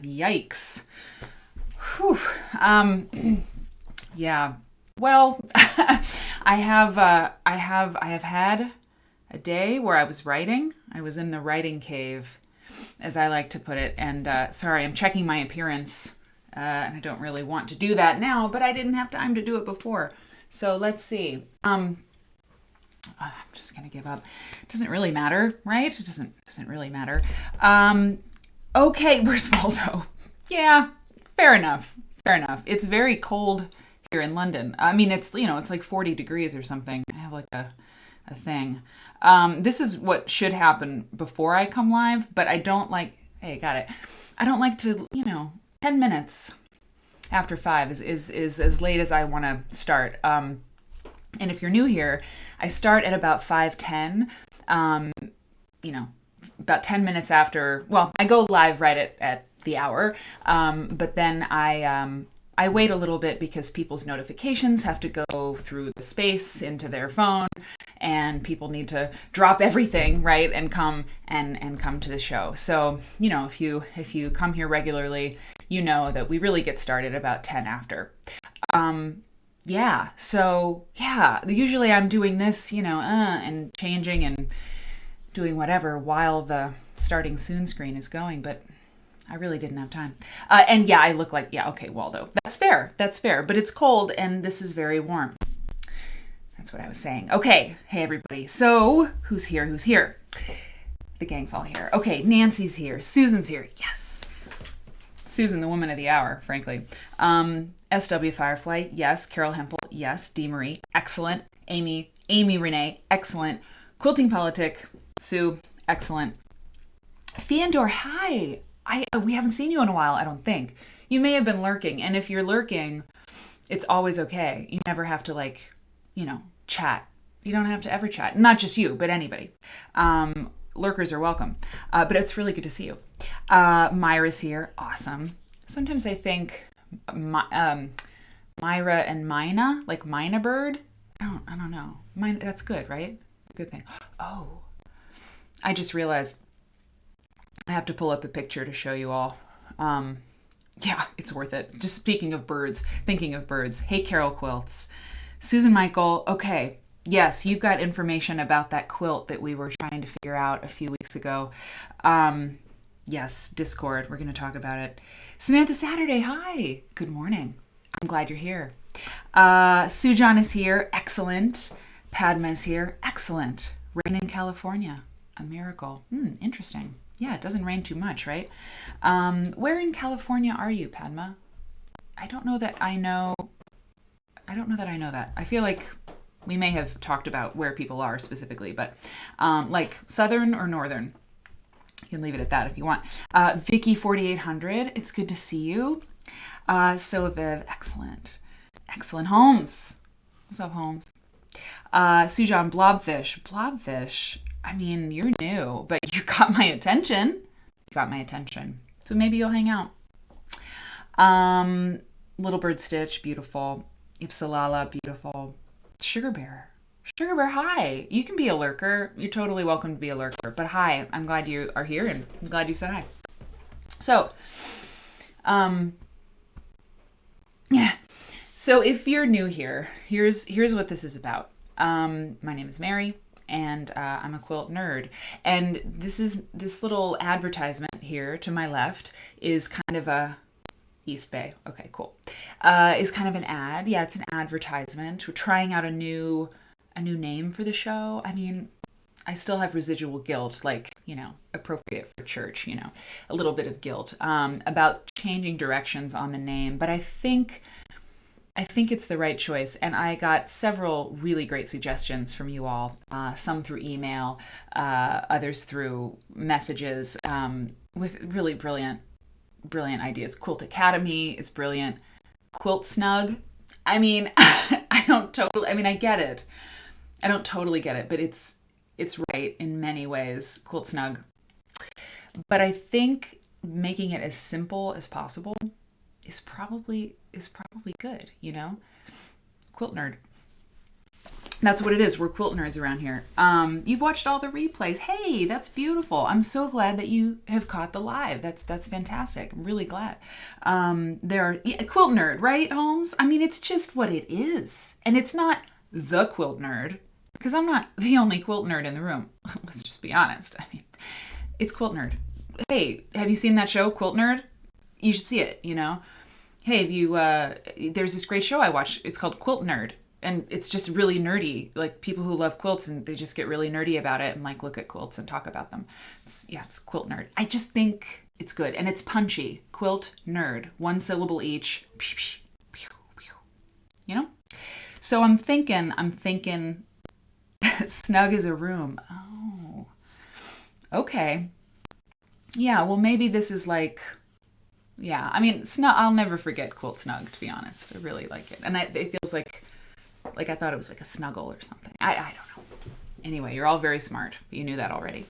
Yikes. Whew. Yeah. Well, I have had a day where I was writing. I was in the writing cave, as I like to put it. And sorry, I'm checking my appearance. And I don't really want to do that now, but I didn't have time to do it before. So let's see. I'm just gonna give up. It doesn't really matter, right? It doesn't really matter. Okay, where's Waldo? Yeah, fair enough. It's very cold here in London. I mean, it's like 40 degrees or something. I have like a thing. This is what should happen before I come live, but I don't like. Hey, got it. I don't like to 10 minutes after 5 is as late as I want to start. And if you're new here, I start at about 5:10. About 10 minutes after. Well, I go live right at the hour, but then I wait a little bit because people's notifications have to go through the space into their phone, and people need to drop everything, right, and come to the show. So, if you come here regularly, you know that we really get started about 10 after. Usually I'm doing this, and changing and doing whatever while the starting soon screen is going, but I really didn't have time. I look like, okay, Waldo. That's fair, but it's cold and this is very warm. That's what I was saying. Okay, hey everybody. So, who's here? The gang's all here. Okay, Nancy's here. Susan's here. Yes. Susan, the woman of the hour, frankly. SW Firefly, yes. Carol Hempel, yes. Dee Marie, excellent. Amy Renee, excellent. Quilting Politic, Sue, excellent. Feandor, hi. We haven't seen you in a while, I don't think. You may have been lurking, and if you're lurking, it's always okay. You never have to chat. You don't have to ever chat. Not just you, but anybody. Lurkers are welcome. But it's really good to see you. Myra's here. Awesome. Sometimes I think Myra and Mina, like Mina Bird. I don't know. That's good, right? Good thing. Oh, I just realized I have to pull up a picture to show you all. Yeah, it's worth it. Just thinking of birds. Hey, Carol Quilts. Susan Michael. Okay. Yes, you've got information about that quilt that we were trying to figure out a few weeks ago. Yes, Discord. We're going to talk about it. Samantha Saturday. Hi. Good morning. I'm glad you're here. Sujan is here. Excellent. Padma is here. Excellent. Rain in California. A miracle. Interesting. Yeah, it doesn't rain too much, right? Where in California are you, Padma? I don't know that I know that. I feel like we may have talked about where people are specifically, but like southern or northern. You can leave it at that if you want. Vicky 4800, it's good to see you. So Viv, excellent. Holmes. What's up, Holmes? Sujan Blobfish. I mean, you're new, but you got my attention. So maybe you'll hang out. Little Bird Stitch, beautiful. Ipsalala, beautiful. Sugar Bear, hi. You can be a lurker. You're totally welcome to be a lurker. But hi, I'm glad you are here and I'm glad you said hi. So, So if you're new here, here's what this is about. My name is Mary. And I'm a quilt nerd. And this little advertisement here to my left is kind of a East Bay. Okay, cool. Is kind of an ad. Yeah, it's an advertisement. We're trying out a new name for the show. I mean, I still have residual guilt, like, appropriate for church, a little bit of guilt about changing directions on the name. But I think it's the right choice, and I got several really great suggestions from you all, some through email, others through messages, with really brilliant ideas. Quilt Academy is brilliant. Quilt Snug, I mean, I get it. I don't totally get it, but it's right in many ways, Quilt Snug. But I think making it as simple as possible is probably good, Quilt Nerd. That's what it is. We're quilt nerds around here. You've watched all the replays. Hey, that's beautiful. I'm so glad that you have caught the live. That's fantastic. I'm really glad. Quilt nerd, right, Holmes? I mean, it's just what it is. And it's not the quilt nerd, because I'm not the only quilt nerd in the room. Let's just be honest. I mean, it's Quilt Nerd. Hey, have you seen that show, Quilt Nerd? You should see it, you know? Hey, there's this great show I watched. It's called Quilt Nerd. And it's just really nerdy, like people who love quilts, and they just get really nerdy about it and like look at quilts and talk about them. It's Quilt Nerd. I just think it's good, and it's punchy. Quilt Nerd, 1 syllable each. You know? So I'm thinking snug as a room. Oh, okay. Yeah, well, maybe this is like, yeah, I mean, I'll never forget Quilt Snug, to be honest. I really like it. And it feels like I thought it was like a snuggle or something. I don't know. Anyway, you're all very smart. You knew that already.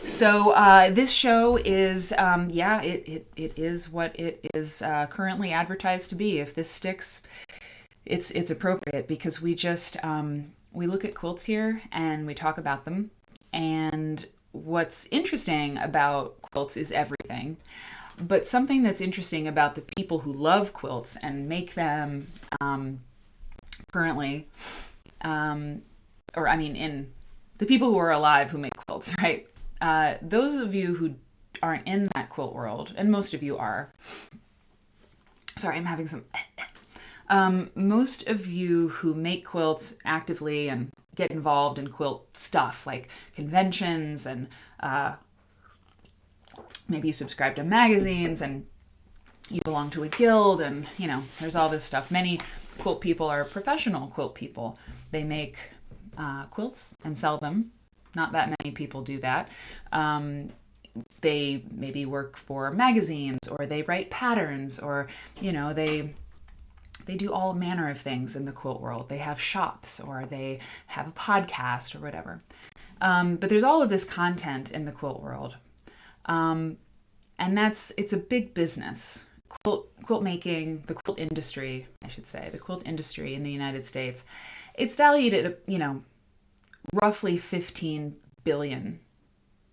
So this show is, it is what it is currently advertised to be. If this sticks, it's appropriate, because we just, we look at quilts here and we talk about them. And what's interesting about quilts is everything. But something that's interesting about the people who love quilts and make them currently, in the people who are alive who make quilts, right? Those of you who aren't in that quilt world, and most of you are, sorry, I'm having some, most of you who make quilts actively and get involved in quilt stuff like conventions, and maybe you subscribe to magazines and you belong to a guild, and there's all this stuff. Many quilt people are professional quilt people. They make quilts and sell them. Not that many people do that. They maybe work for magazines, or they write patterns, or they do all manner of things in the quilt world. They have shops, or they have a podcast, or whatever. But there's all of this content in the quilt world. And it's a big business. Quilt making, the quilt industry, I should say, the quilt industry in the United States, it's valued at, roughly 15 billion.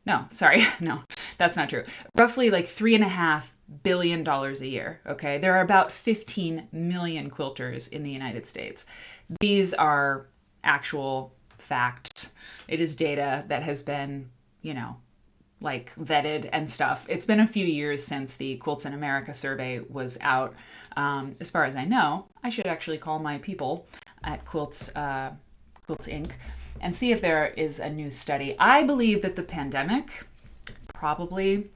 No, sorry. No, that's not true. Roughly like $3.5 billion a year. Okay. There are about 15 million quilters in the United States. These are actual facts. It is data that has been, like vetted and stuff. It's been a few years since the Quilts in America survey was out. As far as I know, I should actually call my people at Quilts Inc. and see if there is a new study. I believe that the pandemic probably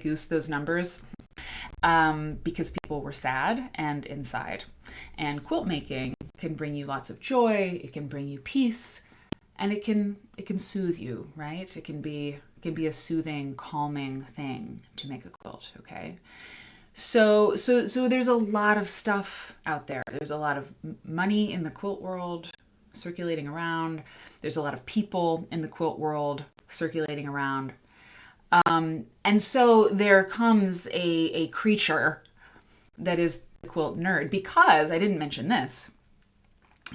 goosed those numbers because people were sad and inside. And quilt making can bring you lots of joy. It can bring you peace. And it can soothe you, right? It can be a soothing, calming thing to make a quilt, okay? So there's a lot of stuff out there. There's a lot of money in the quilt world circulating around. There's a lot of people in the quilt world circulating around. And so there comes a creature that is the quilt nerd, because I didn't mention this.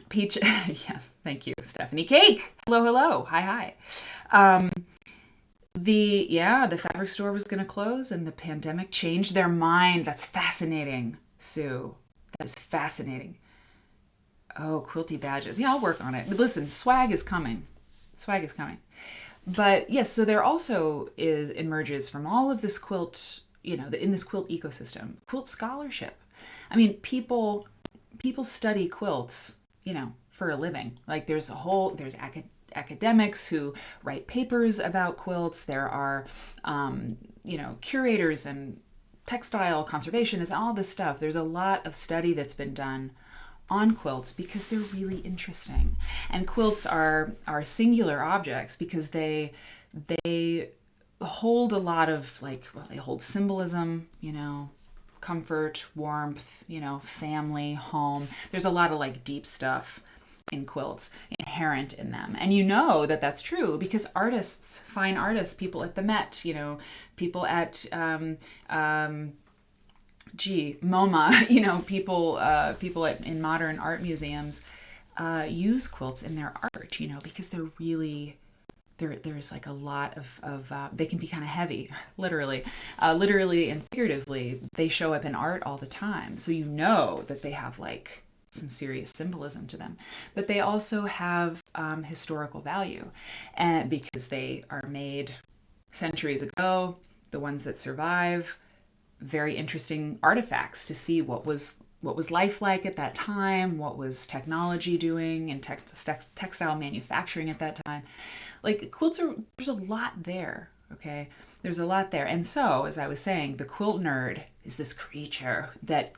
Peach, yes, thank you, Stephanie. Cake, hello, hi. The fabric store was going to close, and the pandemic changed their mind. That's fascinating, Sue. That is fascinating. Oh, quilty badges. Yeah, I'll work on it. But listen, swag is coming. But yes, so there also emerges from all of this quilt, in this quilt ecosystem, quilt scholarship. I mean, people study quilts, for a living. Like there's academics who write papers about quilts. There are, curators and textile conservationists, all this stuff. There's a lot of study that's been done on quilts because they're really interesting. And quilts are singular objects because they hold a lot of they hold symbolism, comfort, warmth, family, home. There's a lot of deep stuff in quilts inherent in them. And that's true because fine artists, people at the Met, people at MoMA, people in modern art museums, use quilts in their art, because they're really, there's like a lot of they can be kind of heavy, literally and figuratively. They show up in art all the time. So that they have like some serious symbolism to them, but they also have historical value, and because they are made centuries ago, the ones that survive, very interesting artifacts to see what was life like at that time, what was technology doing and textile manufacturing at that time. Like quilts there's a lot there, okay? There's a lot there. And so, as I was saying, the quilt nerd is this creature that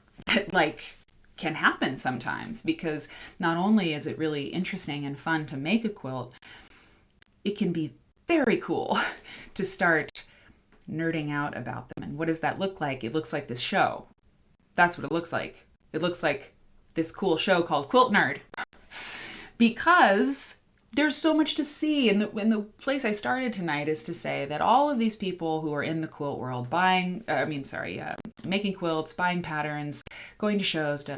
like can happen sometimes, because not only is it really interesting and fun to make a quilt, it can be very cool to start nerding out about them. And what does that look like? It looks like this show. That's what it looks like. It looks like this cool show called Quilt Nerd, because there's so much to see. And the place I started tonight is to say that all of these people who are in the quilt world making quilts, buying patterns, going to shows,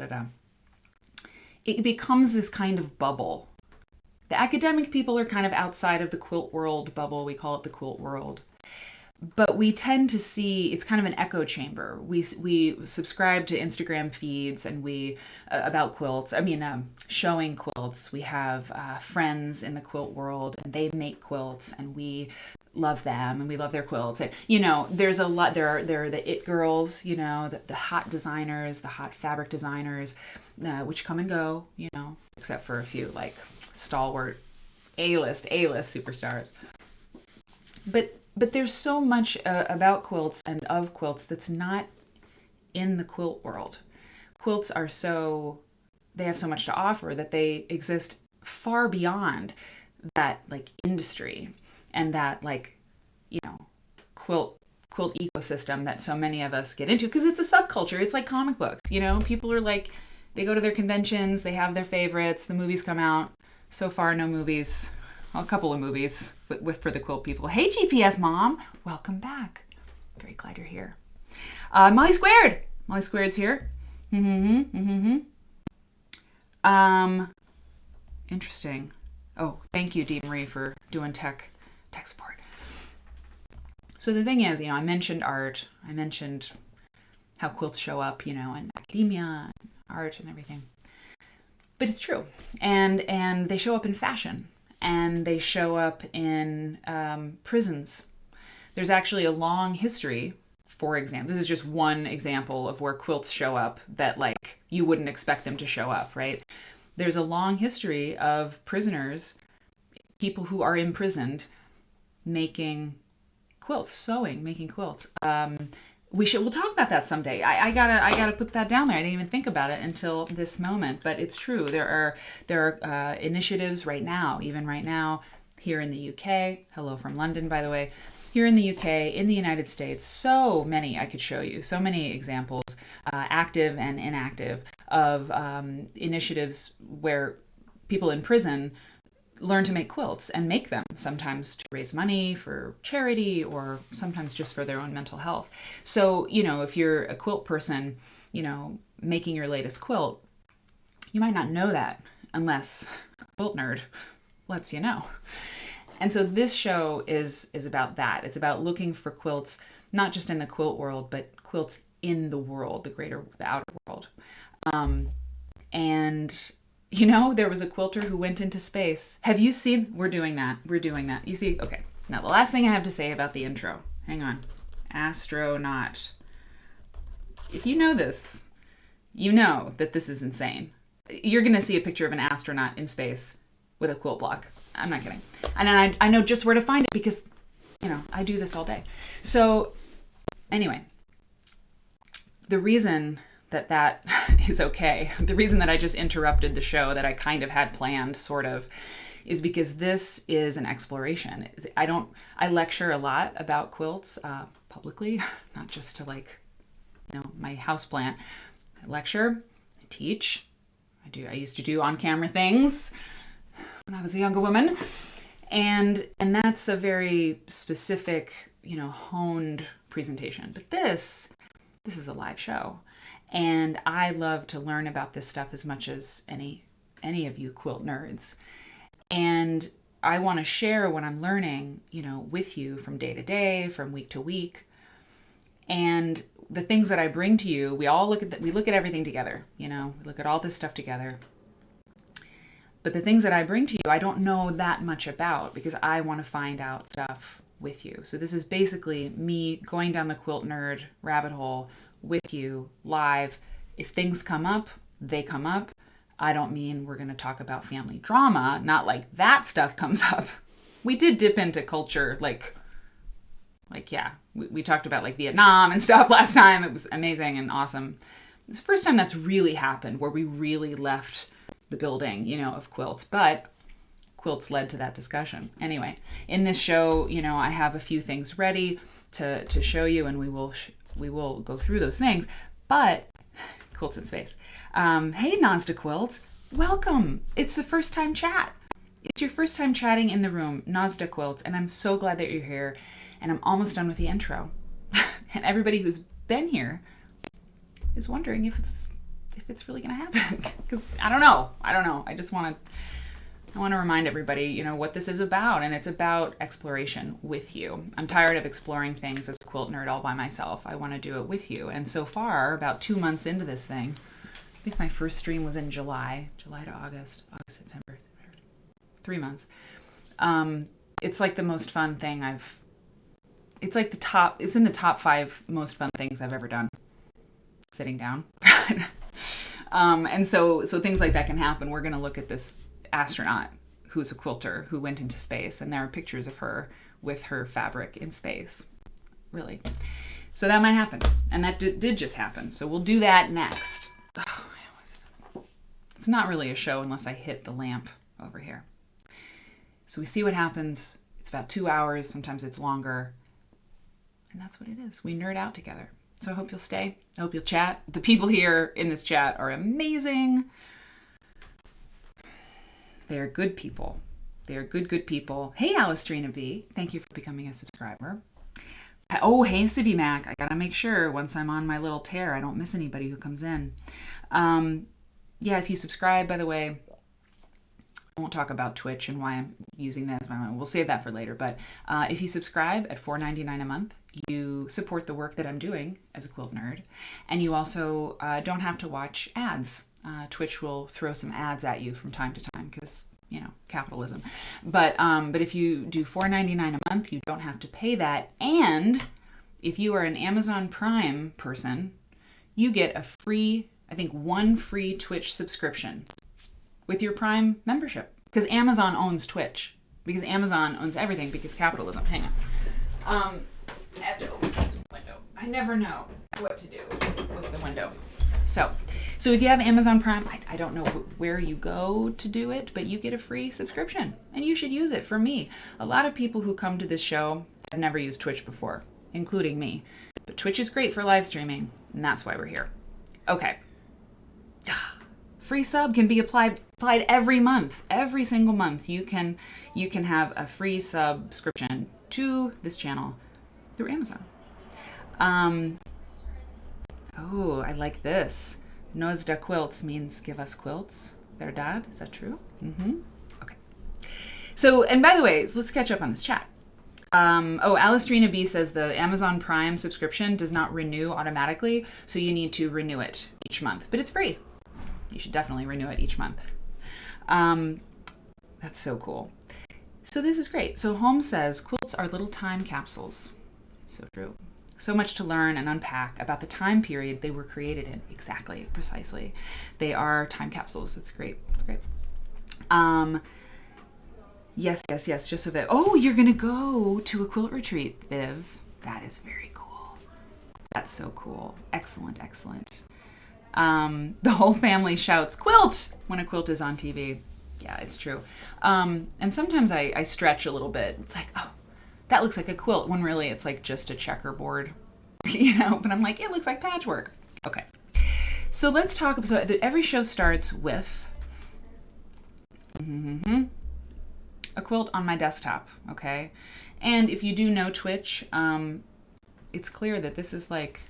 it becomes this kind of bubble. The academic people are kind of outside of the quilt world bubble. We call it the quilt world. But we tend to see it's kind of an echo chamber. We subscribe to Instagram feeds and about quilts. Showing quilts. We have friends in the quilt world, and they make quilts, and we love them, and we love their quilts. And there's a lot. There are the it girls. The hot designers, the hot fabric designers, which come and go. Except for a few like stalwart A-list superstars. But there's so much about quilts and of quilts that's not in the quilt world. Quilts they have so much to offer that they exist far beyond that like industry and that like, quilt ecosystem that so many of us get into, because it's a subculture. It's like comic books, people are like, they go to their conventions, they have their favorites, the movies come out. So far, no movies. Well, a couple of movies for the quilt people. Hey, GPF mom, welcome back. Very glad you're here. Molly Squared's here. Interesting. Oh, thank you, Dee Marie, for doing tech support. So the thing is, I mentioned art. I mentioned how quilts show up, in academia, and art, and everything. But it's true, and they show up in fashion. And they show up in prisons. There's actually a long history, for example. This is just one example of where quilts show up that, like, you wouldn't expect them to show up, right? There's a long history of prisoners, people who are imprisoned, making quilts, making quilts. We'll talk about that someday. I gotta put that down there. I didn't even think about it until this moment, but it's true. There are initiatives right now, even right now, here in the UK. Hello from London, by the way. Here in the UK, in the United States, so many I could show you. So many examples, active and inactive, of initiatives where people in prison learn to make quilts and make them, sometimes to raise money for charity or sometimes just for their own mental health. So, if you're a quilt person, making your latest quilt, you might not know that unless Quilt Nerd lets you know. And so this show is about that. It's about looking for quilts, not just in the quilt world, but quilts in the world, the outer world. And there was a quilter who went into space. Have you seen? We're doing that. You see? Okay. Now, the last thing I have to say about the intro. Hang on. Astronaut. If you know this, you know that this is insane. You're going to see a picture of an astronaut in space with a quilt block. I'm not kidding. And I know just where to find it because, I do this all day. So, anyway, the reason that is okay. The reason that I just interrupted the show that I kind of had planned, sort of, is because this is an exploration. I lecture a lot about quilts publicly, not just to my houseplant. I lecture, I teach, I used to do on-camera things when I was a younger woman. And that's a very specific, honed presentation. But this is a live show. And I love to learn about this stuff as much as any any of you quilt nerds. And I want to share what I'm learning, with you from day to day, from week to week. And the things that I bring to you, we look at everything together, we look at all this stuff together. But the things that I bring to you, I don't know that much about because I want to find out stuff with you. So this is basically me going down the Quilt Nerd rabbit hole with you live. If things come up, they come up. I don't mean we're going to talk about family drama, not like that stuff comes up. We did dip into culture, we talked about like Vietnam and stuff last time. It was amazing and awesome. It's the first time that's really happened where we really left the building, of quilts, but quilts led to that discussion. Anyway, in this show, I have a few things ready to show you, and we will go through those things, but quilts in space. Hey, Nazda Quilts, welcome. It's the first time chat. It's your first time chatting in the room, Nazda Quilts, and I'm so glad that you're here, and I'm almost done with the intro. And everybody who's been here is wondering if it's really going to happen. Because I don't know. I want to remind everybody, what this is about. And it's about exploration with you. I'm tired of exploring things as a quilt nerd all by myself. I want to do it with you. And so far, about 2 months into this thing, I think my first stream was in July to August, September, 3 months. It's like the most fun thing it's in the top 5 most fun things I've ever done. Sitting down. And so things like that can happen. We're going to look at this astronaut who's a quilter who went into space, and there are pictures of her with her fabric in space. Really. So that might happen. And that did just happen. So we'll do that next. It's not really a show unless I hit the lamp over here. So we see what happens. It's about 2 hours. Sometimes it's longer. And that's what it is. We nerd out together. So I hope you'll stay. I hope you'll chat. The people here in this chat are amazing. They're good people. They're good people. Hey, Alistrina B. Thank you for becoming a subscriber. Oh, hey, Civi Mac. I gotta make sure once I'm on my little tear, I don't miss anybody who comes in. If you subscribe, by the way, I won't talk about Twitch and why I'm using that as my money. We'll save that for later. But if you subscribe at $4.99 a month, you support the work that I'm doing as a quilt nerd. And you also don't have to watch ads. Twitch will throw some ads at you from time to time because, capitalism. But if you do $4.99 a month, you don't have to pay that. And if you are an Amazon Prime person, you get one free Twitch subscription with your Prime membership. Because Amazon owns Twitch. Because Amazon owns everything because capitalism. Hang on. I have to open this window. I never know what to do with the window. So if you have Amazon Prime, I don't know where you go to do it, but you get a free subscription, and you should use it. For me, a lot of people who come to this show have never used Twitch before, including me. But Twitch is great for live streaming, and that's why we're here. Okay. Free sub can be applied every month. Every single month, you can have a free subscription to this channel through Amazon. I like this. Nos da quilts means give us quilts. Verdad? Is that true? Mm-hmm. Okay. So, and by the way, let's catch up on this chat. Alistrina B says the Amazon Prime subscription does not renew automatically, so you need to renew it each month. But it's free. You should definitely renew it each month. That's so cool. So this is great. So Holmes says, quilts are little time capsules. It's so true. So much to learn and unpack about the time period they were created in. Exactly, precisely. They are time capsules. It's great. It's great. Yes. Just so that. Oh, you're going to go to a quilt retreat, Viv. That is very cool. That's so cool. Excellent. The whole family shouts, quilt, when a quilt is on TV. Yeah, it's true. And sometimes I stretch a little bit. It's like, oh, that looks like a quilt, when really it's like just a checkerboard, but I'm like, it looks like patchwork. Okay. So let's talk. So every show starts with a quilt on my desktop. Okay. And if you do know Twitch, it's clear that this is like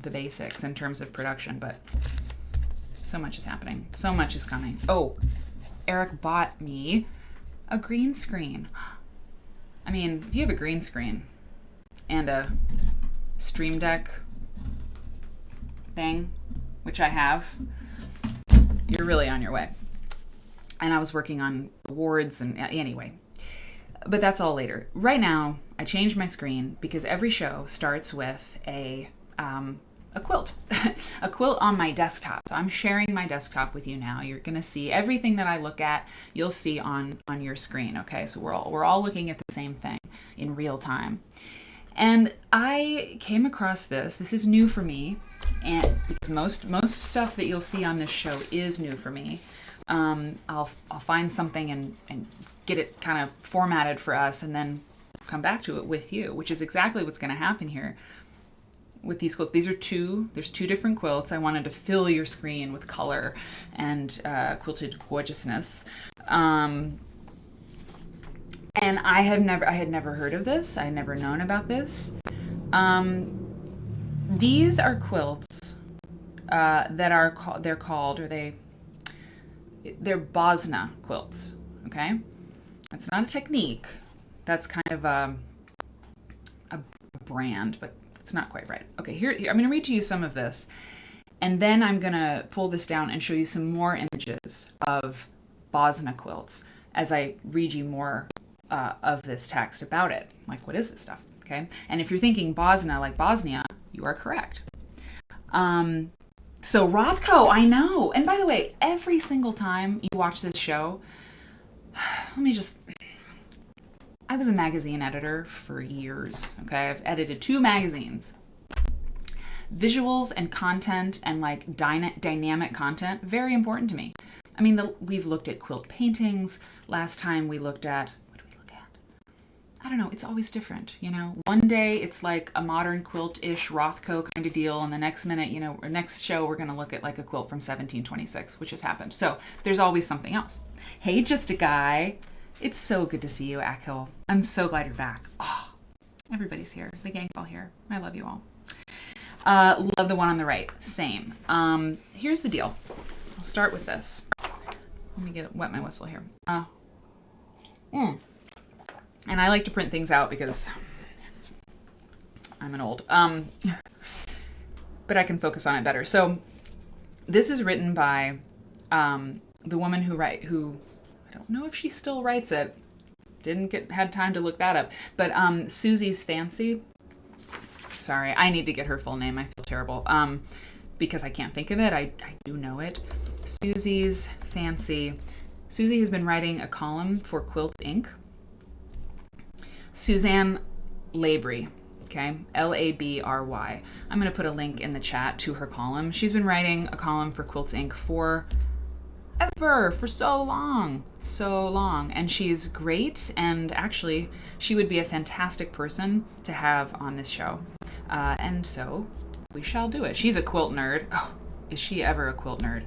the basics in terms of production, but So much is happening. So much is coming. Oh, Eric bought me a green screen. I mean, if you have a green screen and a Stream Deck thing, which I have, you're really on your way. And I was working on awards and anyway, but that's all later. Right now, I changed my screen because every show starts with a quilt, a quilt on my desktop. So I'm sharing my desktop with you now. You're going to see everything that I look at. You'll see on your screen. Okay, so we're all looking at the same thing in real time. And I came across this. This is new for me, and because most stuff that you'll see on this show is new for me. I'll find something and get it kind of formatted for us, and then come back to it with you, which is exactly what's going to happen here with these quilts. There's two different quilts. I wanted to fill your screen with color and quilted gorgeousness. And I had never heard of this. I had never known about this. These are quilts they're Bosnia quilts. Okay, that's not a technique. That's kind of a brand, but it's not quite right. Okay, here I'm going to read to you some of this, and then I'm going to pull this down and show you some more images of Bosnia quilts as I read you more of this text about it. Like, what is this stuff? Okay, and if you're thinking Bosnia like Bosnia, you are correct. So Rothko, I know. And by the way, every single time you watch this show, I was a magazine editor for years. Okay, I've edited 2 magazines. Visuals and content and like dynamic content, very important to me. I mean, we've looked at quilt paintings. Last time we looked at, what did we look at? I don't know. It's always different, you know. One day it's like a modern quilt-ish Rothko kind of deal, and the next minute, you know, or next show we're going to look at like a quilt from 1726, which has happened. So there's always something else. Hey, just a guy. It's so good to see you, Akhil. I'm so glad you're back. Oh, everybody's here. The gang's all here. I love you all. Love the one on the right. Same. Here's the deal. I'll start with this. Let me wet my whistle here. And I like to print things out because I'm an old. But I can focus on it better. So this is written by the woman who I don't know if she still writes it. Had time to look that up. But Susie's Fancy. Sorry, I need to get her full name. I feel terrible. Because I can't think of it. I do know it. Susie's Fancy. Susie has been writing a column for Quilt Inc. Suzanne Labry, okay, Labry. I'm going to put a link in the chat to her column. She's been writing a column for Quilts Inc. for so long, and she's great, and actually she would be a fantastic person to have on this show, and so we shall do it. She's a quilt nerd. Oh, is she ever a quilt nerd?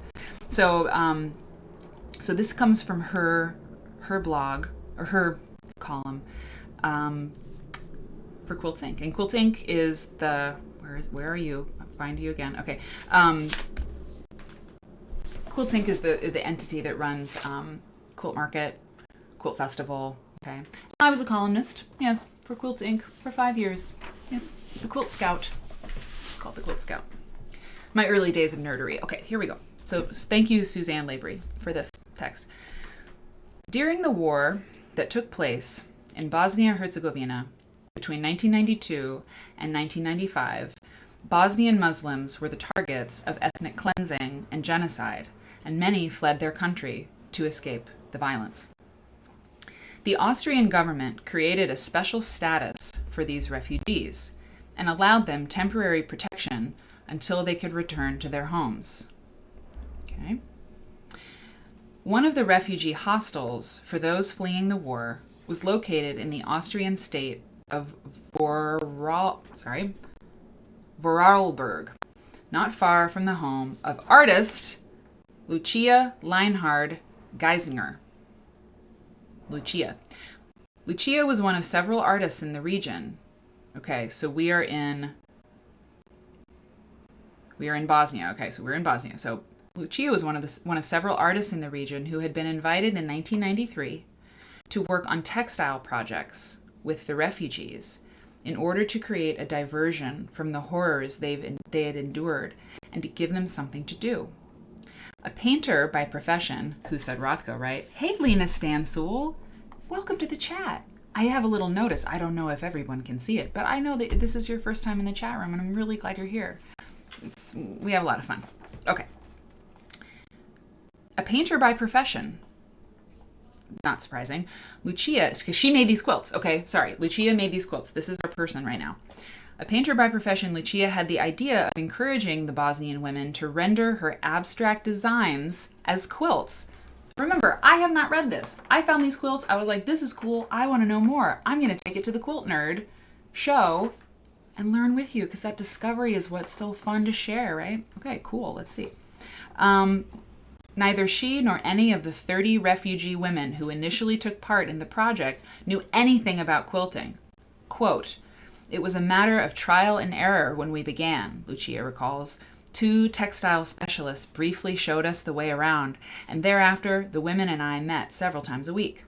So so this comes from her blog, or her column, for Quilts Inc. And Quilts Inc. is where are you? I'll find you again. Okay. Quilts Inc. is the entity that runs Quilt Market, Quilt Festival. Okay. And I was a columnist, yes, for Quilts Inc. for 5 years. Yes, the Quilt Scout. It's called the Quilt Scout. My early days of nerdery. Okay, here we go. So thank you, Suzanne Labry, for this text. During the war that took place in Bosnia-Herzegovina between 1992 and 1995, Bosnian Muslims were the targets of ethnic cleansing and genocide, and many fled their country to escape the violence. The Austrian government created a special status for these refugees and allowed them temporary protection until they could return to their homes. Okay. One of the refugee hostels for those fleeing the war was located in the Austrian state of Vorarlberg, not far from the home of artist Lucia Leinhard Geisinger. Lucia was one of several artists in the region. Okay, so we are in Bosnia. Okay, so we're in Bosnia. So Lucia was one of several artists in the region who had been invited in 1993 to work on textile projects with the refugees in order to create a diversion from the horrors they had endured and to give them something to do. A painter by profession, who said Rothko, right? Hey, Lena Stansul, welcome to the chat. I have a little notice. I don't know if everyone can see it, but I know that this is your first time in the chat room, and I'm really glad you're here. We have a lot of fun. Okay. A painter by profession. Not surprising. Lucia, because she made these quilts. Okay, sorry. Lucia made these quilts. This is our person right now. A painter by profession, Lucia had the idea of encouraging the Bosnian women to render her abstract designs as quilts. Remember, I have not read this. I found these quilts. I was like, this is cool. I want to know more. I'm going to take it to the Quilt Nerd show and learn with you, because that discovery is what's so fun to share, right? Okay, cool. Let's see. Neither she nor any of the 30 refugee women who initially took part in the project knew anything about quilting. Quote, "It was a matter of trial and error when we began," Lucia recalls. 2 textile specialists briefly showed us the way around, and thereafter the women and I met several times a week.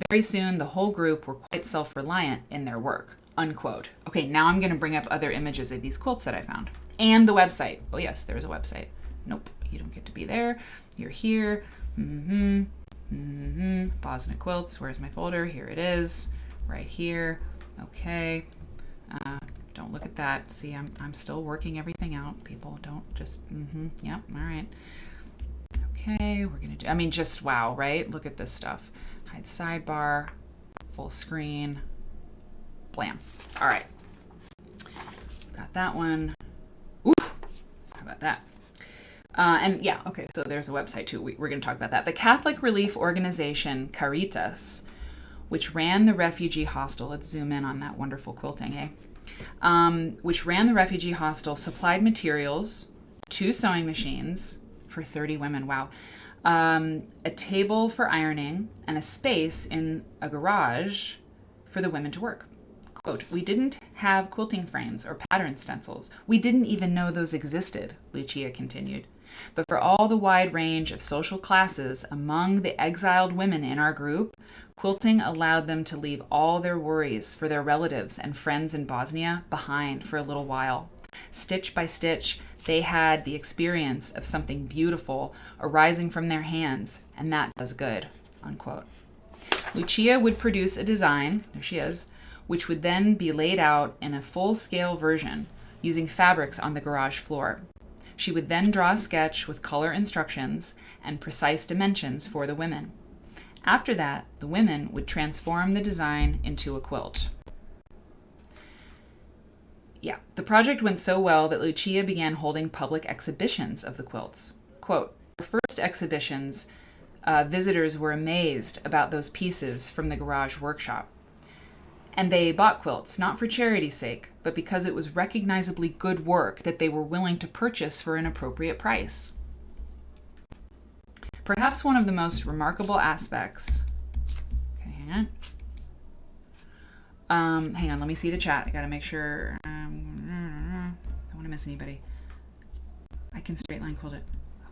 Very soon the whole group were quite self-reliant in their work. Unquote. Okay, now I'm going to bring up other images of these quilts that I found. And the website. Oh yes, there's a website. Nope, you don't get to be there. You're here. Bosnia quilts. Where's my folder? Here it is. Right here. Okay. Don't look at that. See, I'm still working everything out. People don't just, yep, all right. Okay, we're gonna do, I mean, just wow, right? Look at this stuff. Hide sidebar, full screen, blam. All right. Got that one. Oof, how about that? And yeah, okay, so there's a website too. We're gonna talk about that. The Catholic relief organization Caritas, which ran the refugee hostel, let's zoom in on that wonderful quilting, eh? Which ran the refugee hostel, supplied materials, 2 sewing machines for 30 women, wow, a table for ironing, and a space in a garage for the women to work. Quote, "We didn't have quilting frames or pattern stencils. We didn't even know those existed," Lucia continued. "But for all the wide range of social classes among the exiled women in our group, quilting allowed them to leave all their worries for their relatives and friends in Bosnia behind for a little while. Stitch by stitch, they had the experience of something beautiful arising from their hands, and that does good." Unquote. Lucia would produce a design, there she is, which would then be laid out in a full-scale version using fabrics on the garage floor. She would then draw a sketch with color instructions and precise dimensions for the women. After that, the women would transform the design into a quilt. Yeah, the project went so well that Lucia began holding public exhibitions of the quilts. Quote, "Her first exhibitions, visitors were amazed about those pieces from the garage workshop. And they bought quilts, not for charity's sake, but because it was recognizably good work that they were willing to purchase for an appropriate price." Perhaps one of the most remarkable aspects... Okay, hang on, let me see the chat. I gotta make sure... I don't want to miss anybody. I can straight line quilt it.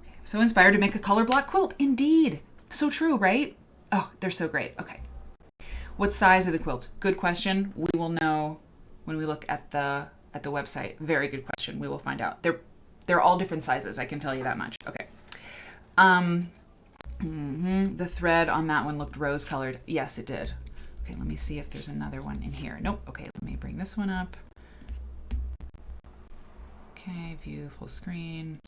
Okay, I'm so inspired to make a color block quilt. Indeed! So true, right? Oh, they're so great. Okay. What size are the quilts? Good question. We will know when we look at the website. Very good question. We will find out. They're all different sizes. I can tell you that much. Okay. The thread on that one looked rose colored. Yes, it did. Okay, let me see if there's another one in here. Nope. Okay, let me bring this one up. Okay, view full screen.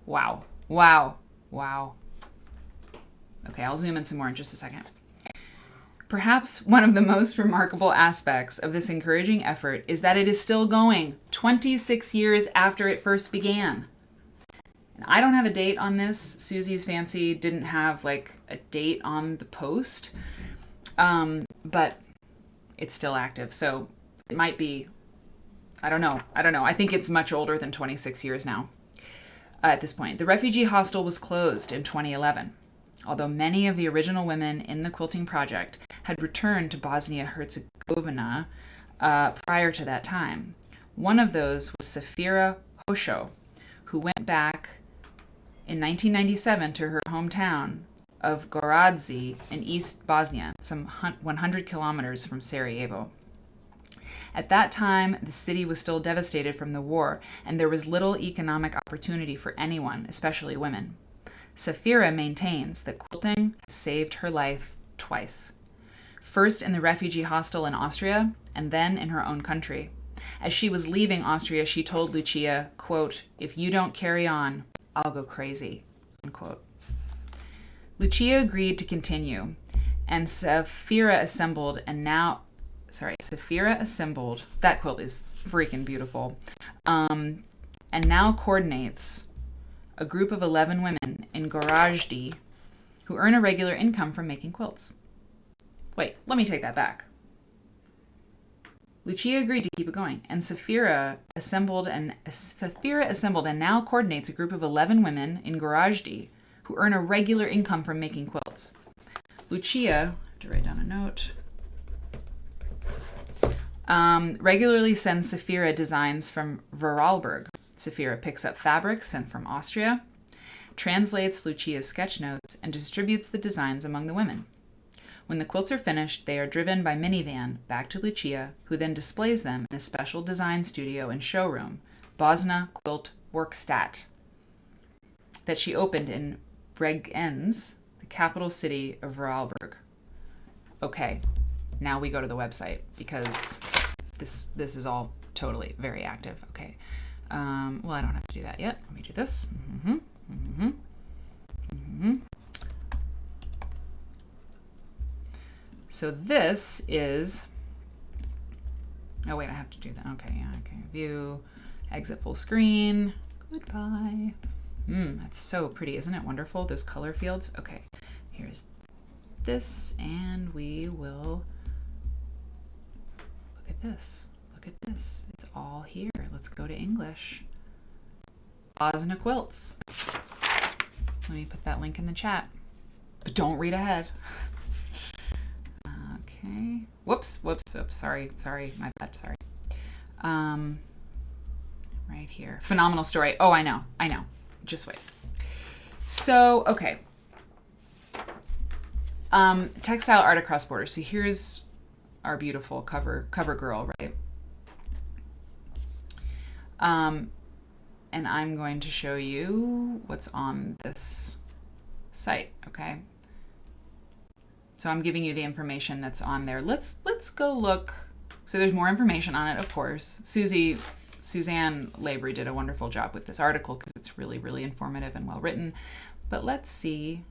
Wow. Wow. Wow. Okay, I'll zoom in some more in just a second. Perhaps one of the most remarkable aspects of this encouraging effort is that it is still going 26 years after it first began. And I don't have a date on this. Susie's Fancy didn't have like a date on the post, but it's still active. So it might be, I don't know. I think it's much older than 26 years now at this point. The refugee hostel was closed in 2011. Although many of the original women in the quilting project had returned to Bosnia-Herzegovina prior to that time. One of those was Safira Hosho, who went back in 1997 to her hometown of Goradzi in East Bosnia, some 100 kilometers from Sarajevo. At that time, the city was still devastated from the war, and there was little economic opportunity for anyone, especially women. Safira maintains that quilting has saved her life twice. First in the refugee hostel in Austria, and then in her own country. As she was leaving Austria, she told Lucia, quote, "If you don't carry on, I'll go crazy," unquote. Lucia agreed to continue, and Safira assembled, that quilt is freaking beautiful, and now coordinates a group of 11 women in Gorazdi who earn a regular income from making quilts. Wait, let me take that back. Lucia agreed to keep it going, and Safira assembled and now coordinates a group of 11 women in Gorazdi who earn a regular income from making quilts. Lucia, I have to write down a note, regularly sends Safira designs from Vorarlberg. Safira picks up fabrics sent from Austria, translates Lucia's sketch notes, and distributes the designs among the women. When the quilts are finished, they are driven by minivan back to Lucia, who then displays them in a special design studio and showroom, Bosnia Quilt Werkstatt, that she opened in Bregenz, the capital city of Vorarlberg. Okay, now we go to the website because this is all totally very active. Okay, well, I don't have to do that yet. Let me do this. So this is, oh wait, I have to do that. Okay, yeah, okay. View, exit full screen. Goodbye. That's so pretty, isn't it wonderful? Those color fields. Okay, here's this, and we will look at this. Look at this. It's all here. Let's go to English. Bosnia Quilts. Let me put that link in the chat. But don't read ahead. Okay. Whoops. Sorry, my bad. Sorry. Right here. Phenomenal story. Oh, I know. Just wait. So, okay. Textile art across borders. So here's our beautiful cover girl, right? And I'm going to show you what's on this site, okay? So I'm giving you the information that's on there. Let's go look. So there's more information on it, of course. Suzanne Labry did a wonderful job with this article because it's really, really informative and well written. But let's see.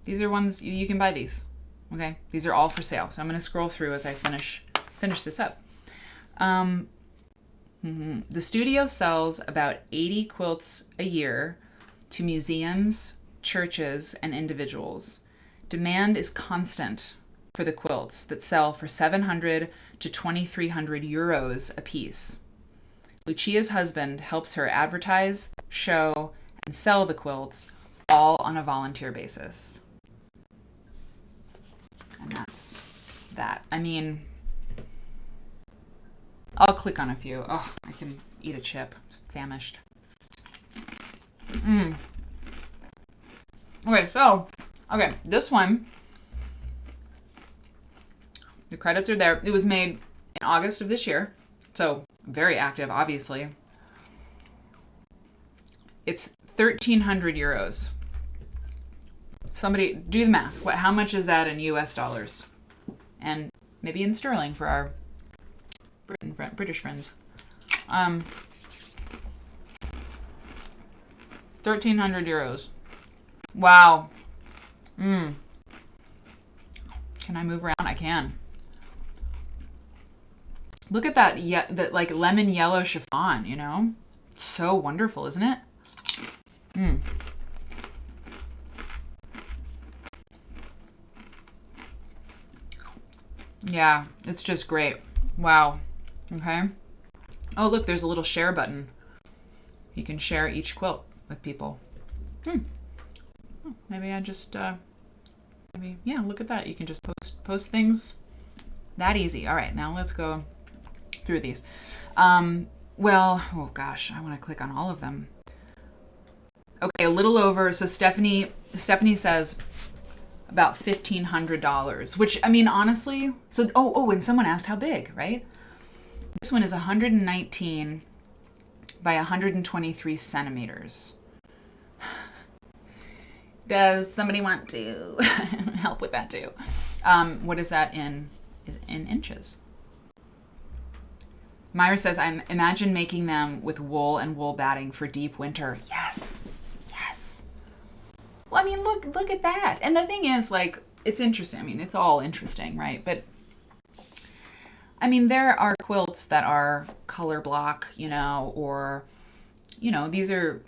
These are ones you can buy these. Okay, these are all for sale. So I'm going to scroll through as I finish this up. The studio sells about 80 quilts a year to museums, churches, and individuals. Demand is constant for the quilts that sell for 700 to 2,300 euros a piece. Lucia's husband helps her advertise, show, and sell the quilts, all on a volunteer basis. And that's that. I mean, I'll click on a few. Oh, I can eat a chip. Famished. Okay, this one, the credits are there. It was made in August of this year, so very active, obviously. It's 1,300 euros. Somebody do the math. How much is that in US dollars? And maybe in sterling for our British friends. 1,300 euros. Wow. Can I move around? I can. Look at that, that like lemon yellow chiffon, you know? So wonderful, isn't it? Yeah, it's just great. Wow. Okay. Oh, look, there's a little share button. You can share each quilt with people. Maybe I just, yeah, look at that. You can just post things that easy. All right, now let's go through these. Well, oh gosh, I want to click on all of them. Okay, a little over. So Stephanie says about $1,500, which, I mean, honestly, so, and someone asked how big, right? This one is 119 by 123 centimeters. Does somebody want to help with that too? What is that in inches? Myra says, I imagine making them with wool and wool batting for deep winter. Yes. Well, I mean, look at that. And the thing is, like, it's interesting. I mean, it's all interesting, right? But I mean, there are quilts that are color block, or, these are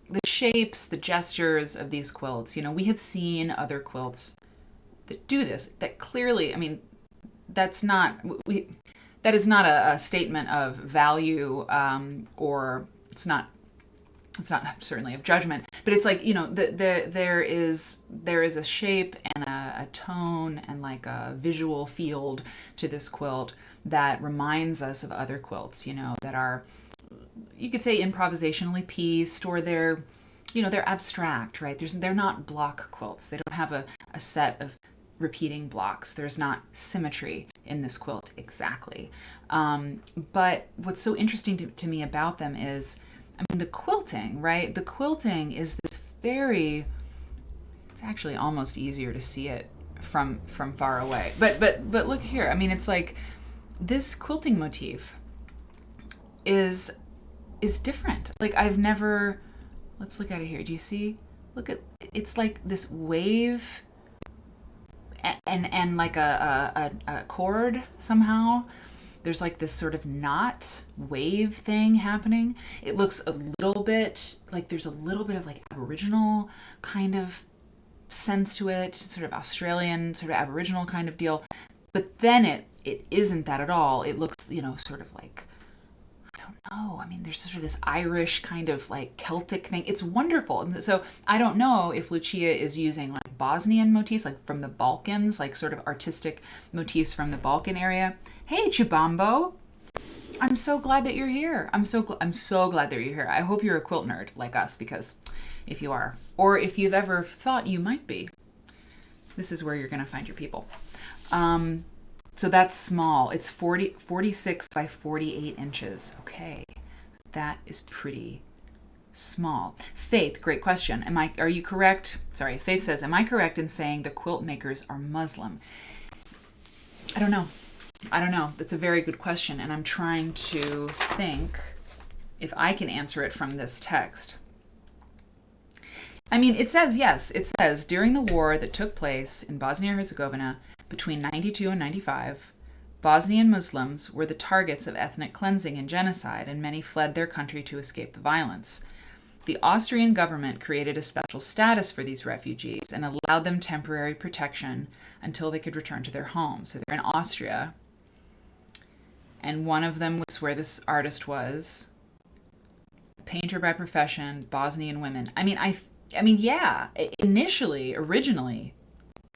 the shapes, the gestures of these quilts. We have seen other quilts that do this, that clearly, I mean, that is not a statement of value, or it's not certainly of judgment, but it's like, there is a shape and a tone and like a visual field to this quilt that reminds us of other quilts, that are, you could say, improvisationally pieced, or they're abstract, right? They're not block quilts. They don't have a set of repeating blocks. There's not symmetry in this quilt exactly. But what's so interesting to me about them is, I mean, the quilting, right? The quilting is this it's actually almost easier to see it from far away. But look here. I mean, it's like this quilting motif is different. Like, I've never, let's look at it here. Do you see? It's like this wave and like a chord somehow. There's like this sort of knot wave thing happening. It looks a little bit like there's a little bit of like Aboriginal kind of sense to it, sort of Australian, sort of Aboriginal kind of deal. But then it isn't that at all. It looks, sort of like, I don't know. I mean, there's sort of this Irish kind of like Celtic thing. It's wonderful. And so I don't know if Lucia is using like Bosnian motifs, like from the Balkans, like sort of artistic motifs from the Balkan area. Hey, Chibambo. I'm so glad that you're here. I'm so glad that you're here. I hope you're a quilt nerd like us, because if you are, or if you've ever thought you might be, this is where you're going to find your people. So that's small. It's 46 by 48 inches. Okay. That is pretty small. Faith, great question. Are you correct? Sorry, Faith says, am I correct in saying the quilt makers are Muslim? I don't know. That's a very good question, and I'm trying to think if I can answer it from this text. I mean, it says, yes, it says, during the war that took place in Bosnia and Herzegovina between 92 and 95, Bosnian Muslims were the targets of ethnic cleansing and genocide, and many fled their country to escape the violence. The Austrian government created a special status for these refugees and allowed them temporary protection until they could return to their homes. So they're in Austria. And one of them was where this artist was, painter by profession, Bosnian women. I mean, yeah, originally,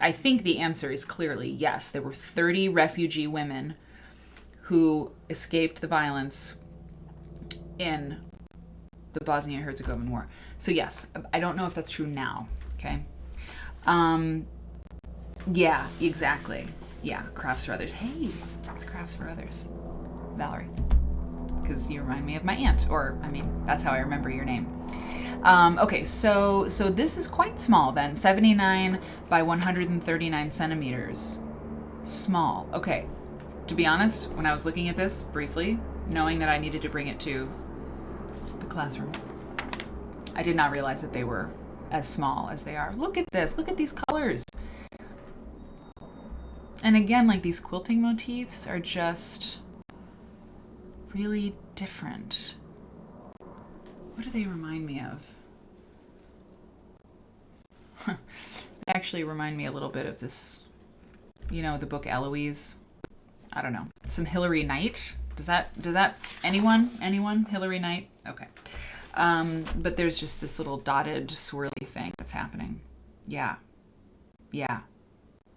I think the answer is clearly yes. There were 30 refugee women who escaped the violence in the Bosnia-Herzegovina War. So yes, I don't know if that's true now, okay? Yeah, exactly. Yeah, Crafts for Others. Hey, it's Crafts for Others. Valerie, because you remind me of my aunt, or I mean, that's how I remember your name. Okay, so this is quite small then, 79 by 139 centimeters. Small. Okay, to be honest, when I was looking at this briefly, knowing that I needed to bring it to the classroom, I did not realize that they were as small as they are. Look at this. Look at these colors. And again, like, these quilting motifs are just really different. What do they remind me of? They actually remind me a little bit of this, the book Eloise. I don't know. Some Hilary Knight. Does that anyone? Hilary Knight? Okay. But there's just this little dotted swirly thing that's happening. Yeah.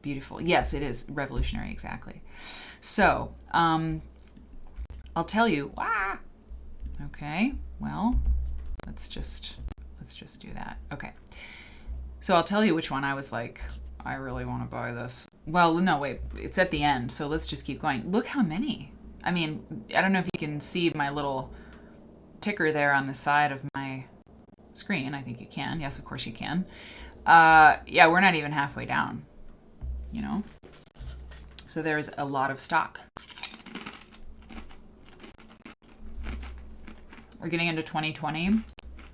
Beautiful. Yes, it is revolutionary, exactly. So, I'll tell you. Okay, well, let's just let's just do that. Okay. So I'll tell you which one I was like, I really want to buy this. Well, no, wait, it's at the end, so let's just keep going. Look how many. I mean, I don't know if you can see my little ticker there on the side of my screen. I think you can. Yes, of course you can. Yeah, we're not even halfway down, you know? So there's a lot of stock. We're getting into 2020.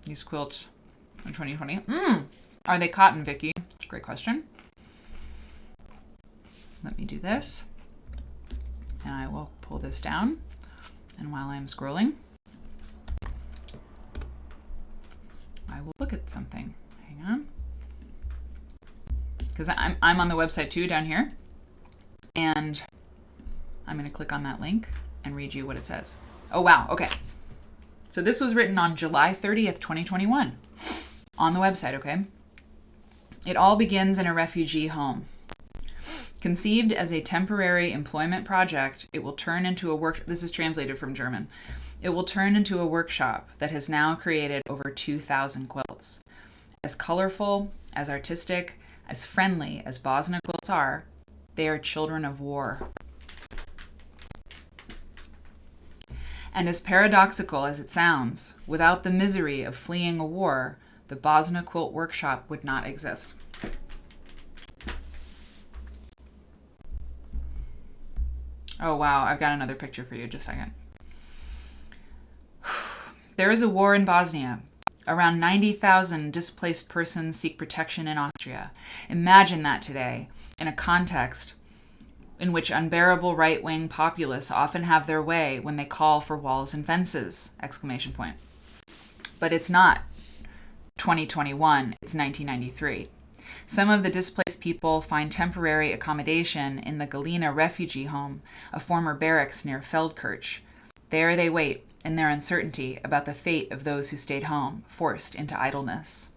These quilts in 2020. Are they cotton, Vicky? That's a great question. Let me do this. And I will pull this down. And while I'm scrolling, I will look at something. Hang on. Because I'm on the website too down here. And I'm going to click on that link and read you what it says. Oh, wow. Okay. So this was written on July 30th, 2021 on the website, okay? It all begins in a refugee home. Conceived as a temporary employment project, it will turn into a work. This is translated from German. It will turn into a workshop that has now created over 2,000 quilts. As colorful, as artistic, as friendly as Bosnia quilts are, they are children of war. And as paradoxical as it sounds, without the misery of fleeing a war, the Bosnia Quilt Workshop would not exist. Oh, wow. I've got another picture for you. Just a second. There is a war in Bosnia. Around 90,000 displaced persons seek protection in Austria. Imagine that today, in a context in which unbearable right-wing populists often have their way when they call for walls and fences! ! But it's not 2021, it's 1993. Some of the displaced people find temporary accommodation in the Galina refugee home, a former barracks near Feldkirch. There they wait in their uncertainty about the fate of those who stayed home, forced into idleness.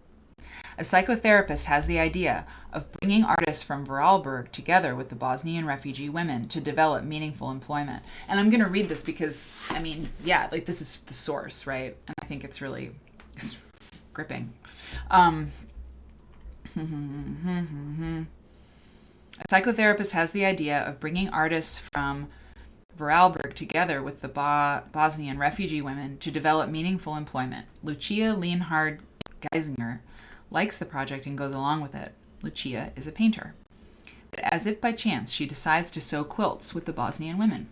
A psychotherapist has the idea of bringing artists from Vorarlberg together with the Bosnian refugee women to develop meaningful employment. And I'm going to read this because, I mean, yeah, like this is the source, right? And I think it's really gripping. A psychotherapist has the idea of bringing artists from Vorarlberg together with the Bosnian refugee women to develop meaningful employment. Lucia Lienhard Geisinger likes the project and goes along with it. Lucia is a painter. But as if by chance, she decides to sew quilts with the Bosnian women.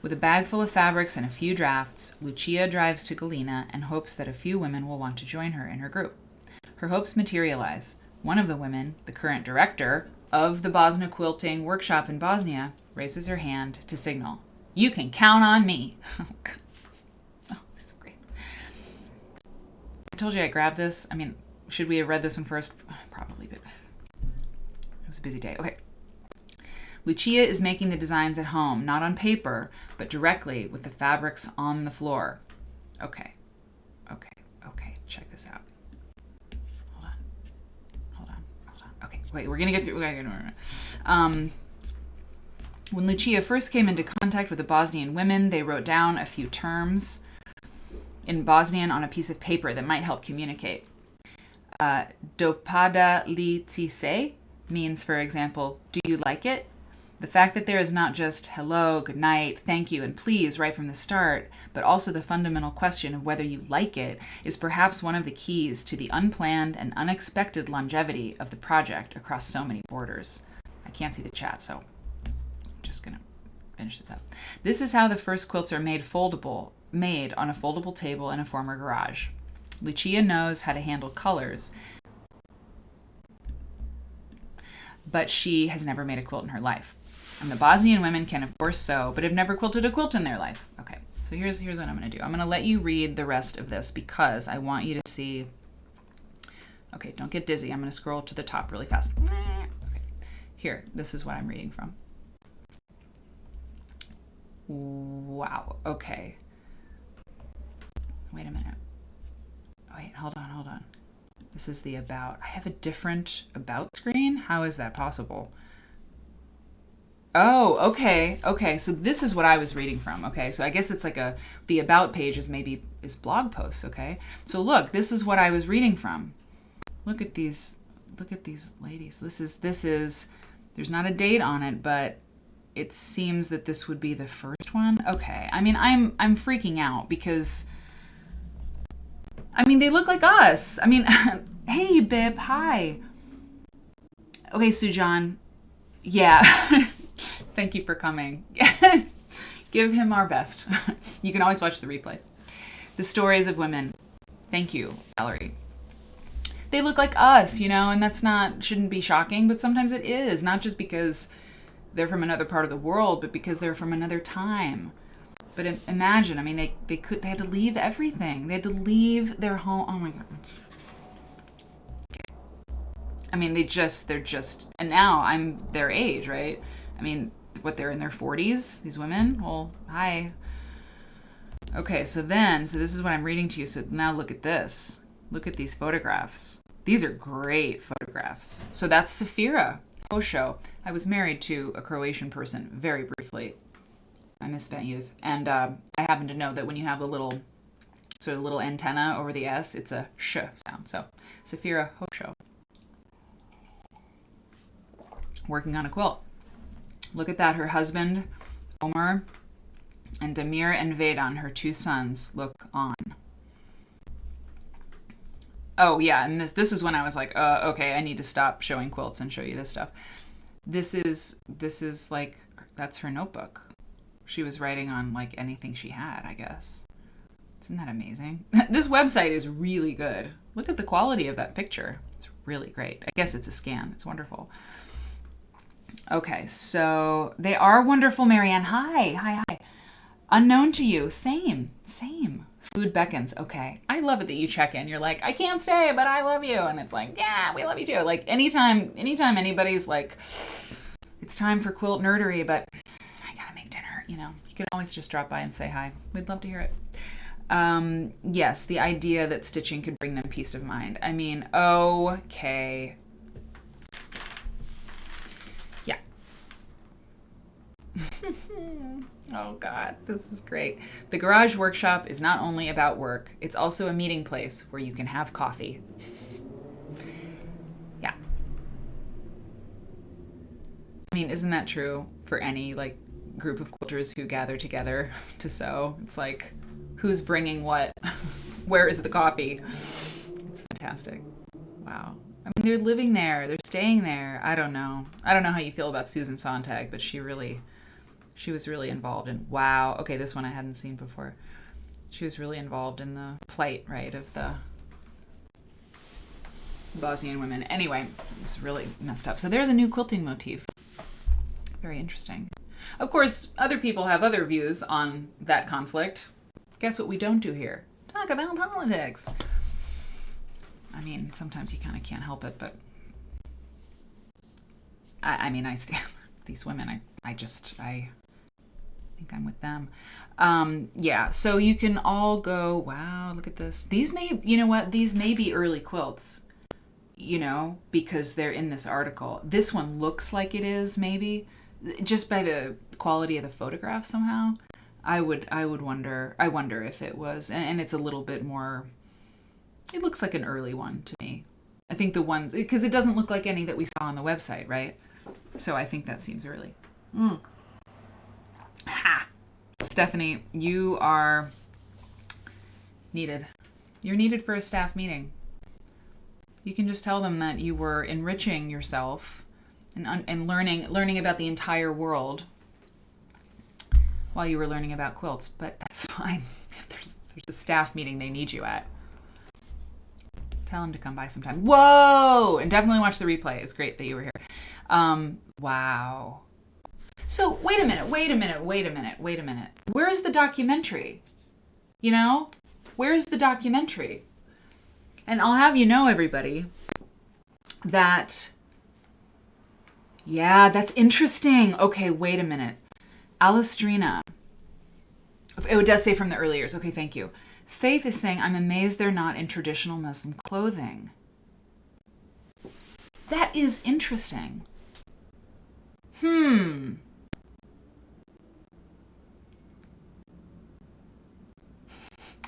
With a bag full of fabrics and a few drafts, Lucia drives to Galina and hopes that a few women will want to join her in her group. Her hopes materialize. One of the women, the current director of the Bosnia Quilting Workshop in Bosnia, raises her hand to signal, "You can count on me." Oh, this is great. I told you I grabbed this. I mean, should we have read this one first? Probably, but it was a busy day. Okay. Lucia is making the designs at home, not on paper, but directly with the fabrics on the floor. Okay. Check this out. Hold on. Okay, wait, we're going to get through. When Lucia first came into contact with the Bosnian women, they wrote down a few terms in Bosnian on a piece of paper that might help communicate. Dopada li ti se means, for example, do you like it? The fact that there is not just hello, good night, thank you, and please right from the start, but also the fundamental question of whether you like it is perhaps one of the keys to the unplanned and unexpected longevity of the project across so many borders. I can't see the chat, so I'm just going to finish this up. This is how the first quilts are made on a foldable table in a former garage. Lucia knows how to handle colors, but she has never made a quilt in her life. And the Bosnian women can, of course, sew, but have never quilted a quilt in their life. Okay, so here's what I'm going to do. I'm going to let you read the rest of this because I want you to see. Okay, don't get dizzy. I'm going to scroll to the top really fast. Okay, here, this is what I'm reading from. Wow, okay. Wait a minute. Wait, hold on. This is the about. I have a different about screen? How is that possible? Oh, okay. Okay. So this is what I was reading from. Okay. So I guess it's like the about page is blog posts. Okay. So look, this is what I was reading from. Look at these ladies. This is there's not a date on it, but it seems that this would be the first one. Okay. I mean, I'm freaking out because I mean, they look like us. I mean, hey, Bib, hi. Okay, Sujan. Yeah. Thank you for coming. Give him our best. You can always watch the replay. The stories of women. Thank you, Valerie. They look like us, and that's shouldn't be shocking, but sometimes it is. Not just because they're from another part of the world, but because they're from another time. But imagine, I mean, they had to leave everything. They had to leave their home. Oh my God. I mean, they're just, and now I'm their age, right? I mean, they're in their 40s, these women? Well, hi. Okay, so this is what I'm reading to you. So now look at this. Look at these photographs. These are great photographs. So that's Safira Hošo. I was married to a Croatian person very briefly. I misspent youth. And I happen to know that when you have the little antenna over the S, it's a sh sound. So Safira Hošo. Working on a quilt. Look at that. Her husband, Omer, and Damir and Vedan, her two sons, look on. Oh, yeah, and this is when I was like, okay, I need to stop showing quilts and show you this stuff. This is like, that's her notebook. She was writing on, like, anything she had, I guess. Isn't that amazing? This website is really good. Look at the quality of that picture. It's really great. I guess it's a scan. It's wonderful. Okay, so they are wonderful, Marianne. Hi. Unknown to you. Same. Food beckons. Okay. I love it that you check in. You're like, I can't stay, but I love you. And it's like, yeah, we love you too. Like anytime anybody's like, it's time for quilt nerdery, but I gotta make dinner, you can always just drop by and say hi. We'd love to hear it. Yes, the idea that stitching could bring them peace of mind. I mean, okay. Yeah. Oh God, this is great. The garage workshop is not only about work, it's also a meeting place where you can have coffee. Yeah. I mean, isn't that true for any like group of quilters who gather together to sew? It's like, who's bringing what? Where is the coffee? It's fantastic. Wow. I mean, they're living there. They're staying there. I don't know how you feel about Susan Sontag, but she was really involved in, wow. Okay, this one I hadn't seen before. She was really involved in the plight, right, of the Bosnian women. Anyway, it's really messed up. So there's a new quilting motif. Very interesting. Of course, other people have other views on that conflict. Guess what we don't do here? Talk about politics. I mean, sometimes you kind of can't help it, but I mean, I stand these women. I think I'm with them. Yeah, so you can all go, wow, look at this. These may be early quilts, because they're in this article. This one looks like it is, maybe, just by the quality of the photograph somehow. I wonder if it was, and it's a little bit more, it looks like an early one to me. I think the ones, because it doesn't look like any that we saw on the website, right? So I think that seems early. Ha! Stephanie, you are needed. You're needed for a staff meeting. You can just tell them that you were enriching yourself and learning about the entire world while you were learning about quilts, but that's fine. There's a staff meeting they need you at. Tell them to come by sometime. Whoa! And definitely watch the replay. It's great that you were here. Wow. So wait a minute. Where's the documentary? Where's the documentary? And I'll have you know, everybody, that, yeah, that's interesting. Okay, wait a minute. Alistrina. It does say from the early years. Okay, thank you. Faith is saying, I'm amazed they're not in traditional Muslim clothing. That is interesting.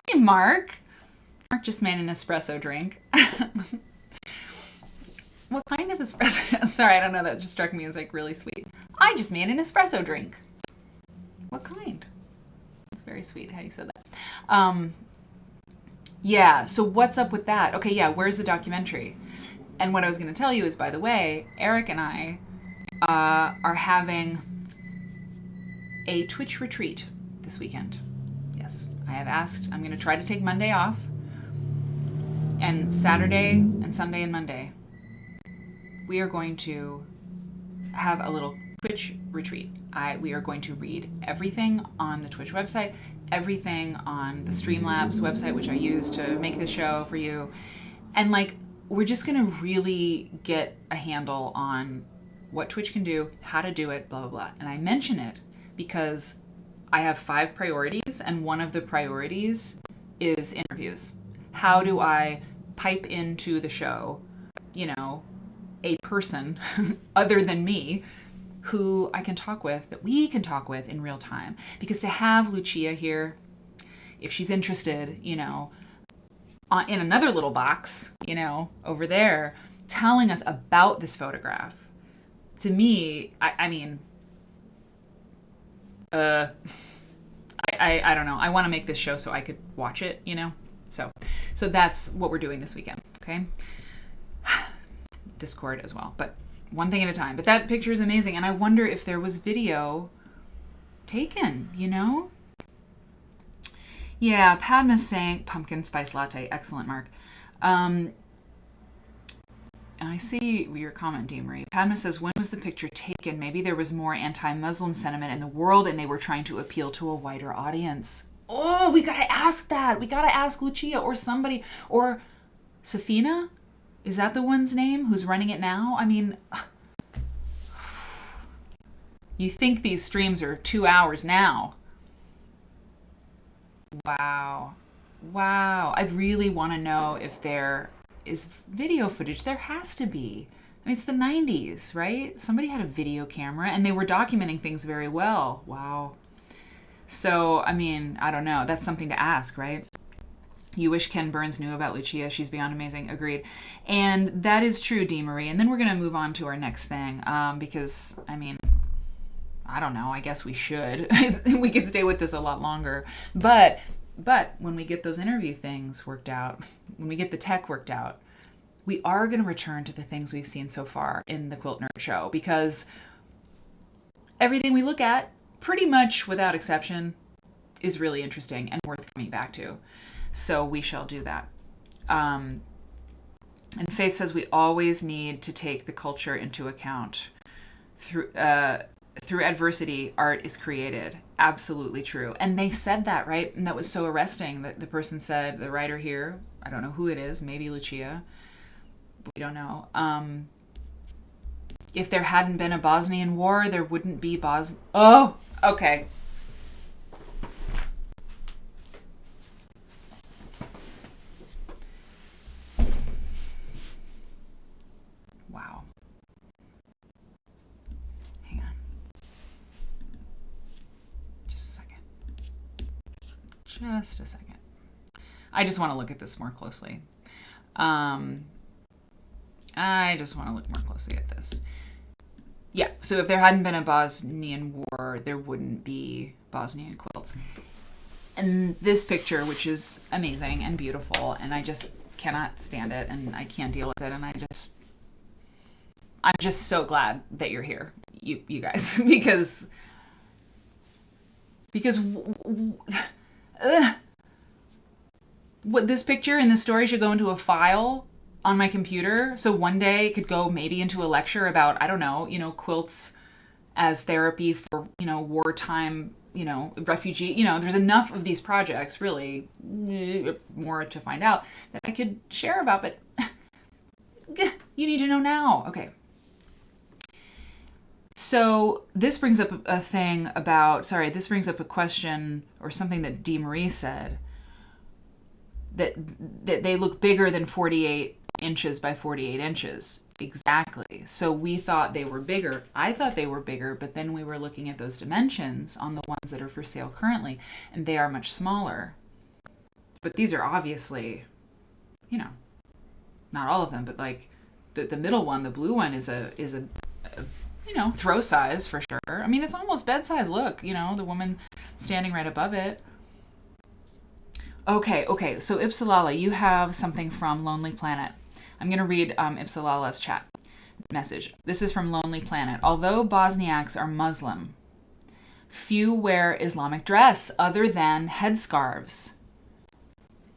Hey, Mark. Mark just made an espresso drink. What kind of espresso? Sorry, I don't know. That just struck me as like really sweet. I just made an espresso drink. What kind? It's very sweet how you said that. Yeah, so what's up with that? Okay, yeah, where's the documentary? And what I was going to tell you is, by the way, Eric and I are having a Twitch retreat this weekend. Yes, I have asked. I'm going to try to take Monday off. And Saturday and Sunday and Monday, we are going to have a little Twitch retreat. We are going to read everything on the Twitch website, everything on the Streamlabs website, which I use to make the show for you. And like, we're just going to really get a handle on what Twitch can do, how to do it, blah, blah, blah. And I mention it because I have 5 priorities, and one of the priorities is interviews. How do I pipe into the show, a person other than me who I can talk with, that we can talk with in real time? Because to have Lucia here, if she's interested, in another little box, over there, telling us about this photograph, to me, I don't know. I want to make this show so I could watch it, So that's what we're doing this weekend, okay? Discord as well, but one thing at a time. But that picture is amazing, and I wonder if there was video taken, Yeah, Padma's saying pumpkin spice latte. Excellent, Mark. I see your comment, Dee Marie. Padma says, when was the picture taken? Maybe there was more anti-Muslim sentiment in the world and they were trying to appeal to a wider audience. Oh, we gotta ask that. We gotta ask Lucia or somebody. Or Safina? Is that the one's name who's running it now? I mean, you think these streams are 2 hours now. Wow. I really want to know if there is video footage. There has to be. I mean, it's the 90s, right? Somebody had a video camera and they were documenting things very well. Wow. So, I mean, I don't know. That's something to ask, right? You wish Ken Burns knew about Lucia. She's beyond amazing. Agreed. And that is true, Dee Marie. And then we're going to move on to our next thing because, I mean, I don't know. I guess we should. We could stay with this a lot longer. But when we get those interview things worked out, when we get the tech worked out, we are going to return to the things we've seen so far in the Quilt Nerd show, because everything we look at, pretty much without exception, is really interesting and worth coming back to. So we shall do that. And Faith says we always need to take the culture into account. Through adversity, art is created. Absolutely true. And they said that, right? And that was so arresting that the person said, the writer here, I don't know who it is, maybe Lucia, we don't know. If there hadn't been a Bosnian war, there wouldn't be Oh, okay. Wow. Hang on. Just a second. I just want to look at this more closely. I just want to look more closely at this. Yeah, so if there hadn't been a Bosnian war, there wouldn't be Bosnian quilts. And this picture, which is amazing and beautiful, and I just cannot stand it, and I can't deal with it, and I'm just so glad that you're here, you guys, because what this picture and this story should go into a file on my computer, so one day it could go maybe into a lecture about, I don't know, quilts as therapy for, wartime, refugee, there's enough of these projects, really, more to find out, that I could share about, but you need to know now. Okay. So this brings up a question or something that Dee Marie said, that they look bigger than 48 inches by 48 inches. Exactly. So we thought they were bigger. I thought they were bigger, but then we were looking at those dimensions on the ones that are for sale currently, and they are much smaller. But these are obviously, not all of them, but like the middle one, the blue one, is a throw size for sure. I mean, it's almost bed size. Look, the woman standing right above it. Okay. So Ipsalala, you have something from Lonely Planet. I'm going to read Ipsalala's chat message. This is from Lonely Planet. Although Bosniaks are Muslim, few wear Islamic dress other than headscarves.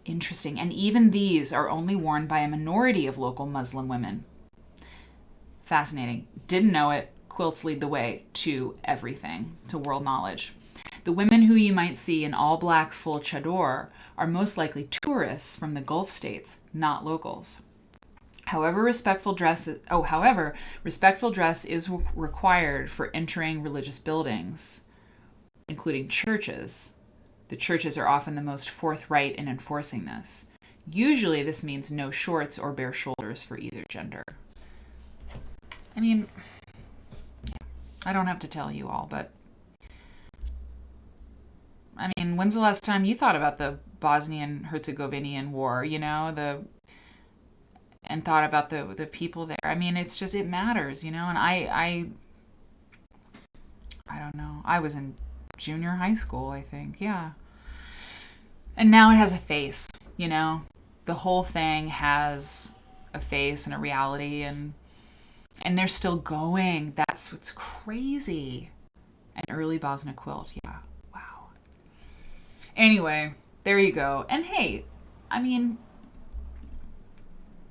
Interesting. And even these are only worn by a minority of local Muslim women. Fascinating. Didn't know it. Quilts lead the way to everything, to world knowledge. The women who you might see in all black full chador are most likely tourists from the Gulf states, not locals. However, respectful dress is required for entering religious buildings, including churches. The churches are often the most forthright in enforcing this. Usually this means no shorts or bare shoulders for either gender. I mean, I don't have to tell you all, but I mean, when's the last time you thought about the Bosnian Herzegovinian war, and thought about the people there? I mean, it's just, it matters, and I don't know. I was in junior high school, I think. Yeah. And now it has a face, the whole thing has a face and a reality, and they're still going. That's what's crazy. An early Bosnia quilt. Yeah. Wow. Anyway, there you go. And hey, I mean,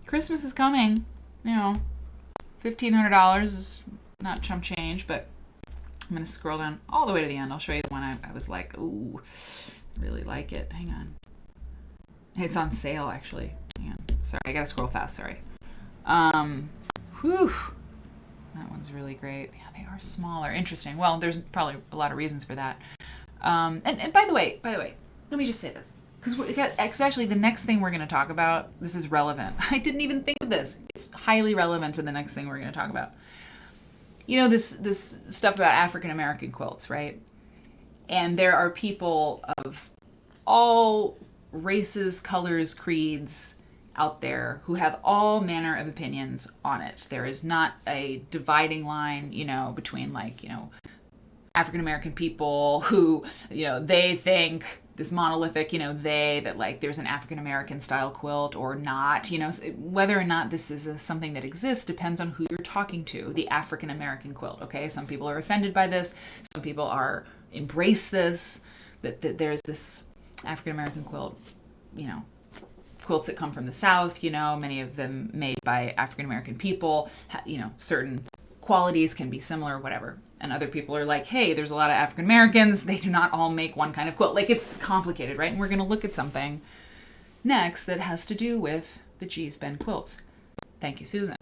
Christmas is coming. $1,500 is not chump change, but I'm going to scroll down all the way to the end. I'll show you the one I was like, ooh, I really like it. Hang on. It's on sale, actually. Hang on. Sorry, I got to scroll fast. Sorry. Whew. That one's really great. Yeah, they are smaller. Interesting. Well, there's probably a lot of reasons for that. And by the way, let me just say this. Because actually the next thing we're going to talk about, this is relevant. I didn't even think of this. It's highly relevant to the next thing we're going to talk about. This stuff about African American quilts, right? And there are people of all races, colors, creeds out there who have all manner of opinions on it. There is not a dividing line, between African American people who, they think this monolithic, that like there's an African American style quilt or not, whether or not this is something that exists depends on who you're talking to. The African American quilt, okay? Some people are offended by this. Some people embrace this, that there's this African American quilt, quilts that come from the South, many of them made by African American people, certain qualities can be similar, whatever. And other people are like, hey, there's a lot of African Americans. They do not all make one kind of quilt. Like, it's complicated, right? And we're going to look at something next that has to do with the G's Bend quilts. Thank you, Susan.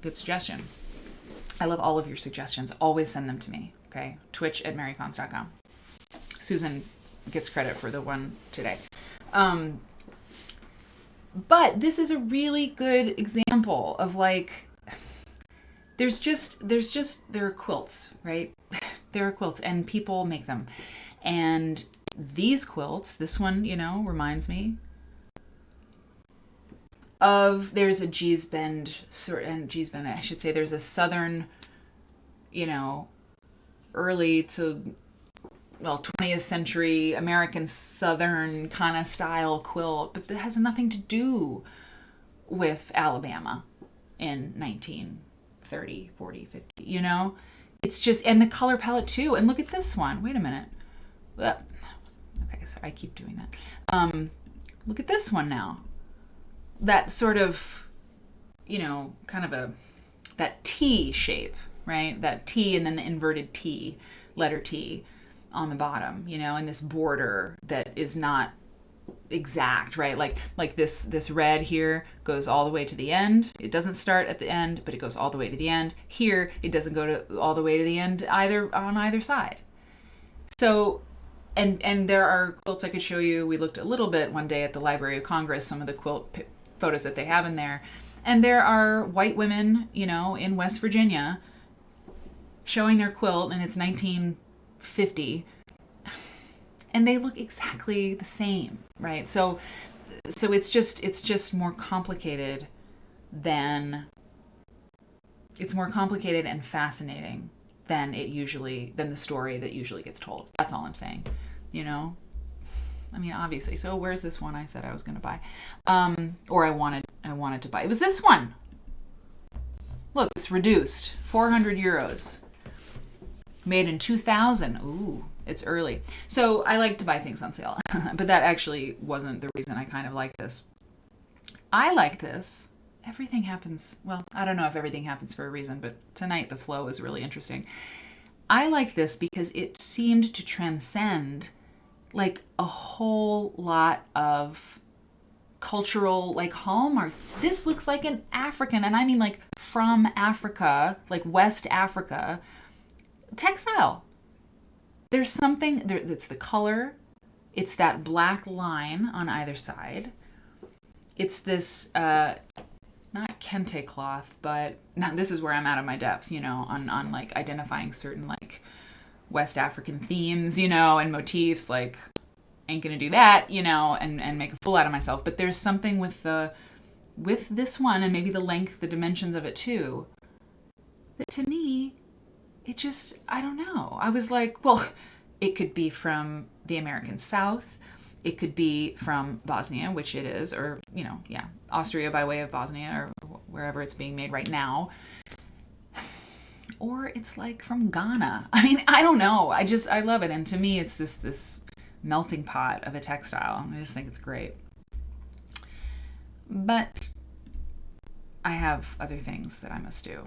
Good suggestion. I love all of your suggestions. Always send them to me, okay? Twitch@maryfons.com. Susan gets credit for the one today. But this is a really good example of there are quilts, right? There are quilts and people make them. And these quilts, this one, reminds me of, there's a G's Bend, I should say, there's a southern, early to 20th century American Southern kind of style quilt, but that has nothing to do with Alabama in 1930, 40, 50, It's just, and the color palette too. And look at this one. Wait a minute. Okay, sorry, I keep doing that. Look at this one now. That sort of, kind of that T shape, right? That T and then the inverted T, letter T on the bottom, and this border that is not exact, right? Like this red here goes all the way to the end. It doesn't start at the end, but it goes all the way to the end. Here, it doesn't go all the way to the end on either side. So, and there are quilts I could show you. We looked a little bit one day at the Library of Congress, some of the quilt photos that they have in there. And there are white women, in West Virginia showing their quilt, and it's 1950. and they look exactly the same, right? So it's just more complicated than it's more complicated and fascinating than than the story that usually gets told. That's all I'm saying, you know? I mean, obviously. So where's this one I said I was going to buy? Or I wanted to buy. It was this one. Look, it's reduced. 400 euros. Made in 2000. Ooh, it's early. So I like to buy things on sale. But that actually wasn't the reason I kind of like this. I like this. Everything happens, well, I don't know if everything happens for a reason, but tonight the flow is really interesting. I like this because it seemed to transcend like a whole lot of cultural like hallmark. This looks like an African, and I mean like from Africa, like West Africa, textile. There's something there. It's the color. It's that black line on either side. It's this not kente cloth, but now this is where I'm out of my depth, you know, on like identifying certain like West African themes, you know, and motifs. Like, ain't gonna do that, you know, and make a fool out of myself. But there's something with this one, and maybe the length, the dimensions of it too, that to me, it just, I don't know. I was like, well, it could be from the American South. It could be from Bosnia, which it is, or, you know, yeah, Austria by way of Bosnia, or wherever it's being made right now. Or it's like from Ghana. I mean, I don't know. I love it. And to me, it's this melting pot of a textile. I just think it's great. But I have other things that I must do.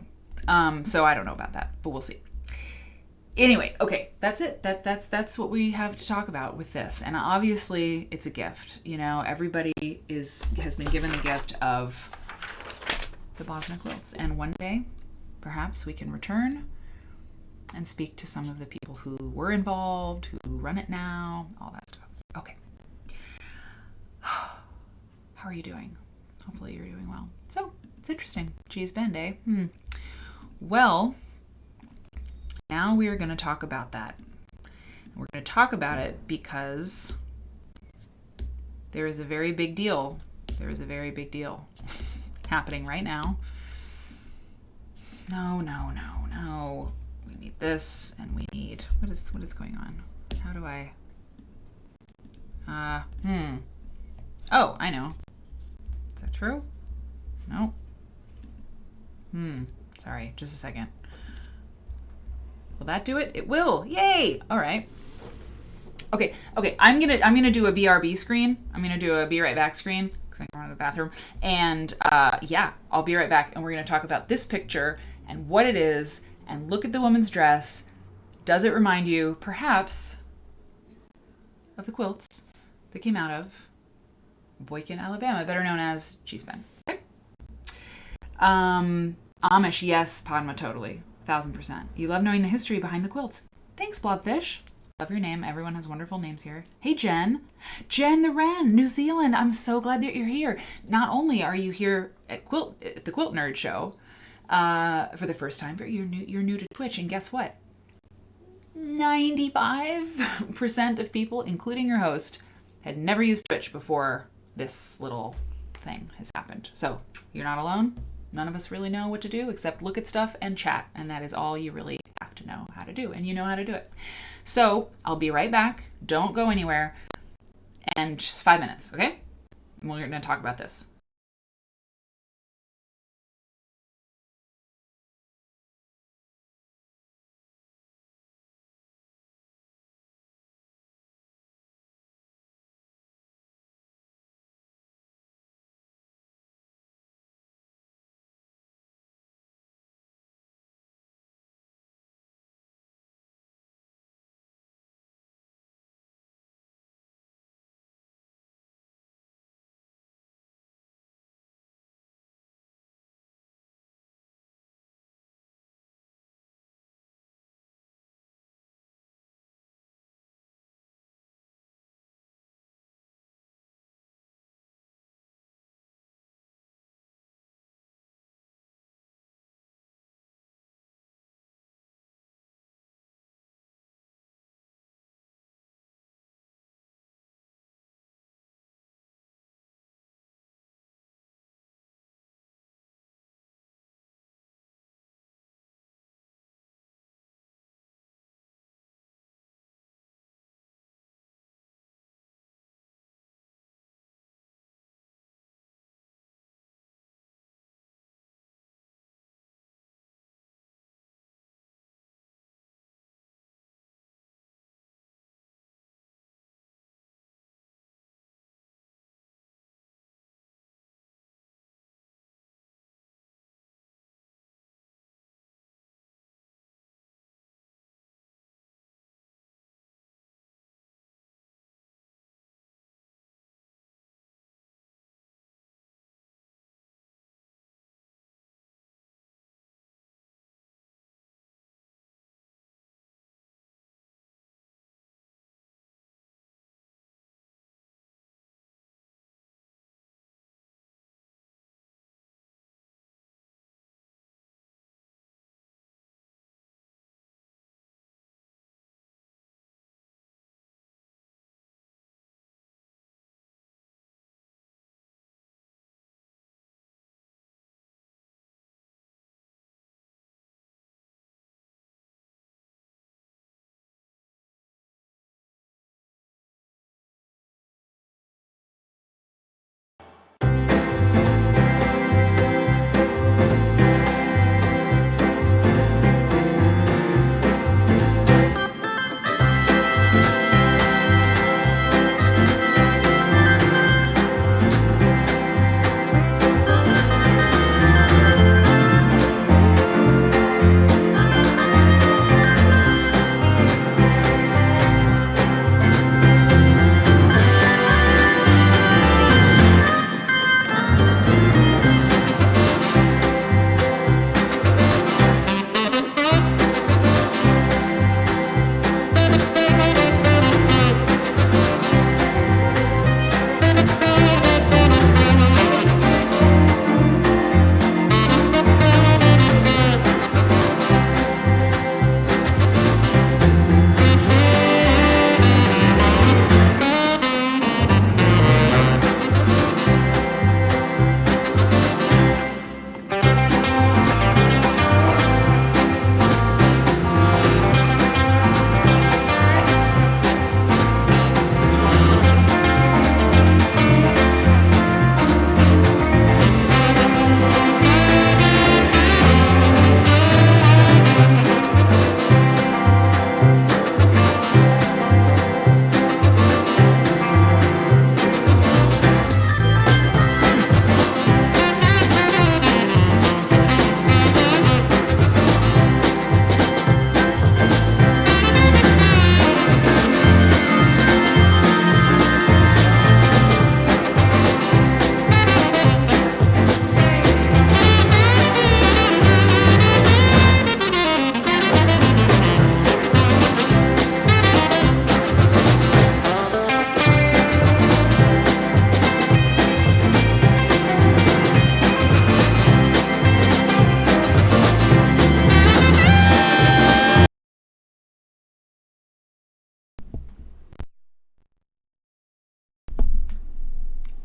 So I don't know about that, but we'll see. Anyway, okay, that's it. That's what we have to talk about with this. And obviously, it's a gift. You know, everybody has been given the gift of the Bosnia quilts. And one day, perhaps we can return and speak to some of the people who were involved, who run it now, all that stuff. Okay. How are you doing? Hopefully you're doing well. So, it's interesting. Geez, Bend, eh? Well, now we are going to talk about that. We're going to talk about it because there is a very big deal. There is a very big deal happening right now. No. We need this, and we need... What is going on? How do I... Oh, I know. Is that true? No. Sorry, just a second. Will that do it? It will. Yay! All right. Okay. I'm gonna do a BRB screen. I'm gonna do a be right back screen because I'm going to the bathroom. And yeah, I'll be right back. And we're gonna talk about this picture and what it is. And look at the woman's dress. Does it remind you, perhaps, of the quilts that came out of Boykin, Alabama, better known as Cheese Pen? Okay. Amish, yes, Padma, totally. 1000%. You love knowing the history behind the quilts. Thanks, Blobfish. Love your name. Everyone has wonderful names here. Hey, Jen. Jen the Wren, New Zealand. I'm so glad that you're here. Not only are you here at the Quilt Nerd show for the first time, but you're new to Twitch. And guess what? 95% of people, including your host, had never used Twitch before this little thing has happened. So you're not alone. None of us really know what to do except look at stuff and chat. And that is all you really have to know how to do. And you know how to do it. So I'll be right back. Don't go anywhere. And just 5 minutes, okay? And we're going to talk about this.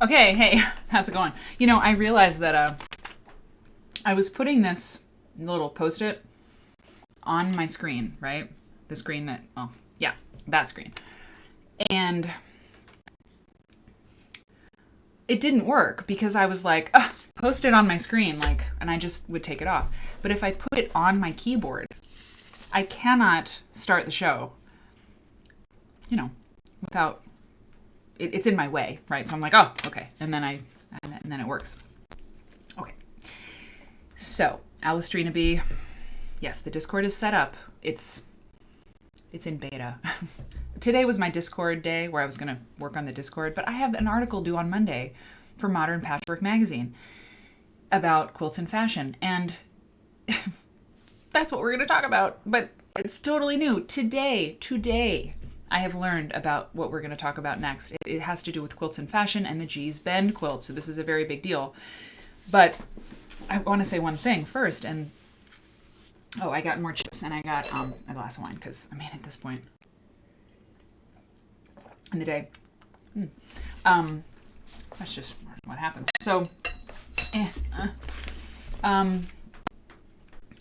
Okay, hey, how's it going? You know, I realized that I was putting this little Post-it on my screen, right? The screen that, well, yeah, that screen. And it didn't work because I was like, Post-it on my screen, like, and I just would take it off. But if I put it on my keyboard, I cannot start the show, you know, without, it's in my way, right? So I'm like, oh, okay. And then it works. Okay. So, Alistrina B, yes, the Discord is set up. It's in beta. Today was my Discord day where I was going to work on the Discord, but I have an article due on Monday for Modern Patchwork Magazine about quilts and fashion. And that's what we're going to talk about, but it's totally new. Today, I have learned about what we're going to talk about next. It has to do with quilts and fashion and the G's Bend quilt, so this is a very big deal. But I want to say one thing first, and I got more chips and I got a glass of wine because, I mean, at this point in the day, that's just what happens. So,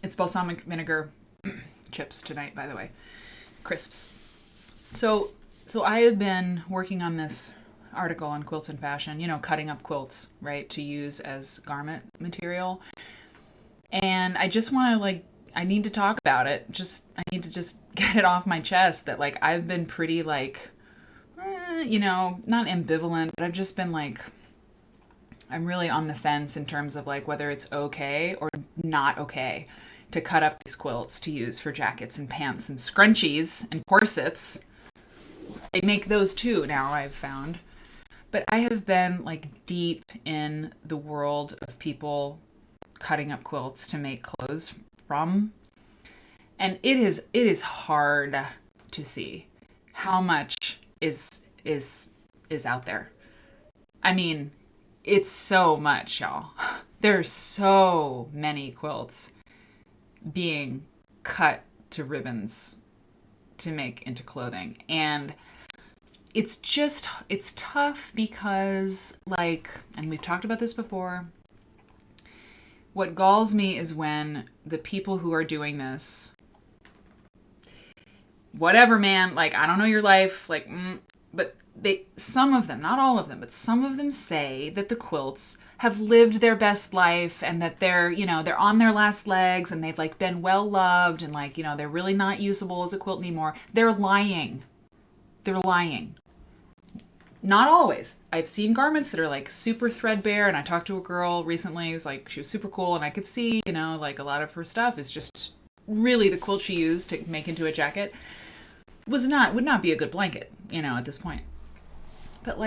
it's balsamic vinegar chips tonight, by the way, crisps. So I have been working on this article on quilts and fashion, you know, cutting up quilts, right, to use as garment material. And I just want to, I need to talk about it. I need to just get it off my chest that, I've been pretty, you know, not ambivalent, but I've just been, I'm really on the fence in terms of, whether it's okay or not okay to cut up these quilts to use for jackets and pants and scrunchies and corsets. They make those too now, I've found. But I have been deep in the world of people cutting up quilts to make clothes from. And it is hard to see how much is out there. I mean, it's so much, y'all. There's so many quilts being cut to ribbons to make into clothing. And it's tough because, and we've talked about this before, what galls me is when the people who are doing this, whatever, man, I don't know your life, but some of them, not all of them, but some of them say that the quilts have lived their best life and that they're on their last legs and they've been well loved and they're really not usable as a quilt anymore. They're lying. Not always. I've seen garments that are super threadbare, and I talked to a girl recently who's she was super cool, and I could see, a lot of her stuff is just really the quilt she used to make into a jacket would not be a good blanket, at this point. But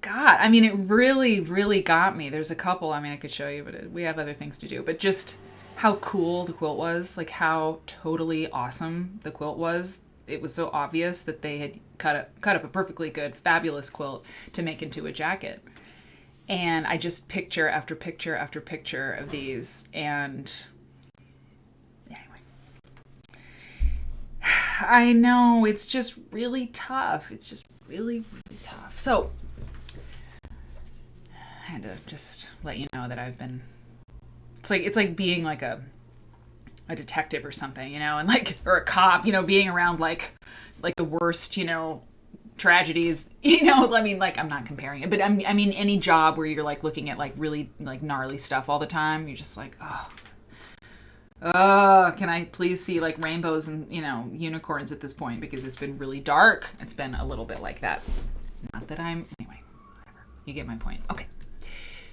God, I mean, it really, really got me. There's a couple, I could show you, but we have other things to do. But just how cool the quilt was, how totally awesome the quilt was. It was so obvious that they had cut up a perfectly good, fabulous quilt to make into a jacket. And I just picture after picture after picture of these. And anyway, I know it's just really tough. It's just really, really tough. So I had to just let you know that I've been, it's like being a detective or something, and or a cop, being around the worst, tragedies, I'm not comparing it, but I mean any job where you're looking at really gnarly stuff all the time, you're just can I please see rainbows and, unicorns at this point, because it's been really dark. It's been a little bit like that. Not that anyway, whatever. You get my point. Okay.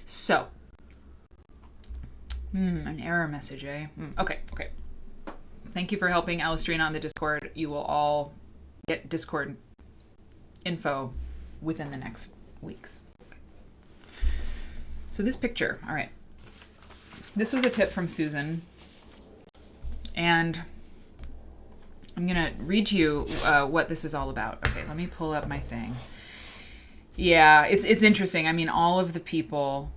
So, an error message, eh? Okay. Thank you for helping Alistrina on the Discord. You will all get Discord info within the next weeks. Okay. So this picture, all right. This was a tip from Susan. And I'm going to read to you what this is all about. Okay, let me pull up my thing. Yeah, it's interesting. I mean, all of the people,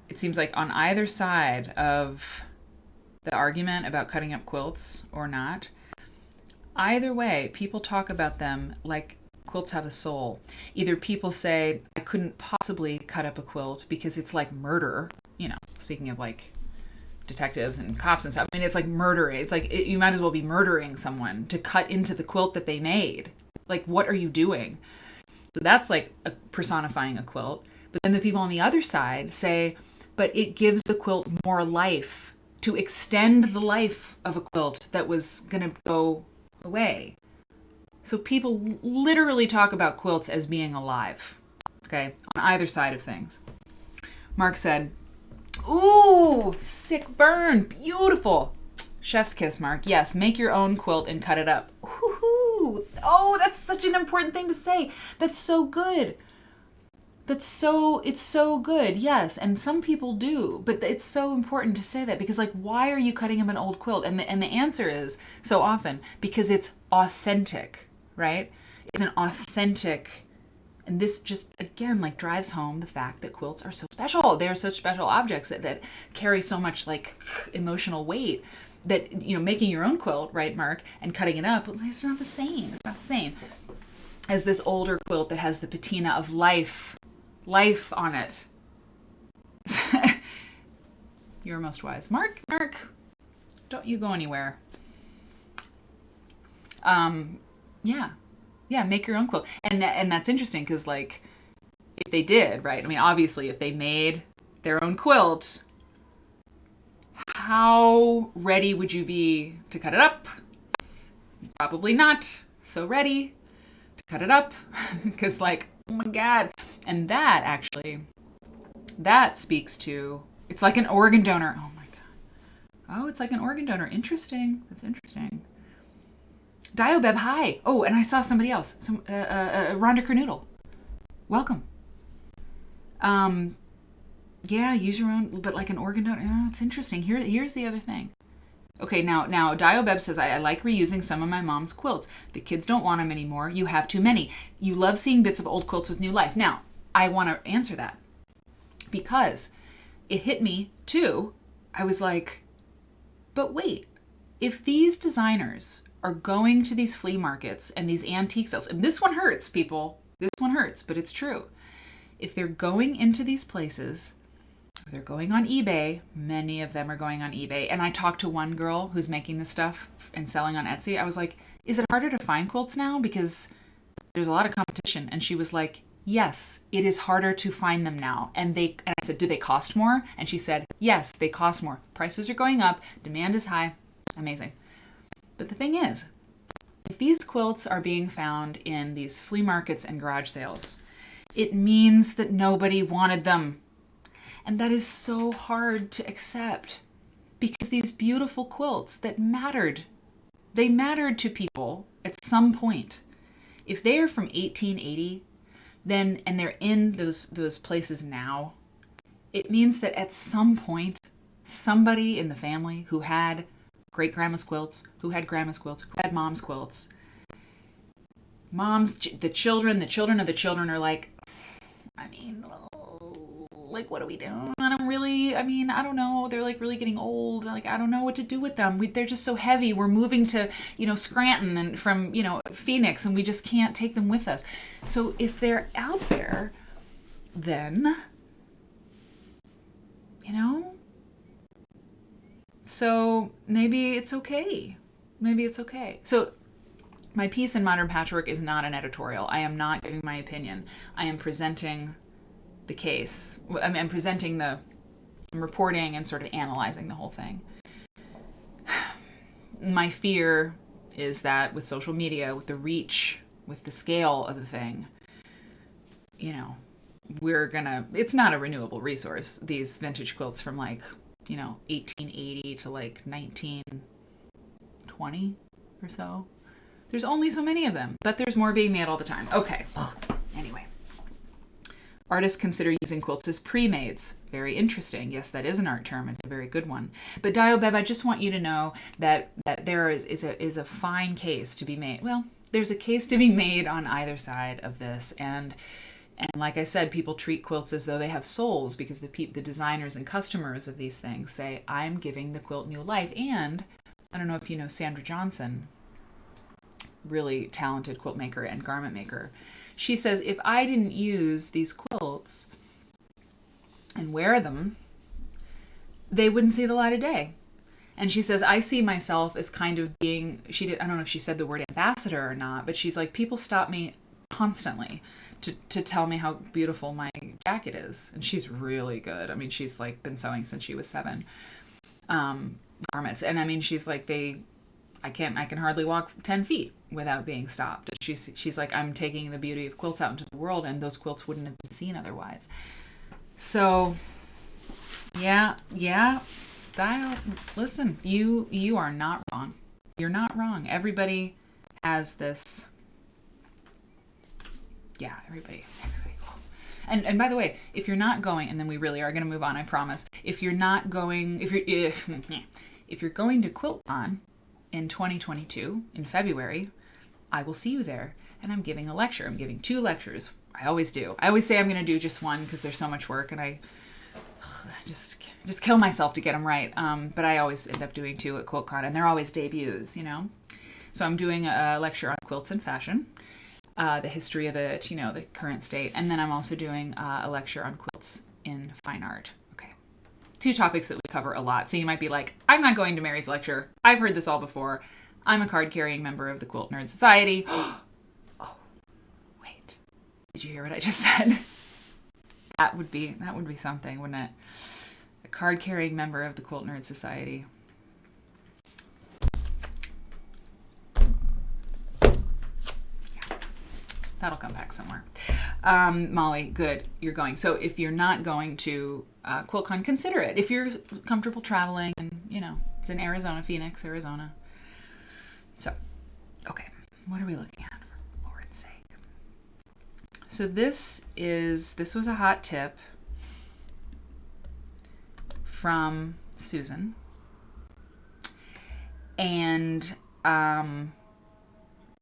it seems on either side of the argument about cutting up quilts or not, either way, people talk about them like quilts have a soul. Either people say, I couldn't possibly cut up a quilt because it's like murder, speaking of like detectives and cops and stuff. I mean, it's like murdering. It's like you might as well be murdering someone to cut into the quilt that they made. Like, what are you doing? So that's like personifying a quilt. But then the people on the other side say, but it gives the quilt more life, to extend the life of a quilt that was going to go away. So people literally talk about quilts as being alive, okay, on either side of things. Mark said, ooh, sick burn, beautiful. Chef's kiss, Mark. Yes, make your own quilt and cut it up. Woo-hoo. Oh, that's such an important thing to say. That's so good. It's so good, yes, and some people do, but it's so important to say that because, like, why are you cutting up an old quilt? And the answer is so often because it's authentic, right? It's an authentic, and this just again like drives home the fact that quilts are so special. They're such special objects that carry so much like emotional weight that making your own quilt, right, Mark, and cutting it up, it's not the same. It's not the same as this older quilt that has the patina of life on it. You're most wise. Mark, don't you go anywhere. Yeah, make your own quilt. And that's interesting because, like, if they did, right? I mean, obviously, if they made their own quilt, how ready would you be to cut it up? Probably not so ready to cut it up because, like, oh my God. And that speaks to, it's like an organ donor. Oh my God. Oh, it's like an organ donor. Interesting. That's interesting. Diobeb, hi. Oh, and I saw somebody else. Rhonda Kernoodle. Welcome. Yeah, use your own, but like an organ donor. Oh, it's interesting. Here's the other thing. Okay, now Diobeb says, I like reusing some of my mom's quilts. The kids don't want them anymore. You have too many. You love seeing bits of old quilts with new life. Now, I want to answer that because it hit me too. I was like, but wait, if these designers are going to these flea markets and these antique sales, and this one hurts, people. This one hurts, but it's true. If they're going into these places, they're going on eBay. Many of them are going on eBay. And I talked to one girl who's making this stuff and selling on Etsy. I was like, is it harder to find quilts now? Because there's a lot of competition. And she was like, yes, it is harder to find them now. And I said, do they cost more? And she said, yes, they cost more. Prices are going up. Demand is high. Amazing. But the thing is, if these quilts are being found in these flea markets and garage sales, it means that nobody wanted them. And that is so hard to accept because these beautiful quilts that mattered, they mattered to people at some point. If they are from 1880, then, and they're in those places now, it means that at some point, somebody in the family who had great-grandma's quilts, who had grandma's quilts, who had mom's quilts, the children of the children are like, I mean, like, what do we do? I don't know. They're like really getting old. Like, I don't know what to do with them. They're just so heavy. We're moving to, Scranton and from, Phoenix, and we just can't take them with us. So if they're out there, then, so maybe it's okay. So my piece in Modern Patchwork is not an editorial. I am not giving my opinion. I am presenting the case. I'm reporting and sort of analyzing the whole thing. My fear is that with social media, with the reach, with the scale of the thing, it's not a renewable resource. These vintage quilts from 1880 to 1920 or so. There's only so many of them, but there's more being made all the time. Okay. Anyway. Artists consider using quilts as pre-mades. Very interesting. Yes, that is an art term. It's a very good one. But Diobeb, I just want you to know that there is a fine case to be made. Well, there's a case to be made on either side of this. And like I said, people treat quilts as though they have souls because the designers and customers of these things say, I'm giving the quilt new life. And I don't know if you know Sandra Johnson. really talented quilt maker and garment maker. She says, if I didn't use these quilts and wear them, they wouldn't see the light of day. And she says, I see myself as kind of being, I don't know if she said the word ambassador or not, but she's like, people stop me constantly to tell me how beautiful my jacket is. And she's really good. I mean, she's like been sewing since she was 7, garments. And I mean, she's like, I can hardly walk 10 feet without being stopped. She's like, I'm taking the beauty of quilts out into the world, and those quilts wouldn't have been seen otherwise. So yeah. Listen, you are not wrong. You're not wrong. Everybody has this. Yeah, everybody. And by the way, if you're not going, and then we really are going to move on, I promise. If you're not going, if you're going to QuiltCon in 2022 in February, I will see you there. And I'm giving a lecture. I'm giving 2 lectures. I always do. I always say I'm going to do just one because there's so much work, and I just kill myself to get them right. But I always end up doing 2 at QuiltCon, and they're always debuts, you know. So I'm doing a lecture on quilts and fashion, the history of it, you know, the current state, and then I'm also doing a lecture on quilts in fine art. Okay, 2 topics that we cover a lot. So you might be like, I'm not going to Mary's lecture. I've heard this all before. I'm a card-carrying member of the Quilt Nerd Society. Oh, wait. Did you hear what I just said? That would be something, wouldn't it? A card-carrying member of the Quilt Nerd Society. Yeah, that'll come back somewhere. Molly, good, you're going. So if you're not going to QuiltCon, consider it. If you're comfortable traveling, and you know it's in Arizona, Phoenix, Arizona. So, okay, what are we looking at? For Lord's sake. So this was a hot tip from Susan, and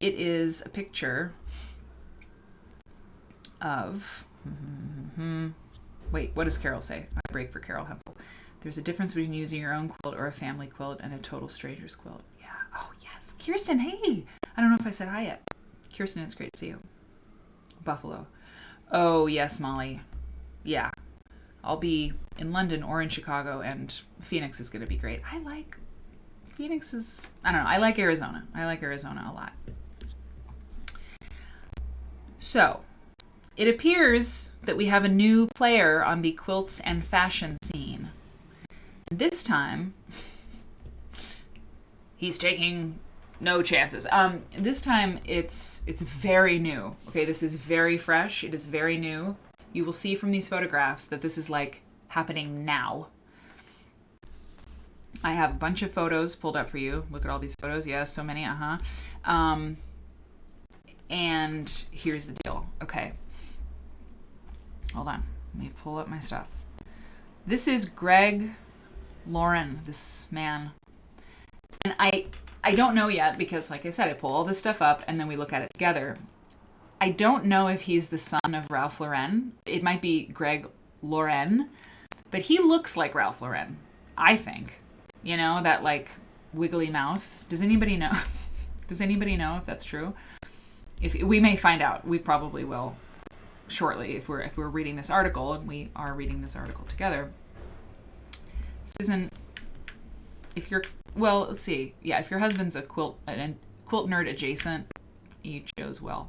it is a picture of wait, what does Carol say? I break for Carol Hempel. There's a difference between using your own quilt or a family quilt and a total stranger's quilt. Yeah. Oh yes, Kirsten. Hey, I don't know if I said hi yet. Kirsten, it's great to see you. Buffalo. Oh yes, Molly. Yeah, I'll be in London or in Chicago, and Phoenix is going to be great. I like Arizona. I like Arizona a lot. So, it appears that we have a new player on the quilts and fashion scene. This time, he's taking no chances. This time it's very new. Okay, this is very fresh. It is very new. You will see from these photographs that this is like happening now. I have a bunch of photos pulled up for you. Look at all these photos. Yes, so many. And here's the deal. Okay. Hold on. Let me pull up my stuff. This is Greg Lauren, this man. And I don't know yet because, like I said, I pull all this stuff up and then we look at it together. I don't know if he's the son of Ralph Lauren. It might be Greg Lauren, but he looks like Ralph Lauren, I think. You know, that like wiggly mouth. Does anybody know? Does anybody know if that's true? If we may find out. We probably will shortly if we're reading this article, and we are reading this article together. Susan, let's see. Yeah, if your husband's a quilt nerd adjacent, you chose well.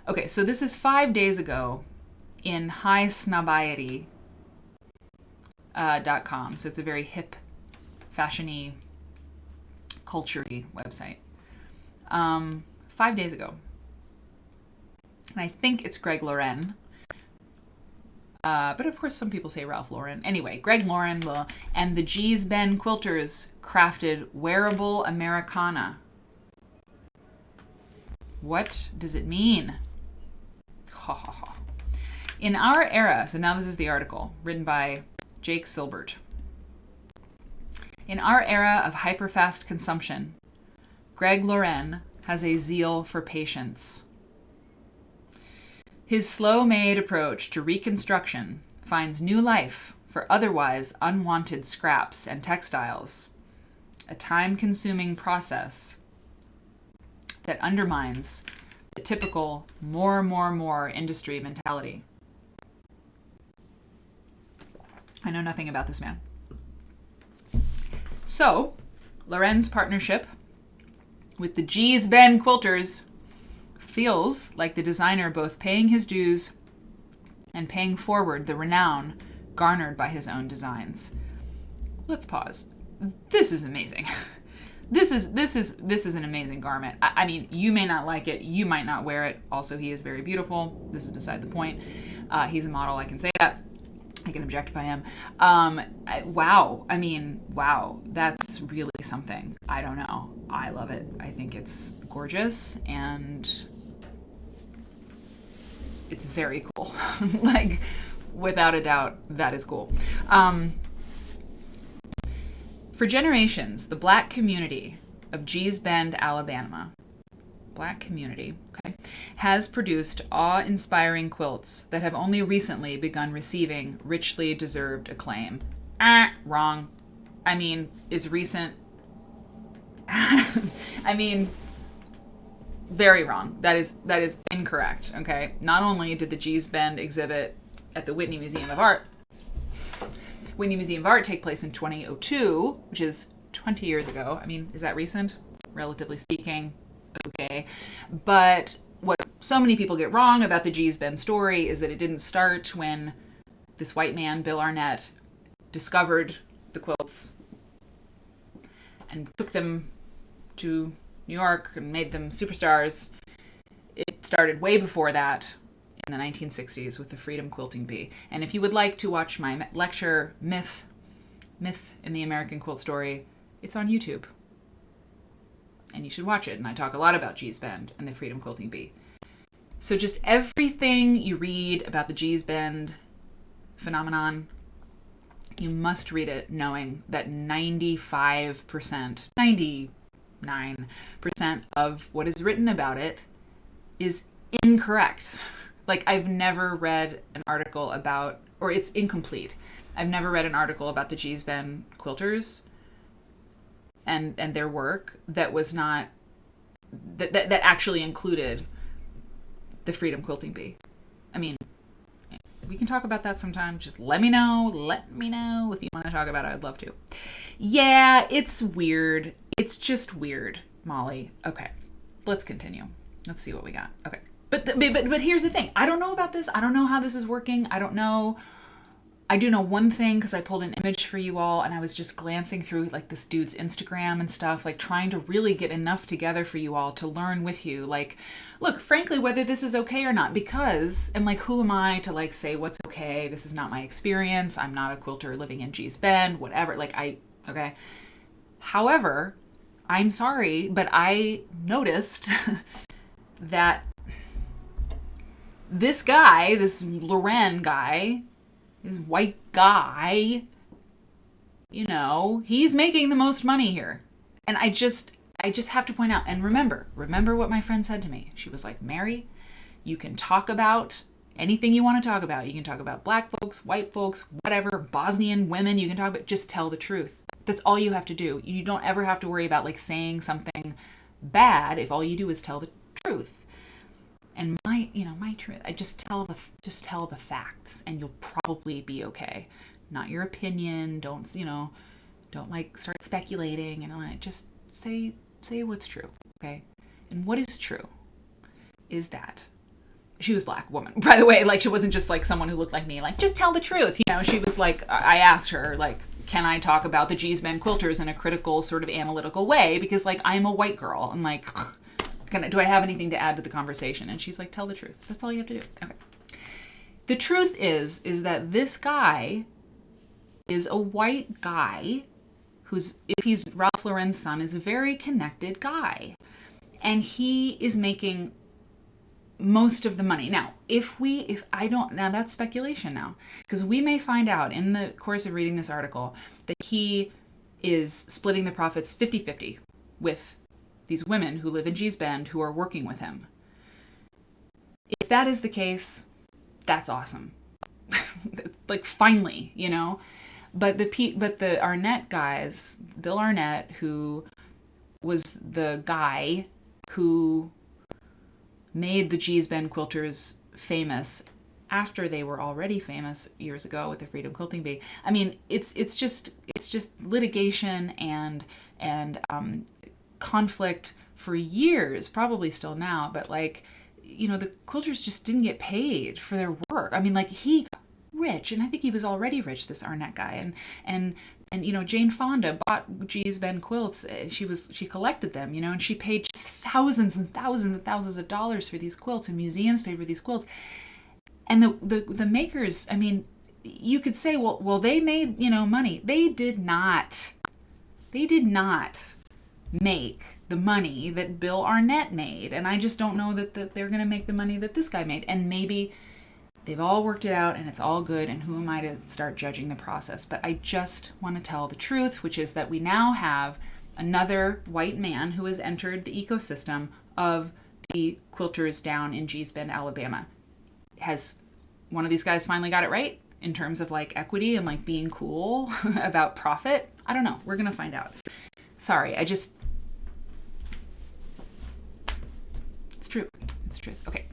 Okay, so this is 5 days ago in highsnobiety.com. So it's a very hip, fashion-y, culture-y website. 5 days ago. And I think it's Greg Lauren. But of course some people say Ralph Lauren. Anyway, Greg Lauren and the G's Ben Quilters crafted wearable Americana. What does it mean? Ha ha ha. In our era, so now this is the article written by Jake Silbert. In our era of hyperfast consumption, Greg Lauren has a zeal for patience. His slow-made approach to reconstruction finds new life for otherwise unwanted scraps and textiles, a time-consuming process that undermines the typical more industry mentality. I know nothing about this man. So, Loren's partnership with the G's Ben Quilters feels like the designer both paying his dues and paying forward the renown garnered by his own designs. Let's pause. This is amazing. This is an amazing garment. I mean, you may not like it. You might not wear it. Also, he is very beautiful. This is beside the point. He's a model. I can say that. I can objectify him. Wow. I mean, wow. That's really something. I don't know. I love it. I think it's gorgeous and it's very cool. Like, without a doubt, that is cool. For generations, the Black community of Gee's Bend, Alabama, Black community, okay, has produced awe-inspiring quilts that have only recently begun receiving richly deserved acclaim. Wrong. I mean, is recent. I mean, very wrong. That is incorrect, okay? Not only did the Gee's Bend exhibit at the Whitney Museum of Art take place in 2002, which is 20 years ago. I mean, is that recent? Relatively speaking, okay. But what so many people get wrong about the Gee's Bend story is that it didn't start when this white man, Bill Arnett, discovered the quilts and took them to New York and made them superstars. It started way before that, in the 1960s, with the Freedom Quilting Bee. And if you would like to watch my lecture, Myth in the American Quilt Story, it's on YouTube. And you should watch it. And I talk a lot about Gee's Bend and the Freedom Quilting Bee. So just everything you read about the Gee's Bend phenomenon, you must read it knowing that 99% of what is written about it is incorrect. Like, I've never read an article about, or it's incomplete. I've never read an article about the Gee's Bend quilters and their work that was not, that actually included the Freedom Quilting Bee. I mean, we can talk about that sometime. Just let me know if you want to talk about it. I'd love to. Yeah, it's weird. It's just weird, Molly. Okay, let's continue. Let's see what we got. Okay. But here's the thing. I don't know about this. I don't know how this is working. I don't know. I do know one thing because I pulled an image for you all and I was just glancing through like this dude's Instagram and stuff, like trying to really get enough together for you all to learn with you. Like, look, frankly, whether this is okay or not, because, and like, who am I to like say what's okay? This is not my experience. I'm not a quilter living in Gee's Bend, whatever. Like okay. However, I'm sorry, but I noticed that this guy, this Loren guy, this white guy, you know, he's making the most money here. And I just have to point out, and remember what my friend said to me. She was like, Mary, you can talk about anything you want to talk about. You can talk about black folks, white folks, whatever, Bosnian women, you can talk about, just tell the truth. That's all you have to do. You don't ever have to worry about like saying something bad if all you do is tell the truth. And my truth, I just tell the facts and you'll probably be okay. Not your opinion. Don't like start speculating and all that. Just say what's true. Okay. And what is true is that she was a black woman, by the way. Like, she wasn't just like someone who looked like me, like, just tell the truth. You know, she was like, I asked her, like, can I talk about the Gee's Bend quilters in a critical sort of analytical way? Because like, I'm a white girl and like, do I have anything to add to the conversation? And she's like, tell the truth. That's all you have to do. Okay. The truth is that this guy is a white guy who's, if he's Ralph Lauren's son, is a very connected guy. And he is making most of the money. Now, now that's speculation now, because we may find out in the course of reading this article that he is splitting the profits 50-50 with these women who live in Gee's Bend who are working with him. If that is the case, that's awesome. Like, finally, you know. But the Arnett guys, Bill Arnett, who was the guy who made the Gee's Bend quilters famous after they were already famous years ago with the Freedom Quilting Bee. I mean, it's just litigation and conflict for years, probably still now, but like, you know, the quilters just didn't get paid for their work. I mean, like, he got rich, and I think he was already rich, this Arnett guy, and you know, Jane Fonda bought Gee's Bend quilts. She collected them, you know, and she paid just thousands and thousands and thousands of dollars for these quilts, and museums paid for these quilts. And the makers, I mean, you could say, well, they made, you know, money. They did not. They did not make the money that Bill Arnett made. And I just don't know that they're going to make the money that this guy made. And maybe they've all worked it out and it's all good. And who am I to start judging the process? But I just want to tell the truth, which is that we now have another white man who has entered the ecosystem of the quilters down in Gee's Bend, Alabama. Has one of these guys finally got it right in terms of like equity and like being cool about profit? I don't know. We're going to find out. Sorry, it's true. It's true. Okay.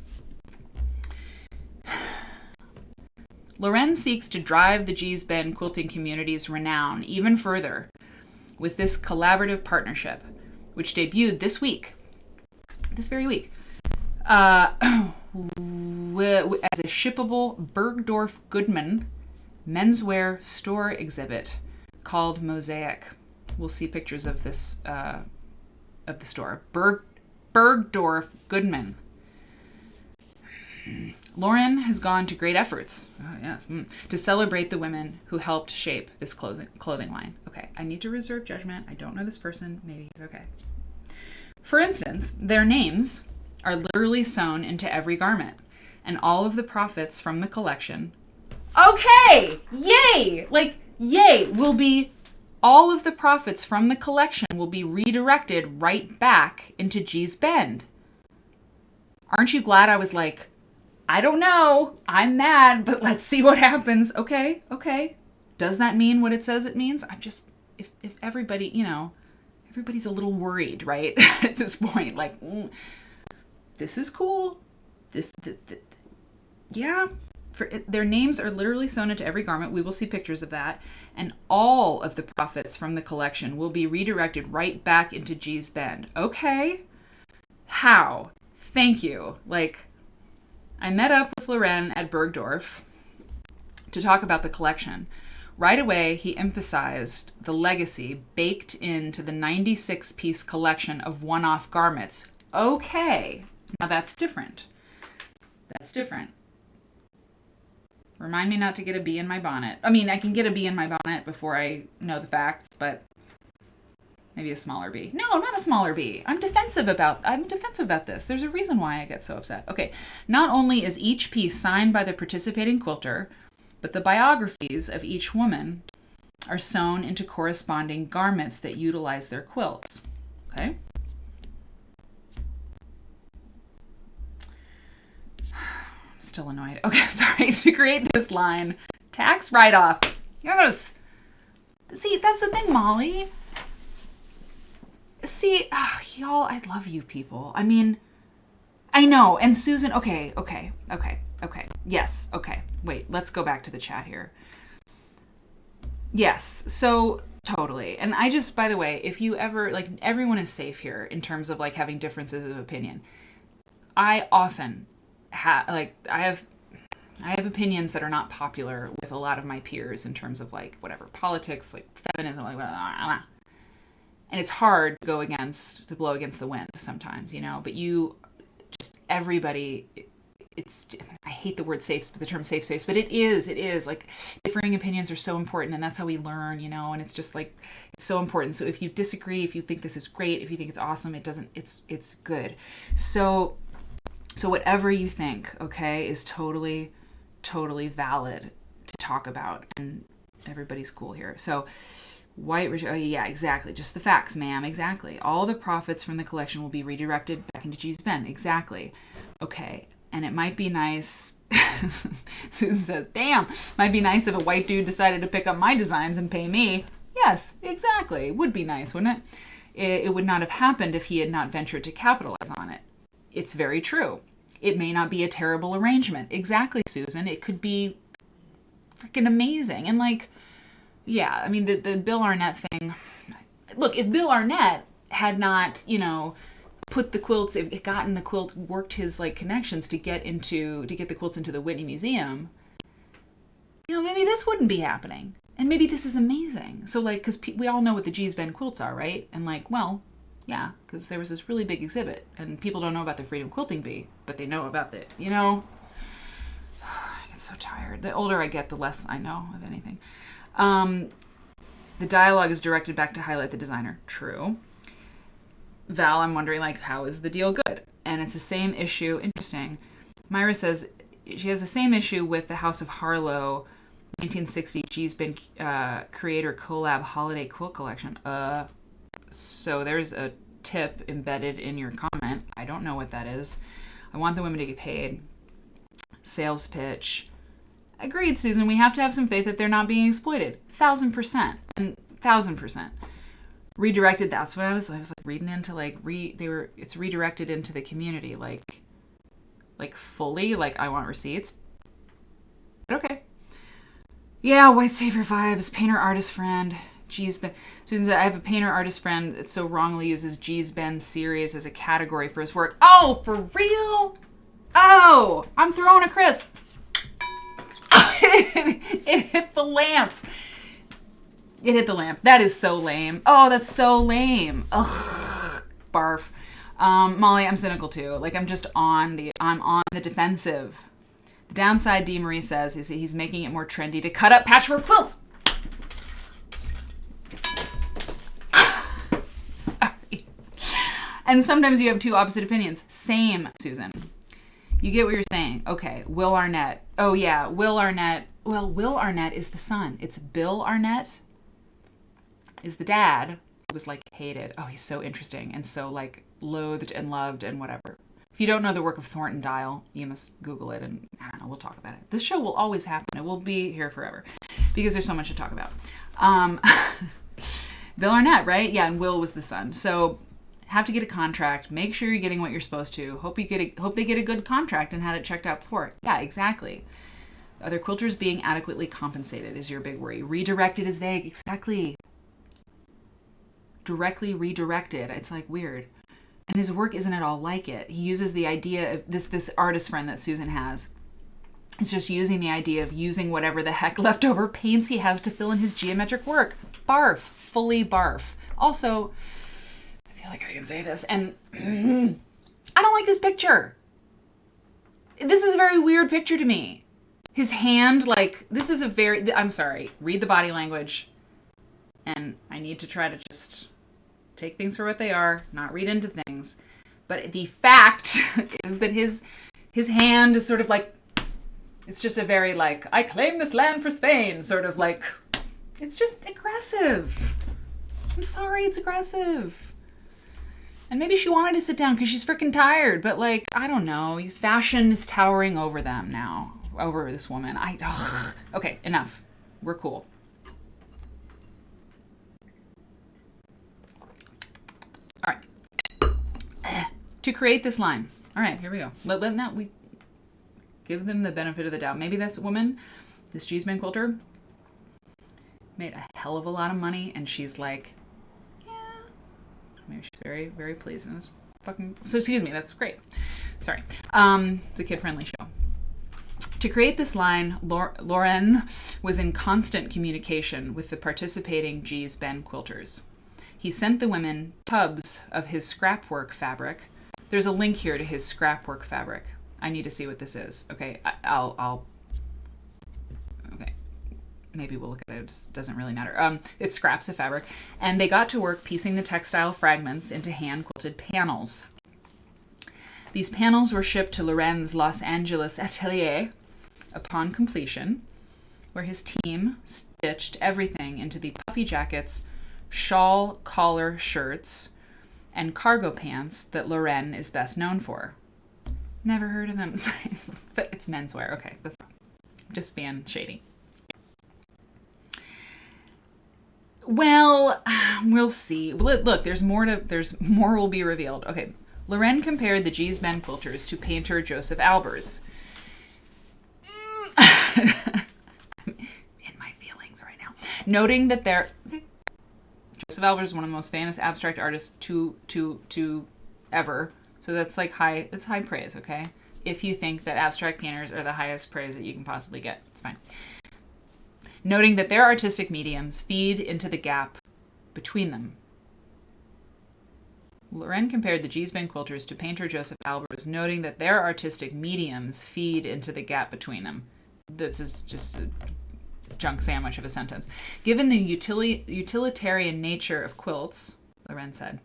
Loren seeks to drive the Gee's Bend quilting community's renown even further with this collaborative partnership, which debuted this very week. As a shippable Bergdorf Goodman menswear store exhibit called Mosaic. We'll see pictures of this of the store. Bergdorf Goodman. Lauren has gone to great efforts to celebrate the women who helped shape this clothing line. Okay, I need to reserve judgment. I don't know this person. Maybe he's okay. For instance, their names are literally sewn into every garment, and all of the profits from the collection, okay, yay, like, yay, all of the profits from the collection will be redirected right back into Gee's Bend. Aren't you glad I was like, I don't know, I'm mad, but let's see what happens. Okay. Does that mean what it says it means? I'm just, if everybody, you know, everybody's a little worried, right? At this point, like, this is cool. Yeah. Their names are literally sewn into every garment. We will see pictures of that. And all of the profits from the collection will be redirected right back into Gee's Bend. Okay. How? Thank you. Like, I met up with Loren at Bergdorf to talk about the collection. Right away, he emphasized the legacy baked into the 96-piece collection of one-off garments. Okay. Now that's different. Remind me not to get a bee in my bonnet. I mean, I can get a bee in my bonnet before I know the facts, but maybe a smaller bee. No, not a smaller bee. I'm defensive about this. There's a reason why I get so upset. Okay, not only is each piece signed by the participating quilter, but the biographies of each woman are sewn into corresponding garments that utilize their quilts. Okay? Still annoyed. Okay, sorry. To create this line, tax write-off. Yes. See, that's the thing, Molly. See, y'all, I love you people. I mean, I know. And Susan, okay. Yes, okay. Wait, let's go back to the chat here. Yes, so totally. And I just, by the way, if you ever, like, everyone is safe here in terms of, like, having differences of opinion. I often I have opinions that are not popular with a lot of my peers in terms of, like, whatever, politics, like feminism, like, blah, blah, blah. And it's hard to blow against the wind sometimes, you know, but everybody, I hate the word the term safe space, but it is like differing opinions are so important, and that's how we learn, you know, and it's just like, it's so important. So if you disagree, if you think this is great, if you think it's awesome, it's good. So whatever you think, okay, is totally, totally valid to talk about, and everybody's cool here. So yeah, exactly. Just the facts, ma'am. Exactly. All the profits from the collection will be redirected back into Gee's Bend. Exactly. Okay. And it might be nice, Susan says, damn, might be nice if a white dude decided to pick up my designs and pay me. Yes, exactly. Would be nice, wouldn't it? It would not have happened if he had not ventured to capitalize on it. It's very true. It may not be a terrible arrangement. Exactly, Susan. It could be freaking amazing. And like, yeah, I mean, the Bill Arnett thing. Look, if Bill Arnett had not, put the quilts, gotten the quilt, worked his like connections to get the quilts into the Whitney Museum, maybe this wouldn't be happening. And maybe this is amazing. So like, because we all know what the G's Bend quilts are, right? And like, well, yeah, because there was this really big exhibit, and people don't know about the Freedom Quilting Bee, but they know about it, I get so tired. The older I get, the less I know of anything. The dialogue is directed back to highlight the designer. True. Val, I'm wondering, like, how is the deal good? And it's the same issue. Interesting. Myra says she has the same issue with the House of Harlow 1960 G's Been Creator Collab Holiday Quilt Collection. So there's a tip embedded in your comment. I don't know what that is. I want the women to get paid. Sales pitch. Agreed, Susan. We have to have some faith that they're not being exploited. 1,000%. And 1,000%. Redirected. That's what I was like reading into, like, it's redirected into the community, like fully, like, I want receipts. But okay. Yeah, white savior vibes, painter artist friend. G's Bend. Susan said, I have a painter artist friend that so wrongly uses G's Bend series as a category for his work. Oh, for real? Oh, I'm throwing a crisp. It hit the lamp. It hit the lamp. That is so lame. Oh, that's so lame. Ugh, barf. Molly, I'm cynical too. Like, I'm on the defensive. The downside, Dee Marie says, is he's making it more trendy to cut up patchwork quilts. Sorry. And sometimes you have two opposite opinions. Same, Susan. You get what you're saying. Okay, Will Arnett. Oh yeah, Will Arnett. Well, Will Arnett is the son. It's Bill Arnett is the dad. Who was like hated. Oh, he's so interesting and so like loathed and loved and whatever. If you don't know the work of Thornton Dial, you must Google it, and I don't know, we'll talk about it. This show will always happen. It will be here forever because there's so much to talk about. Bill Arnett, right? Yeah, and Will was the son. So have to get a contract. Make sure you're getting what you're supposed to. Hope they get a good contract and had it checked out before. Yeah, exactly. Are their quilters being adequately compensated is your big worry. Redirected is vague. Exactly. Directly redirected. It's like weird. And his work isn't at all like it. He uses the idea of this artist friend that Susan has. It's just using the idea of using whatever the heck leftover paints he has to fill in his geometric work. Barf. Fully barf. Also, I feel like I can say this, and I don't like this picture. This is a very weird picture to me. His hand, like, this is I'm sorry, read the body language. And I need to try to just take things for what they are, not read into things. But the fact is that his hand is sort of like, it's just a very like, I claim this land for Spain, sort of like, it's just aggressive. I'm sorry, it's aggressive. And maybe she wanted to sit down because she's freaking tired, but like, I don't know. Fashion is towering over them now, over this woman. Okay, enough. We're cool. All right. To create this line. All right, here we go. Now we give them the benefit of the doubt. Maybe this woman, this G's Bend quilter, made a hell of a lot of money, and she's like, yeah. Maybe she's very, very pleased. And this fucking. So excuse me. That's great. Sorry. It's a kid-friendly show. To create this line, Loren was in constant communication with the participating G's Bend quilters. He sent the women tubs of his scrapwork fabric. There's a link here to his scrapwork fabric. I need to see what this is. Okay, I'll okay. Maybe we'll look at it. It doesn't really matter. It's scraps of fabric. And they got to work piecing the textile fragments into hand-quilted panels. These panels were shipped to Loren's Los Angeles atelier upon completion, where his team stitched everything into the puffy jackets, shawl collar shirts, and cargo pants that Loren is best known for. Never heard of him. But it's menswear. Okay, that's just being shady. Well, we'll see. Look, there's more will be revealed. Okay. Loren compared the G's Ben quilters to painter Joseph Albers. In my feelings right now. Noting that Joseph Albers is one of the most famous abstract artists to ever. So that's like it's high praise, okay? If you think that abstract painters are the highest praise that you can possibly get, it's fine. Noting that their artistic mediums feed into the gap between them. Loren compared the G's Ben quilters to painter Joseph Albers, noting that their artistic mediums feed into the gap between them. This is just a junk sandwich of a sentence. Given the utilitarian nature of quilts, Loren said,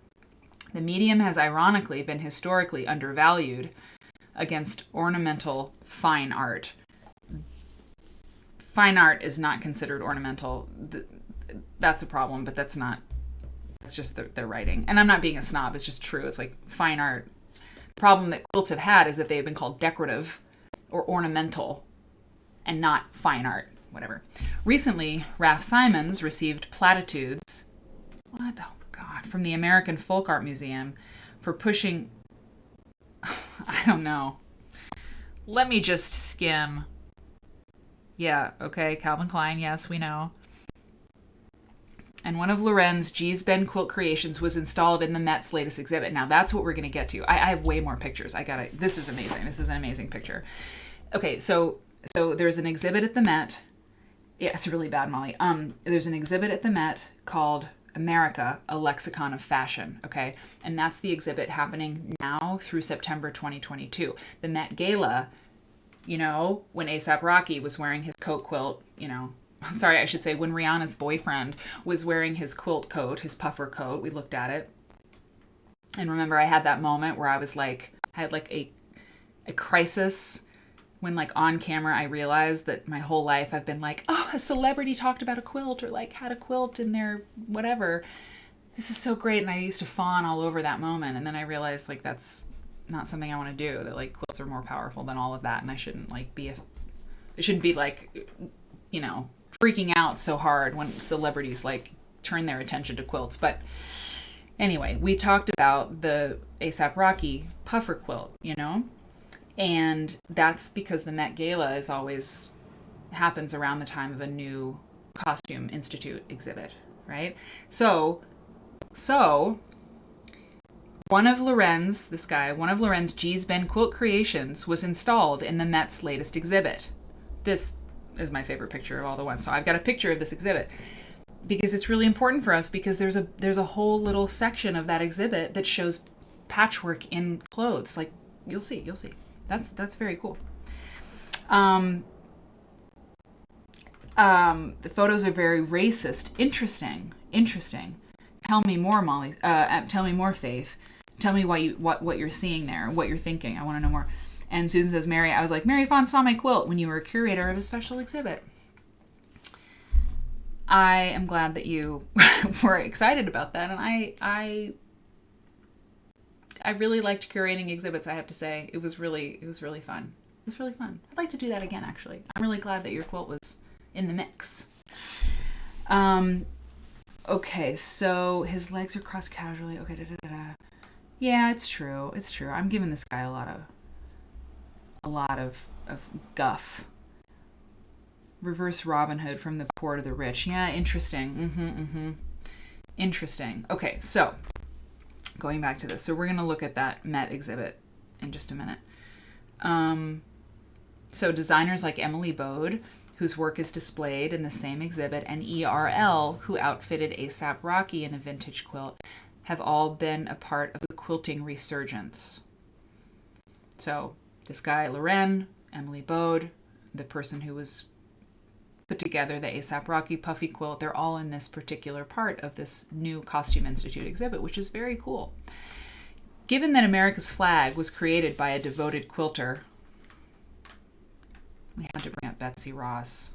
the medium has ironically been historically undervalued against ornamental fine art. Fine art is not considered ornamental. That's a problem, but that's just their writing. And I'm not being a snob, it's just true. It's like fine art. The problem that quilts have had is that they've been called decorative or ornamental and not fine art, whatever. Recently, Ralph Simons received platitudes, from the American Folk Art Museum for pushing, I don't know. Let me just skim. Yeah, okay, Calvin Klein, yes, we know. And one of Loren's G's Ben quilt creations was installed in the Met's latest exhibit. Now, that's what we're going to get to. I have way more pictures. This is amazing. This is an amazing picture. Okay, so there's an exhibit at the Met. Yeah, it's really bad, Molly. There's an exhibit at the Met called America, a Lexicon of Fashion, okay? And that's the exhibit happening now through September 2022. The Met Gala, when A$AP Rocky was wearing his coat quilt, sorry, I should say when Rihanna's boyfriend was wearing his quilt coat, his puffer coat, we looked at it. And remember, I had that moment where I had a crisis when on camera I realized that my whole life I've been like, oh, a celebrity talked about a quilt or had a quilt in their whatever. This is so great. And I used to fawn all over that moment. And then I realized that's not something I want to do, that quilts are more powerful than all of that. And I shouldn't be freaking out so hard when celebrities turn their attention to quilts. But anyway, we talked about the A$AP Rocky puffer quilt, and that's because the Met Gala happens around the time of a new Costume Institute exhibit, right? So one of Loren's G's Ben quilt creations was installed in the Met's latest exhibit. This is my favorite picture of all the ones. So I've got a picture of this exhibit because it's really important for us, because there's a whole little section of that exhibit that shows patchwork in clothes. You'll see. That's very cool. The photos are very racist. Interesting. Tell me more, Molly. Tell me more, Faith. Tell me what you're seeing there, what you're thinking. I want to know more. And Susan says, Mary, I was like, Mary Fons saw my quilt when you were a curator of a special exhibit. I am glad that you were excited about that. And I really liked curating exhibits, I have to say. It was really fun. I'd like to do that again, actually. I'm really glad that your quilt was in the mix. Okay, so his legs are crossed casually. Okay, Yeah, it's true. I'm giving this guy a lot of guff. Reverse Robin Hood from the poor to the rich. Yeah, interesting. Interesting. Okay, so going back to this. So we're going to look at that Met exhibit in just a minute. So designers like Emily Bode, whose work is displayed in the same exhibit, and ERL, who outfitted A$AP Rocky in a vintage quilt, have all been a part of the quilting resurgence. So this guy, Loren, Emily Bode, the person who was put together the A$AP Rocky puffy quilt, they're all in this particular part of this new Costume Institute exhibit, which is very cool. Given that America's flag was created by a devoted quilter, we had to bring up Betsy Ross.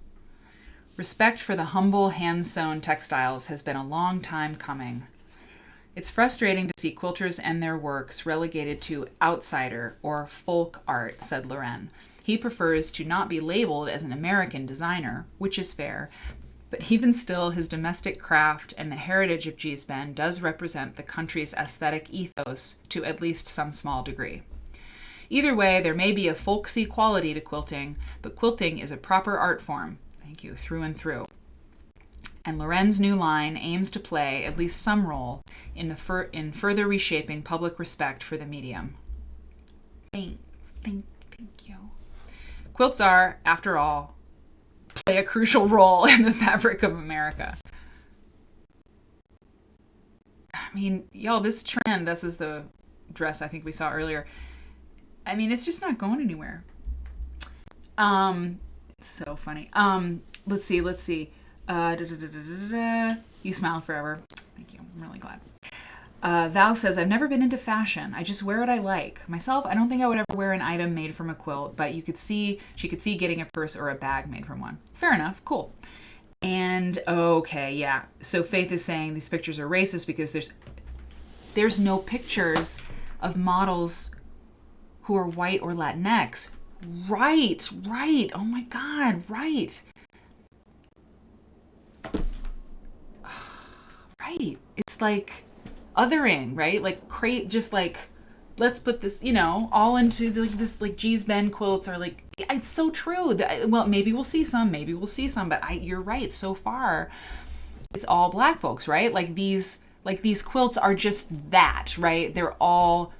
Respect for the humble hand-sewn textiles has been a long time coming. It's frustrating to see quilters and their works relegated to outsider or folk art, said Loren. He prefers to not be labeled as an American designer, which is fair, But even still, his domestic craft and the heritage of Geesben does represent the country's aesthetic ethos to at least some small degree. Either way, there may be a folksy quality to quilting, but quilting is a proper art form, thank you, through and through. And Loren's new line aims to play at least some role in further reshaping public respect for the medium. Thank you. Quilts are, after all, play a crucial role in the fabric of America. I mean, y'all, this trend, this is the dress I think we saw earlier. I mean, it's just not going anywhere. It's so funny. Let's see. You smile forever. Thank you. I'm really glad. Val says, I've never been into fashion. I just wear what I like. Myself, I don't think I would ever wear an item made from a quilt, but she could see getting a purse or a bag made from one. Fair enough. Cool. And okay, yeah. So Faith is saying these pictures are racist because there's no pictures of models who are white or Latinx. Right. Oh my God, right. Right. It's like othering, right? Like just like, let's put this, all into this like Geesben quilts are like, it's so true. Well, maybe we'll see some, but you're right. So far, it's all black folks, right? Like these quilts are just that, right? They're all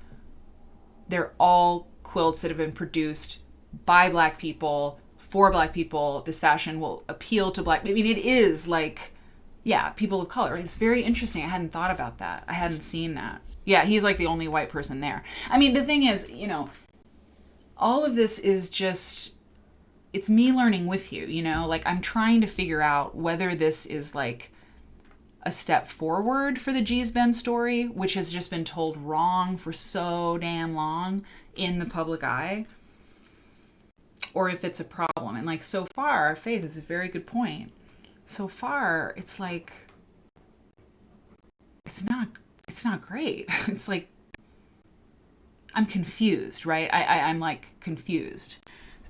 quilts that have been produced by black people, for black people. This fashion will appeal to black. I mean, it is like, yeah, people of color. It's very interesting. I hadn't thought about that. I hadn't seen that. Yeah, he's like the only white person there. I mean, the thing is, all of this is just, it's me learning with you, like I'm trying to figure out whether this is like a step forward for the Geesben story, which has just been told wrong for so damn long in the public eye, or if it's a problem. And like, so far, Faith is a very good point. So far, it's like, it's not great. It's like, I'm confused, right? I'm like confused.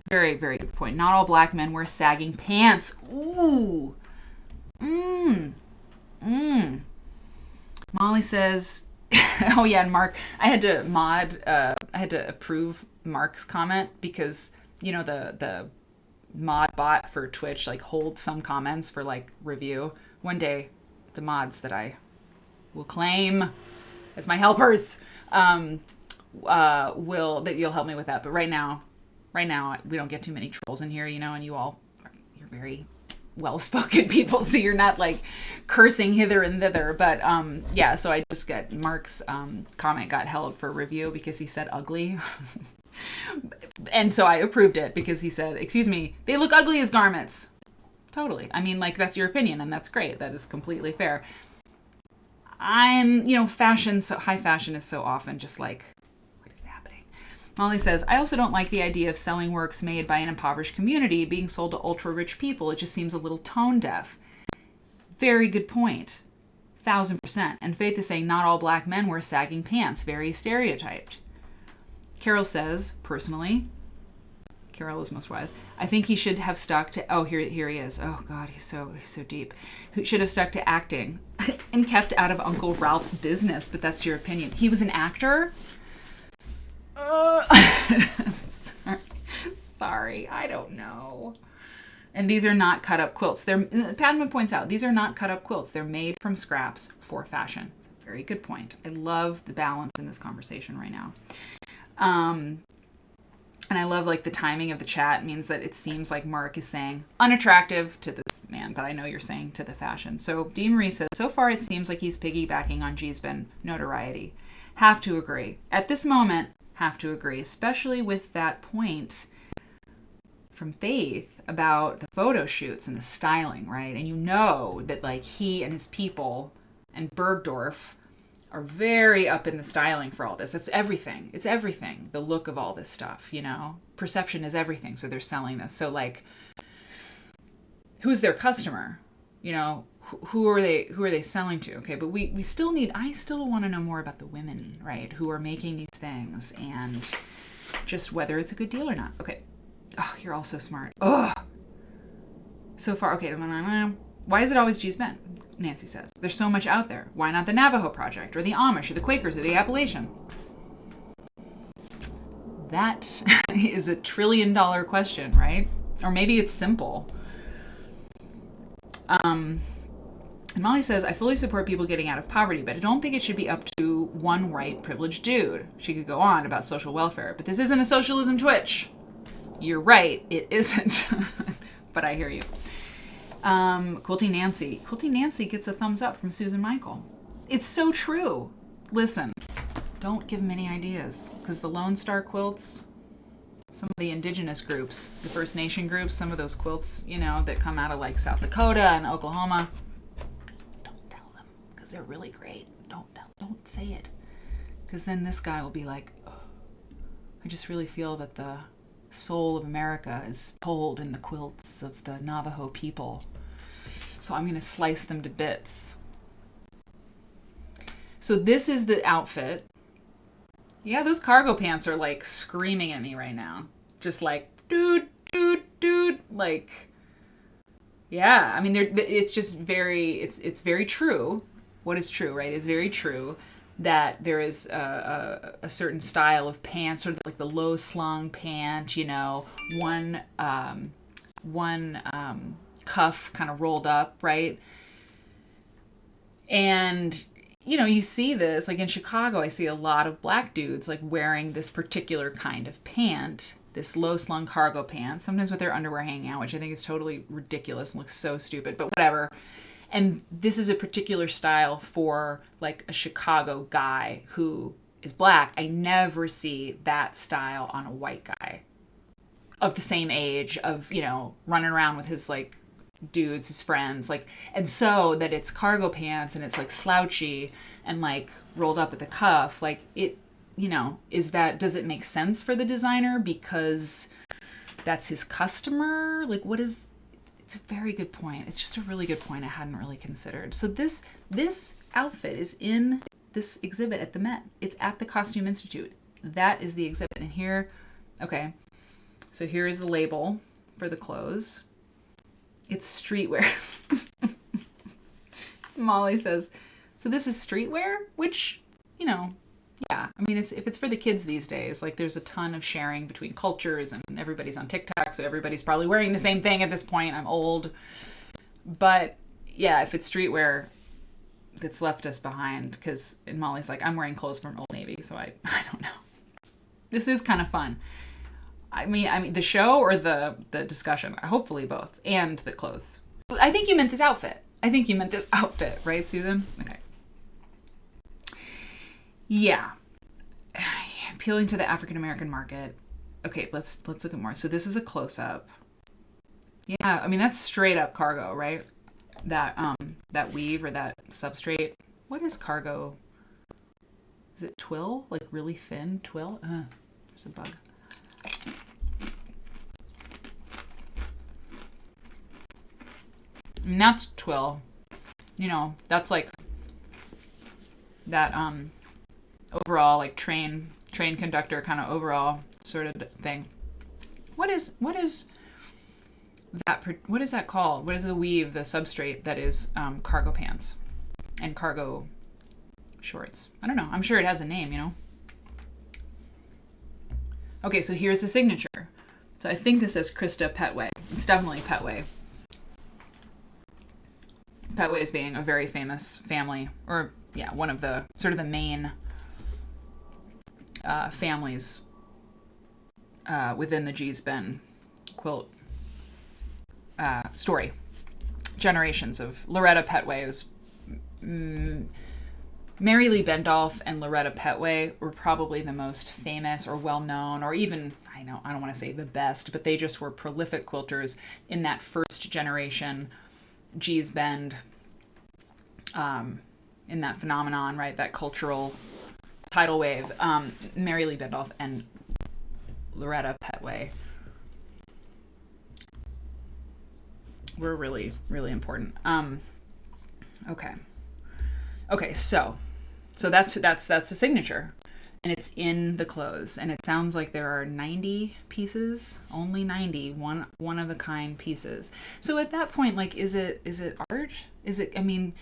Very, very good point. Not all black men wear sagging pants. Ooh. Molly says, oh yeah, and Mark, I had to approve Mark's comment because, the mod bot for Twitch like holds some comments for like review. One day, the mods that I will claim as my helpers you'll help me with that. But right now we don't get too many trolls in here, and you're very well-spoken people, so you're not like cursing hither and thither. But yeah, so I just got Mark's comment got held for review because he said ugly. And so I approved it because he said, excuse me, they look ugly as garments. Totally. I mean, like, that's your opinion, and that's great. That is completely fair. Fashion, so high fashion is so often just like, what is happening? Molly says, I also don't like the idea of selling works made by an impoverished community being sold to ultra-rich people. It just seems a little tone deaf. Very good point. 1,000%. And Faith is saying not all black men wear sagging pants. Very stereotyped. Carol says, personally, Carol is most wise, I think he should have stuck to, oh, here he is. Oh God, he's so deep. He should have stuck to acting and kept out of Uncle Ralph's business, but that's your opinion. He was an actor? Sorry, I don't know. And these are not cut up quilts. Padma points out, these are not cut up quilts. They're made from scraps for fashion. Very good point. I love the balance in this conversation right now. And I love like the timing of the chat means that it seems like Mark is saying unattractive to this man, but I know you're saying to the fashion. So Dee Marie says, so far it seems like he's piggybacking on Geesben notoriety. Have to agree. At this moment, have to agree, especially with that point from Faith about the photo shoots and the styling, right? And that like he and his people and Bergdorf are very up in the styling for all this. It's everything. It's everything. The look of all this stuff, Perception is everything. So they're selling this. So like, who's their customer? Who are they selling to? Okay, but I still want to know more about the women, right? Who are making these things and just whether it's a good deal or not. Okay. Oh, you're all so smart. Oh. So far, okay. Why is it always G's men? Nancy says. There's so much out there. Why not the Navajo Project, or the Amish, or the Quakers, or the Appalachian? That is a $1 trillion question, right? Or maybe it's simple. And Molly says, I fully support people getting out of poverty, but I don't think it should be up to one white privileged dude. She could go on about social welfare, but this isn't a socialism Twitch. You're right, it isn't. But I hear you. Quilty Nancy. Quilty Nancy gets a thumbs up from Susan Michael. It's so true. Listen, don't give them any ideas, because the Lone Star quilts, some of the indigenous groups, the First Nation groups, some of those quilts, you know, that come out of like South Dakota and Oklahoma, don't tell them, because they're really great. Don't say it, because then this guy will be like, oh, I just really feel that the soul of America is told in the quilts of the Navajo people, so I'm going to slice them to bits. So this is the outfit. Yeah, those cargo pants are like screaming at me right now. Just like, dude. Like, yeah, I mean, it's just very, it's very true. What is true, right? It's very true that there is a certain style of pants, sort of like the low slung pant, you know, one cuff kind of rolled up, right? And you know, you see this, like in Chicago, I see a lot of black dudes like wearing this particular kind of pant, this low slung cargo pant, sometimes with their underwear hanging out, which I think is totally ridiculous and looks so stupid, but whatever. And this is a particular style for like a Chicago guy who is black. I never see that style on a white guy of the same age, of, you know, running around with his like dudes, his friends, like, and so that it's cargo pants and it's like slouchy and like rolled up at the cuff, like it, you know, does it make sense for the designer because that's his customer? Like, it's a very good point. It's just a really good point I hadn't really considered. So this outfit is in this exhibit at the Met. It's at the Costume Institute. That is the exhibit. And here, okay, so here is the label for the clothes. It's streetwear. Molly says, so this is streetwear? Which, you know, yeah. I mean, if it's for the kids these days, like there's a ton of sharing between cultures and everybody's on TikTok, so everybody's probably wearing the same thing at this point. I'm old. But yeah, if it's streetwear, that's left us behind, because Molly's like, I'm wearing clothes from Old Navy, so I don't know. This is kind of fun. I mean, the show or the discussion? Hopefully both. And the clothes. I think you meant this outfit. Right, Susan? Okay. Yeah. Appealing to the African American market. Okay, let's look at more. So this is a close-up. Yeah, I mean, that's straight up cargo, right? That weave or that substrate. What is cargo? Is it twill? Like really thin twill? There's a bug. And that's twill. You know, that's like that overall like train conductor kind of overall sort of thing. What is that called? What is the weave, the substrate that is cargo pants and cargo shorts? I don't know. I'm sure it has a name, you know. Okay, so here's the signature. So I think this says Krista Petway. It's definitely Petway. Petways being a very famous family, or yeah, one of the sort of the main families within the G's Ben quilt story. Generations of Loretta Petway was Mary Lee Bendolph and Loretta Petway were probably the most famous or well-known, or even, I don't want to say the best, but they just were prolific quilters in that first generation G's Bend, in that phenomenon, right? That cultural tidal wave. Mary Lee Bendolph and Loretta Petway were really, really important. Okay, so that's the signature. and it's in the clothes, and it sounds like there are 90 pieces, only 90 one of a kind pieces. So at that point, like, is it art? Is it, I mean,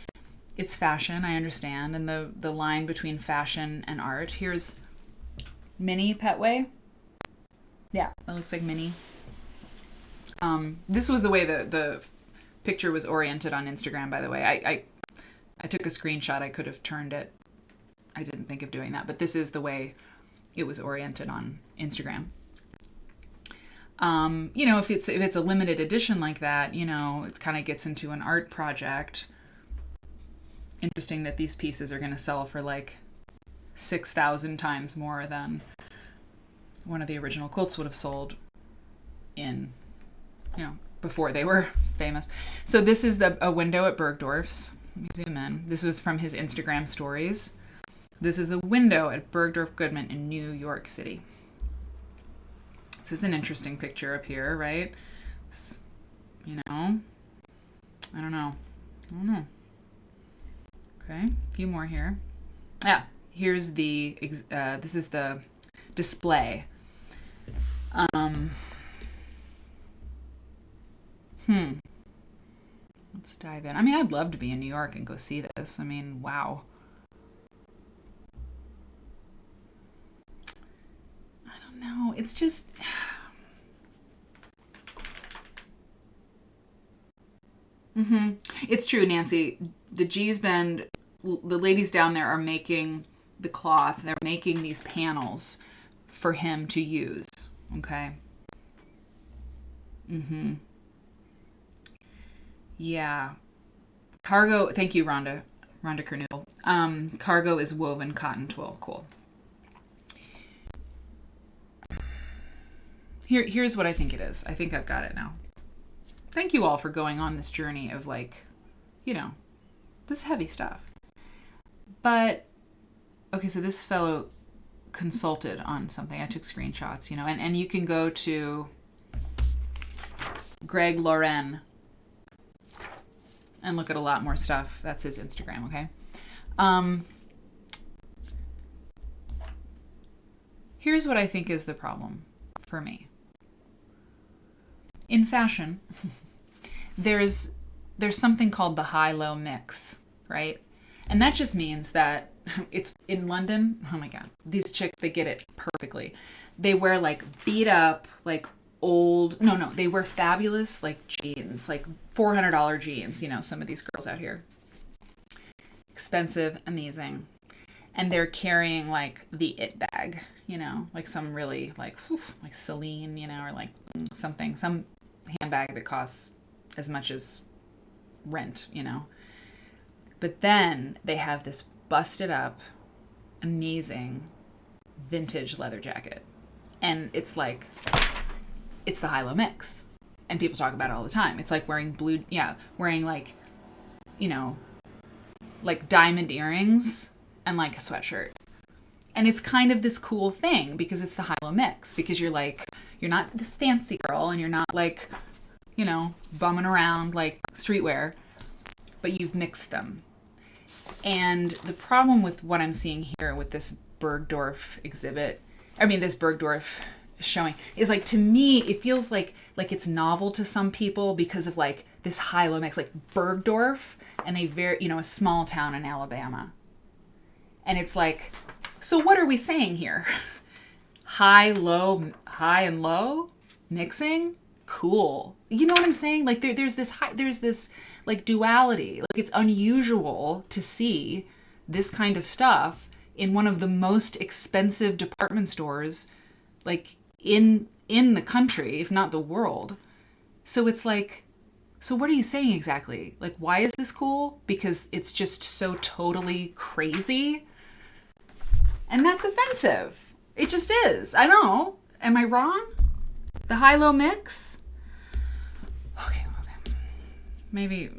it's fashion, I understand, and the line between fashion and art. Here's Minnie Petway. Yeah, that looks like Minnie. This was the way the picture was oriented on Instagram, by the way. I took a screenshot. I could have turned it. I didn't think of doing that, but this is the way it was oriented on Instagram. You know, if it's a limited edition like that, you know, it kind of gets into an art project. Interesting that these pieces are going to sell for like 6,000 times more than one of the original quilts would have sold in, you know, before they were famous. So this is a window at Bergdorf's. Let me zoom in. This was from his Instagram stories. This is the window at Bergdorf Goodman in New York City. This is an interesting picture up here, right? It's, you know, I don't know. Okay, a few more here. Yeah, here's the, this is the display. Let's dive in. I mean, I'd love to be in New York and go see this. I mean, wow. I don't know. It's just... It's true, Nancy. The G's Bend, the ladies down there are making the cloth. They're making these panels for him to use. Okay. Yeah. Cargo, thank you, Rhonda Kernule. Cargo is woven cotton twill. Cool. Here's what I think it is. I think I've got it now. Thank you all for going on this journey of, like, you know, this heavy stuff. But, okay, so this fellow consulted on something. I took screenshots, you know, and you can go to Greg Loren and look at a lot more stuff. That's his Instagram, okay? Here's what I think is the problem for me. In fashion, there's something called the high-low mix, right? And that just means that it's in London. Oh my God, these chicks, they get it perfectly. They wear like beat up, like old, they wear fabulous like jeans, like $400 jeans, you know, some of these girls out here. Expensive, amazing. And they're carrying like the it bag, you know, like some really like Celine, you know, or like some handbag that costs as much as rent, you know. But then they have this busted up, amazing vintage leather jacket. And it's like, it's the high-low mix. And people talk about it all the time. It's like wearing wearing like, you know, like diamond earrings and like a sweatshirt. And it's kind of this cool thing because it's the high-low mix, because you're like, you're not this fancy girl and you're not like, you know, bumming around like streetwear, but you've mixed them. And the problem with what I'm seeing here with this Bergdorf exhibit, this Bergdorf showing, is like, to me, it feels like it's novel to some people because of like this high-low mix, like Bergdorf and a small town in Alabama. And it's like, so what are we saying here? High and low mixing? Cool. You know what I'm saying? Like there's this like duality. Like it's unusual to see this kind of stuff in one of the most expensive department stores like in the country, if not the world. So it's like, so what are you saying exactly? Like, why is this cool? Because it's just so totally crazy. And that's offensive. It just is. I don't know. Am I wrong? The high-low mix? Okay. Maybe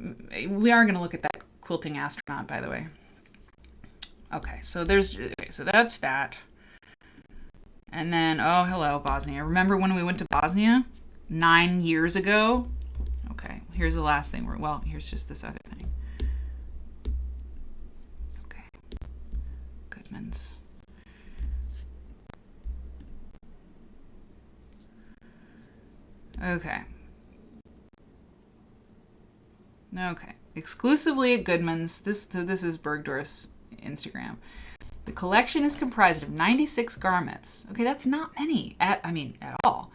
we are going to look at that quilting astronaut, by the way. Okay, so that's that. And then, oh, hello, Bosnia. Remember when we went to Bosnia 9 years ago? Okay, here's the last thing. Here's just this other thing. Okay. Goodman's. Okay. Okay. Exclusively at Goodman's. This is Bergdorf's Instagram. The collection is comprised of 96 garments. Okay, that's not many at all.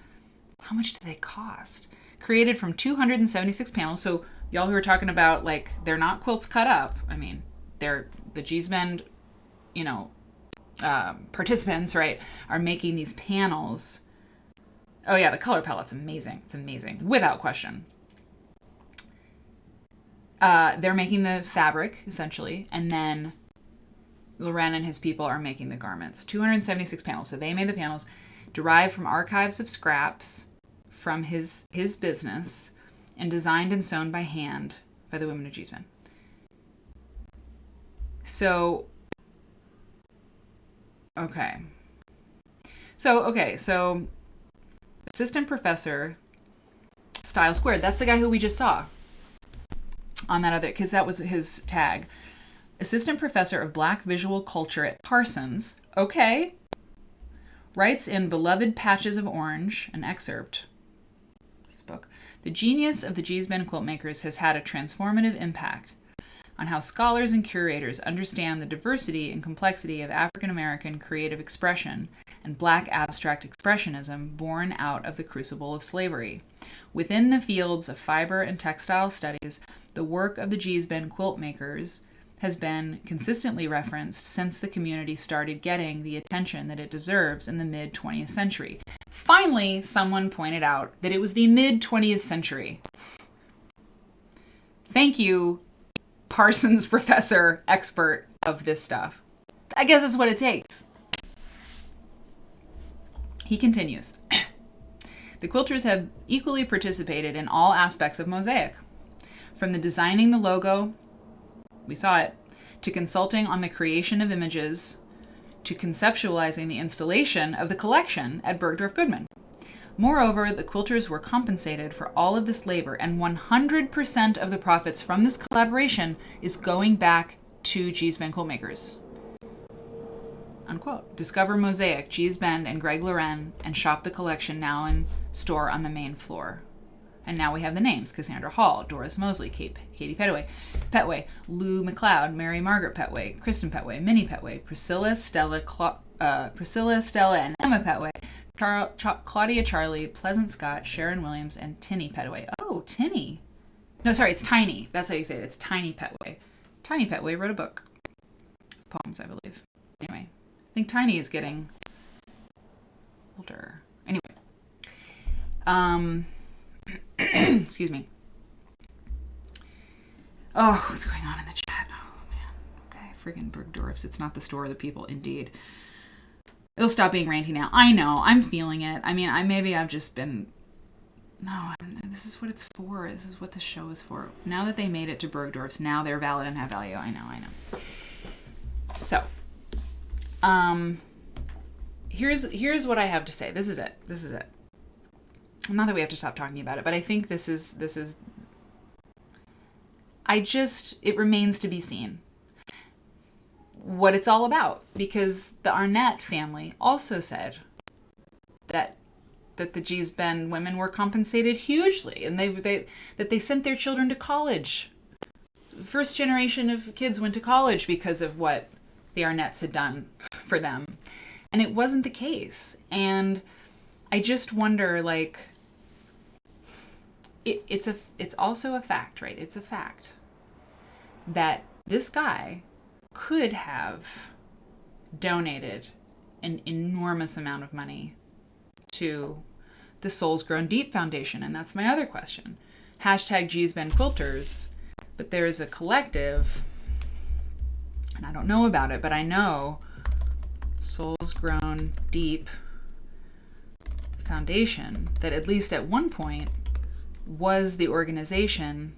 How much do they cost? Created from 276 panels. So y'all who are talking about, like, they're not quilts cut up. I mean, they're the G-Spend, participants, right, are making these panels. Oh yeah, the color palette's amazing. It's amazing, without question. They're making the fabric, essentially, and then Loren and his people are making the garments. 276 panels. So they made the panels, derived from archives of scraps from his business, and designed and sewn by hand by the women of G-Spend. So, okay. So assistant professor, Style Squared. That's the guy who we just saw on that other, because that was his tag. Assistant professor of Black visual culture at Parsons. Okay. Writes in Beloved Patches of Orange, an excerpt. This book. The genius of the G-Spend quilt makers has had a transformative impact on how scholars and curators understand the diversity and complexity of African American creative expression and Black abstract expressionism born out of the crucible of slavery. Within the fields of fiber and textile studies, the work of the G-Spend quilt makers has been consistently referenced since the community started getting the attention that it deserves in the mid-20th century. Finally, someone pointed out that it was the mid-20th century. Thank you, Parsons professor, expert of this stuff. I guess that's what it takes. He continues. The quilters have equally participated in all aspects of mosaic, from the designing the logo, we saw it, to consulting on the creation of images, to conceptualizing the installation of the collection at Bergdorf Goodman. Moreover, the quilters were compensated for all of this labor, and 100% of the profits from this collaboration is going back to G-Spend quilt makers. Unquote. Discover Mosaic, G-Spend, and Greg Loren, and shop the collection now in store on the main floor. And now we have the names: Cassandra Hall, Doris Mosley, Katie Petway, Lou McLeod, Mary Margaret Petway, Kristen Petway, Minnie Petway, Priscilla, Stella, and Emma Petway, Claudia Charlie, Pleasant Scott, Sharon Williams, and Tinny Petway. Oh, Tinny. No, sorry, it's Tiny. That's how you say it. It's Tiny Petway. Tiny Petway wrote a book. Poems, I believe. Anyway, I think Tiny is getting older. Anyway. Excuse me. Oh, what's going on in the chat? Oh, man. Okay, friggin' Bergdorf's. It's not the store of the people, indeed. It'll stop being ranty now. I know. I'm feeling it. I mean, I've just been... No, this is what it's for. This is what the show is for. Now that they made it to Bergdorf's, now they're valid and have value. I know. So, here's what I have to say. This is it. Not that we have to stop talking about it, but I think this is it remains to be seen what it's all about, because the Arnett family also said that the G-Spend women were compensated hugely, and that they sent their children to college. First generation of kids went to college because of what the Arnetts had done for them, and it wasn't the case. And I just wonder, like, it's also a fact, right? It's a fact that this guy could have donated an enormous amount of money to the Souls Grown Deep Foundation. And that's my other question. Hashtag G-Spend Quilters. But there's a collective, and I don't know about it, but I know Souls Grown Deep Foundation that at least at one point was the organization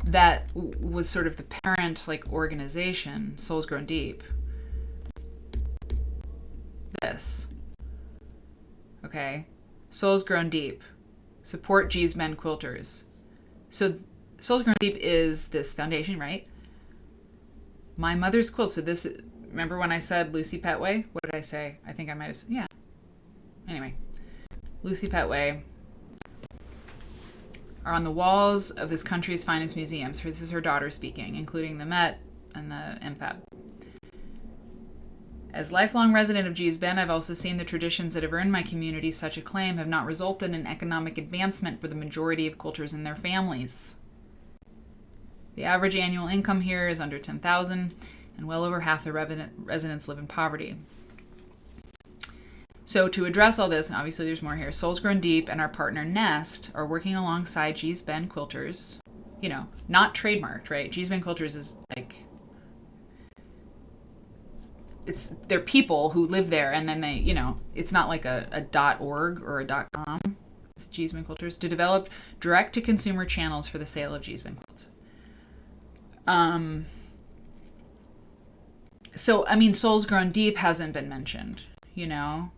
that was sort of the parent, like, organization, Souls Grown Deep. This. Okay? Souls Grown Deep. Support G-Spend Quilters. So Souls Grown Deep is this foundation, right? My Mother's Quilt. So this, remember when I said Lucy Petway? What did I say? I think I might have said, yeah. Anyway, Lucy Petway are on the walls of this country's finest museums. This is her daughter speaking, including the Met and the MFAB. As lifelong resident of Gee's Bend, I've also seen the traditions that have earned my community such acclaim have not resulted in economic advancement for the majority of quilters and their families. The average annual income here is under $10,000, and well over half the residents live in poverty. So to address all this, and obviously there's more here, Souls Grown Deep and our partner Nest are working alongside Gee's Bend Quilters. You know, not trademarked, right? Gee's Bend Quilters is like, they're people who live there, and then they, you know, it's not like a .org or a .com. It's Gee's Bend Quilters to develop direct-to-consumer channels for the sale of Gee's Bend quilts. So, I mean, Souls Grown Deep hasn't been mentioned, you know?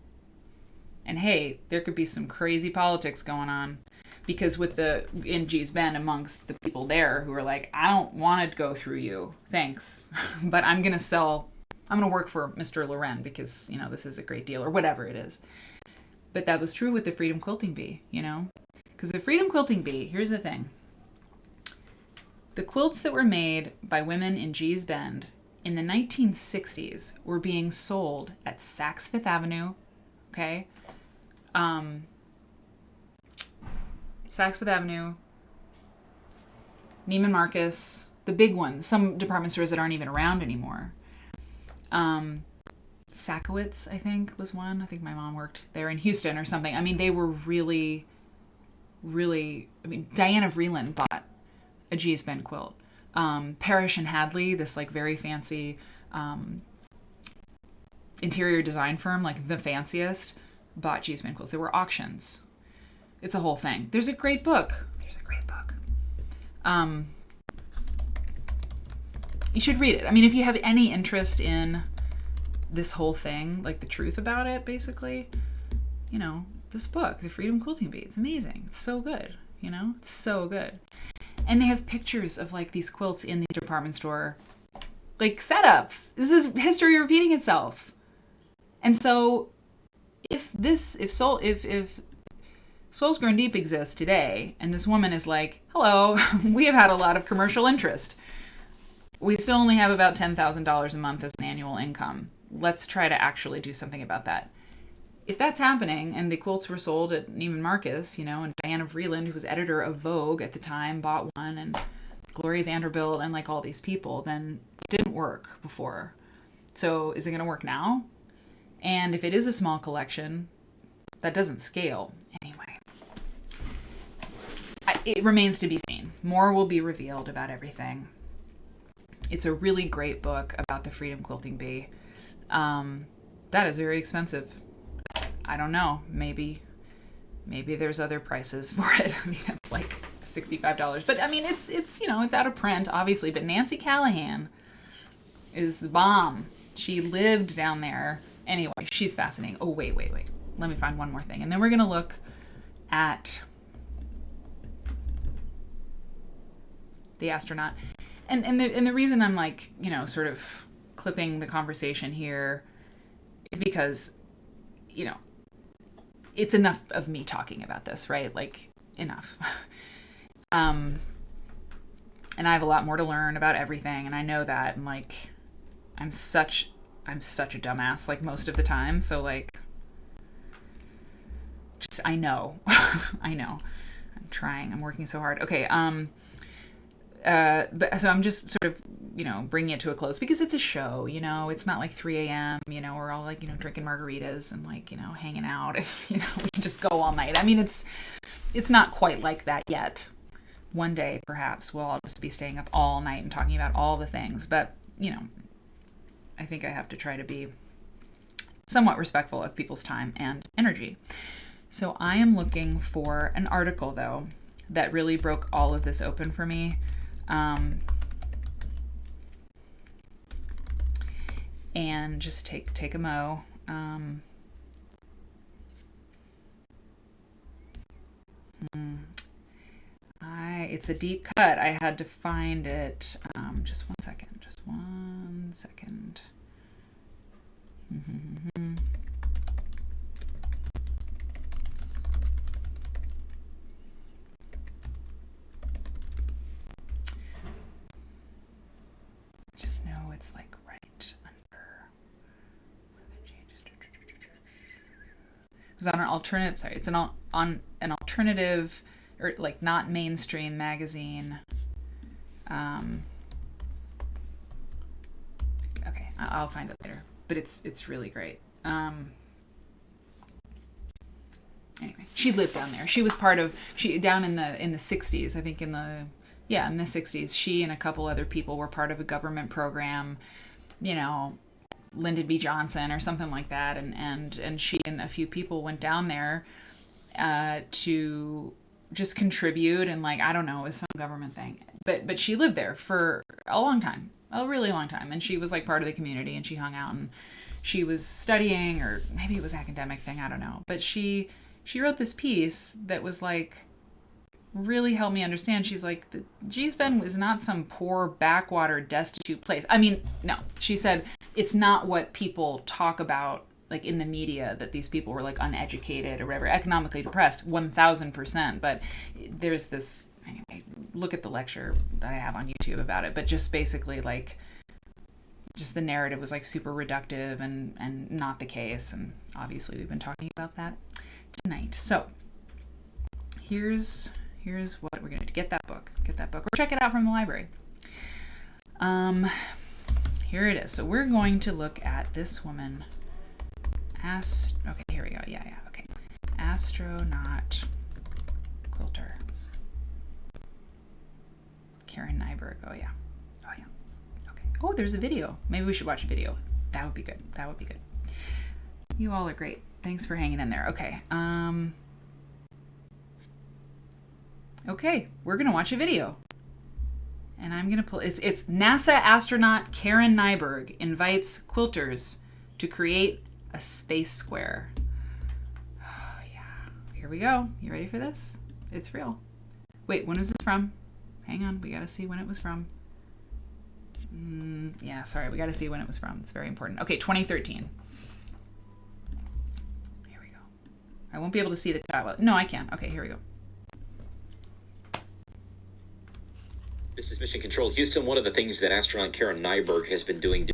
And hey, there could be some crazy politics going on, because in Gee's Bend, amongst the people there who are like, I don't want to go through you, thanks, but I'm going to work for Mr. Loren because, you know, this is a great deal, or whatever it is. But that was true with the Freedom Quilting Bee, you know? Because the Freedom Quilting Bee, here's the thing. The quilts that were made by women in Gee's Bend in the 1960s were being sold at Saks Fifth Avenue, okay? Saks Fifth Avenue, Neiman Marcus, the big ones, some department stores that aren't even around anymore. Sakowitz, I think, was one. I think my mom worked there in Houston or something. I mean, they were really, really, I mean, Diana Vreeland bought a Gee's Bend quilt. Parrish and Hadley, this like very fancy interior design firm, like the fanciest, bought Gee's Bend quilts. There were auctions. It's a whole thing. There's a great book. You should read it. I mean, if you have any interest in this whole thing, like the truth about it, basically, you know, this book, The Freedom Quilting Bee, it's amazing. It's so good, you know? It's so good. And they have pictures of like these quilts in the department store, like setups. This is history repeating itself. And so if Souls Grown Deep exists today, and this woman is like, hello, we have had a lot of commercial interest. We still only have about $10,000 a month as an annual income. Let's try to actually do something about that. If that's happening, and the quilts were sold at Neiman Marcus, you know, and Diana Vreeland, who was editor of Vogue at the time, bought one, and Gloria Vanderbilt, and like all these people, then it didn't work before. So is it going to work now? And if it is a small collection, that doesn't scale. Anyway, it remains to be seen. More will be revealed about everything. It's a really great book about the Freedom Quilting Bee. That is very expensive. I don't know. Maybe there's other prices for it. I mean, that's like $65. But I mean, it's you know, it's out of print, obviously. But Nancy Callahan is the bomb. She lived down there. Anyway, she's fascinating. Oh, wait. Let me find one more thing. And then we're going to look at the astronaut. And the reason I'm like, you know, sort of clipping the conversation here is because, you know, it's enough of me talking about this, right? Like, enough. And I have a lot more to learn about everything, and I know that, and like, I'm such a dumbass, like, most of the time, so like, just, I know. I know. I'm trying. I'm working so hard. Okay, but so I'm just sort of, you know, bringing it to a close because it's a show, you know, it's not like 3 a.m., you know, we're all like, you know, drinking margaritas and like, you know, hanging out and, you know, we can just go all night. I mean, it's not quite like that yet. One day, perhaps, we'll all just be staying up all night and talking about all the things. But, you know, I think I have to try to be somewhat respectful of people's time and energy. So I am looking for an article, though, that really broke all of this open for me. And just take a mo. It's a deep cut. I had to find it. Just 1 second. Just 1 second. was on an alternative. Sorry, it's on an alternative or like not mainstream magazine. Okay, I'll find it later. But it's really great. Anyway, she lived down there. She was part of down in the 60s. I think in the 60s. She and a couple other people were part of a government program. You know, Lyndon B. Johnson or something like that, and she and a few people went down there to just contribute, and like, I don't know, it was some government thing. But she lived there for a long time, a really long time, and she was like part of the community, and she hung out, and she was studying, or maybe it was academic thing, I don't know. But she wrote this piece that was like, really helped me understand. She's like, the Gee's Bend was not some poor backwater destitute place. I mean, no, she said it's not what people talk about like in the media, that these people were like uneducated or whatever, economically depressed, 1000%. But there's this, anyway, look at the lecture that I have on YouTube about it. But just basically like, just the narrative was like super reductive and not the case. And obviously we've been talking about that tonight. So here's what we're going to do. Get that book or check it out from the library. Here it is. So we're going to look at this woman. Okay, here we go. Yeah, okay. Astronaut quilter. Karen Nyberg. Oh yeah. Okay. Oh, there's a video. Maybe we should watch a video. That would be good. You all are great. Thanks for hanging in there. Okay. Okay, we're gonna watch a video, and I'm gonna pull. It's NASA astronaut Karen Nyberg invites quilters to create a space square. Oh yeah, here we go. You ready for this? It's real. Wait, when was this from? Hang on, we gotta see when it was from. Yeah, sorry, we gotta see when it was from. It's very important. Okay, 2013. Here we go. I won't be able to see the chat. No, I can. Okay, here we go. This is Mission Control Houston. One of the things that astronaut Karen Nyberg has been doing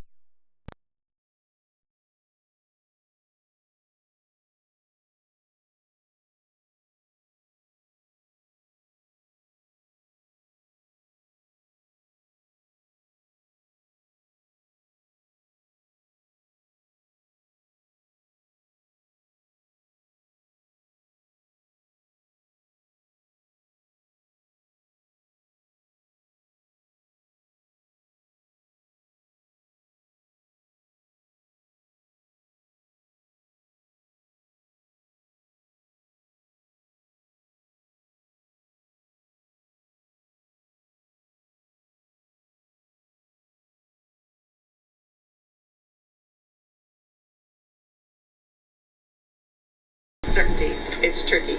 certainty. It's tricky.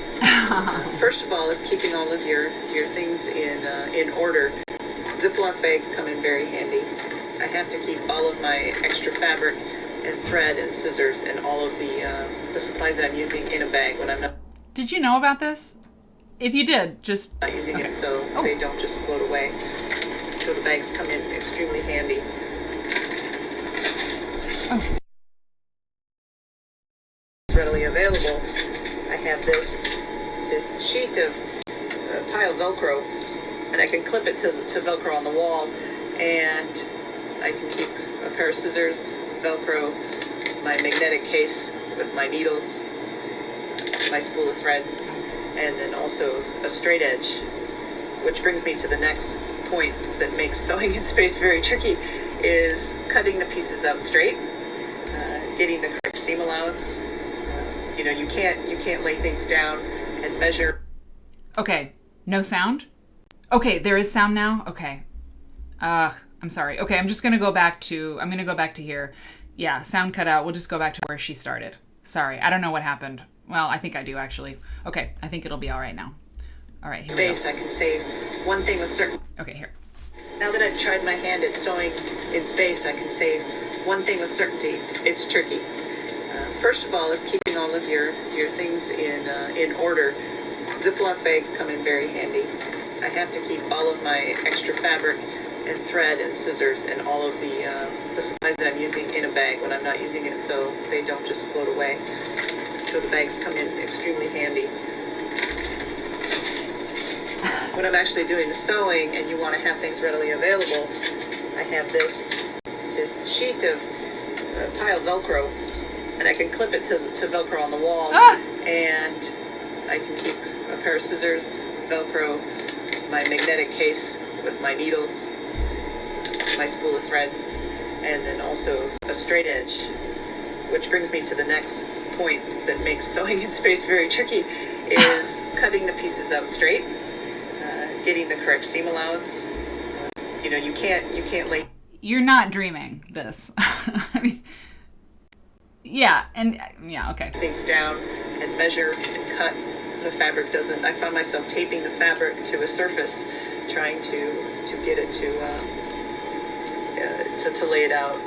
First of all, it's keeping all of your things in order. Ziploc bags come in very handy. I have to keep all of my extra fabric and thread and scissors and all of the supplies that I'm using in a bag when I'm not. Did you know about this? If you did, just not using it, so they don't just float away. So the bags come in extremely handy. Oh. Readily available. I have this sheet of pile Velcro, and I can clip it to Velcro on the wall, and I can keep a pair of scissors, Velcro, my magnetic case with my needles, my spool of thread, and then also a straight edge, which brings me to the next point that makes sewing in space very tricky, is cutting the pieces out straight, getting the correct seam allowance. You can't lay things down and measure. Okay, no sound? Okay, there is sound now? Okay. I'm sorry. Okay, I'm going to go back to here. Yeah, sound cut out. We'll just go back to where she started. Sorry, I don't know what happened. Well, I think I do actually. Okay, I think it'll be all right now. All right, here space, we go. I can say one thing with certain. Okay, here. Now that I've tried my hand at sewing in space, I can say one thing with certainty. It's tricky. First of all, it's keeping all of your things in order. Ziploc bags come in very handy. I have to keep all of my extra fabric and thread and scissors and all of the supplies that I'm using in a bag when I'm not using it, so they don't just float away. so the bags come in extremely handy. When I'm actually doing the sewing and you want to have things readily available, I have this sheet of pile Velcro, and I can clip it to Velcro on the wall, and I can keep a pair of scissors, Velcro, my magnetic case with my needles, my spool of thread, and then also a straight edge, which brings me to the next point that makes sewing in space very tricky, is cutting the pieces out straight, getting the correct seam allowance. You know, you can't lay. You're not dreaming this. I mean, yeah, okay. Things down and measure and cut. The fabric doesn't. I found myself taping the fabric to a surface, trying to get it to lay it out.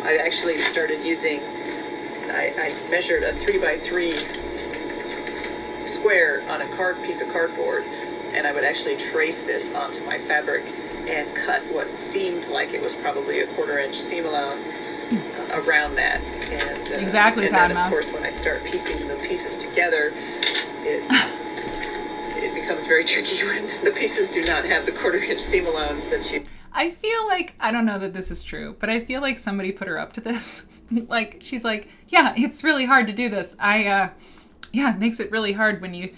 I actually started using. I measured a 3x3 square on a piece of cardboard, and I would actually trace this onto my fabric and cut what seemed like it was probably a 1/4 inch seam allowance around that. And exactly, and then of course when I start piecing the pieces together, it becomes very tricky when the pieces do not have the 1/4 inch seam allowance that you. I feel like, I don't know that this is true, but I feel like somebody put her up to this. Like, she's like, yeah, it's really hard to do this. Yeah, it makes it really hard when you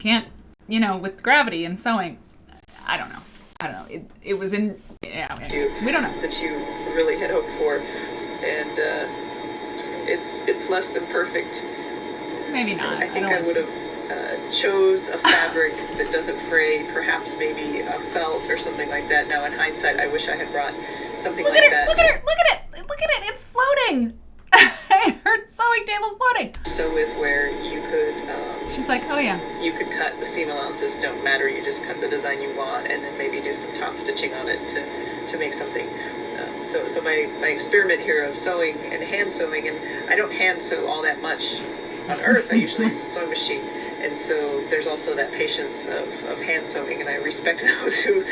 can't, with gravity and sewing. I don't know. It was in, yeah, we don't know. That you really had hoped for. And it's less than perfect. Maybe not. I think I would have chose a fabric that doesn't fray, perhaps maybe a felt or something like that. Now in hindsight, I wish I had brought something like that. Look at it! It's floating! Her sewing table's floating! So with where you could... she's like, oh yeah. You could cut, the seam allowances don't matter, you just cut the design you want and then maybe do some top stitching on it to make something. So my experiment here of sewing and hand sewing, and I don't hand sew all that much on earth, I usually use a sewing machine. And so there's also that patience of hand sewing, and I respect those who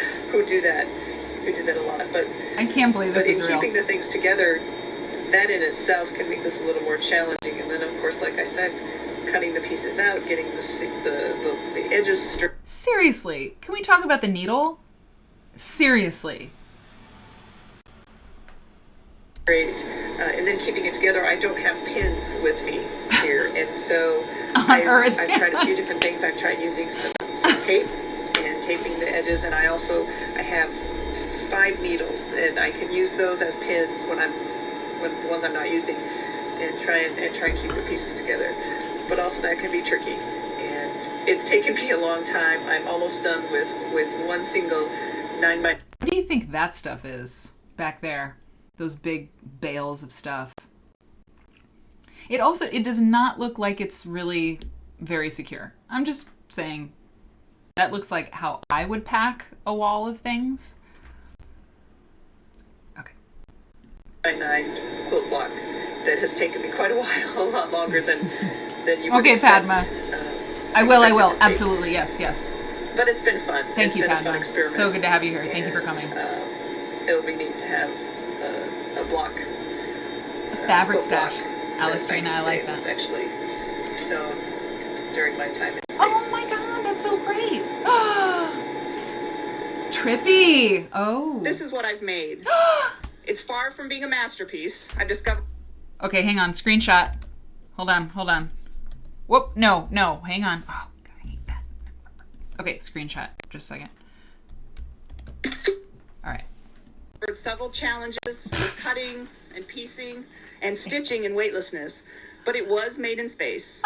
do that a lot. But I can't believe this is real. But in keeping the things together, that in itself can make this a little more challenging. And then of course, like I said, cutting the pieces out, getting the edges straight. Seriously, can we talk about the needle? Seriously. And then keeping it together. I don't have pins with me here, and so I've tried a few different things. I've tried using some tape and taping the edges, and I have 5 needles, and I can use those as pins when the ones I'm not using, and try and keep the pieces together. But also that can be tricky, and it's taken me a long time. I'm almost done with one single 9x. What do you think that stuff is back there? Those big bales of stuff. It does not look like it's really very secure. I'm just saying that looks like how I would pack a wall of things. Okay. 9 quilt block that has taken me quite a while, a lot longer than you would okay, expect. Padma. I will. Absolutely, yes. But it's been fun. Thank you, Padma. So good to have you here. Thank you for coming. It'll be neat to have a block. A fabric stash. Alice Trina, I like that. It's actually sewn during my time in space. Oh my god, that's so great. Trippy. Oh. This is what I've made. It's far from being a masterpiece. I discovered. Okay, hang on. Screenshot. Hold on. Whoop. No. Hang on. Oh, God, I hate that. Okay, screenshot. Just a second. All right. Several challenges with cutting and piecing and stitching and weightlessness, but it was made in space.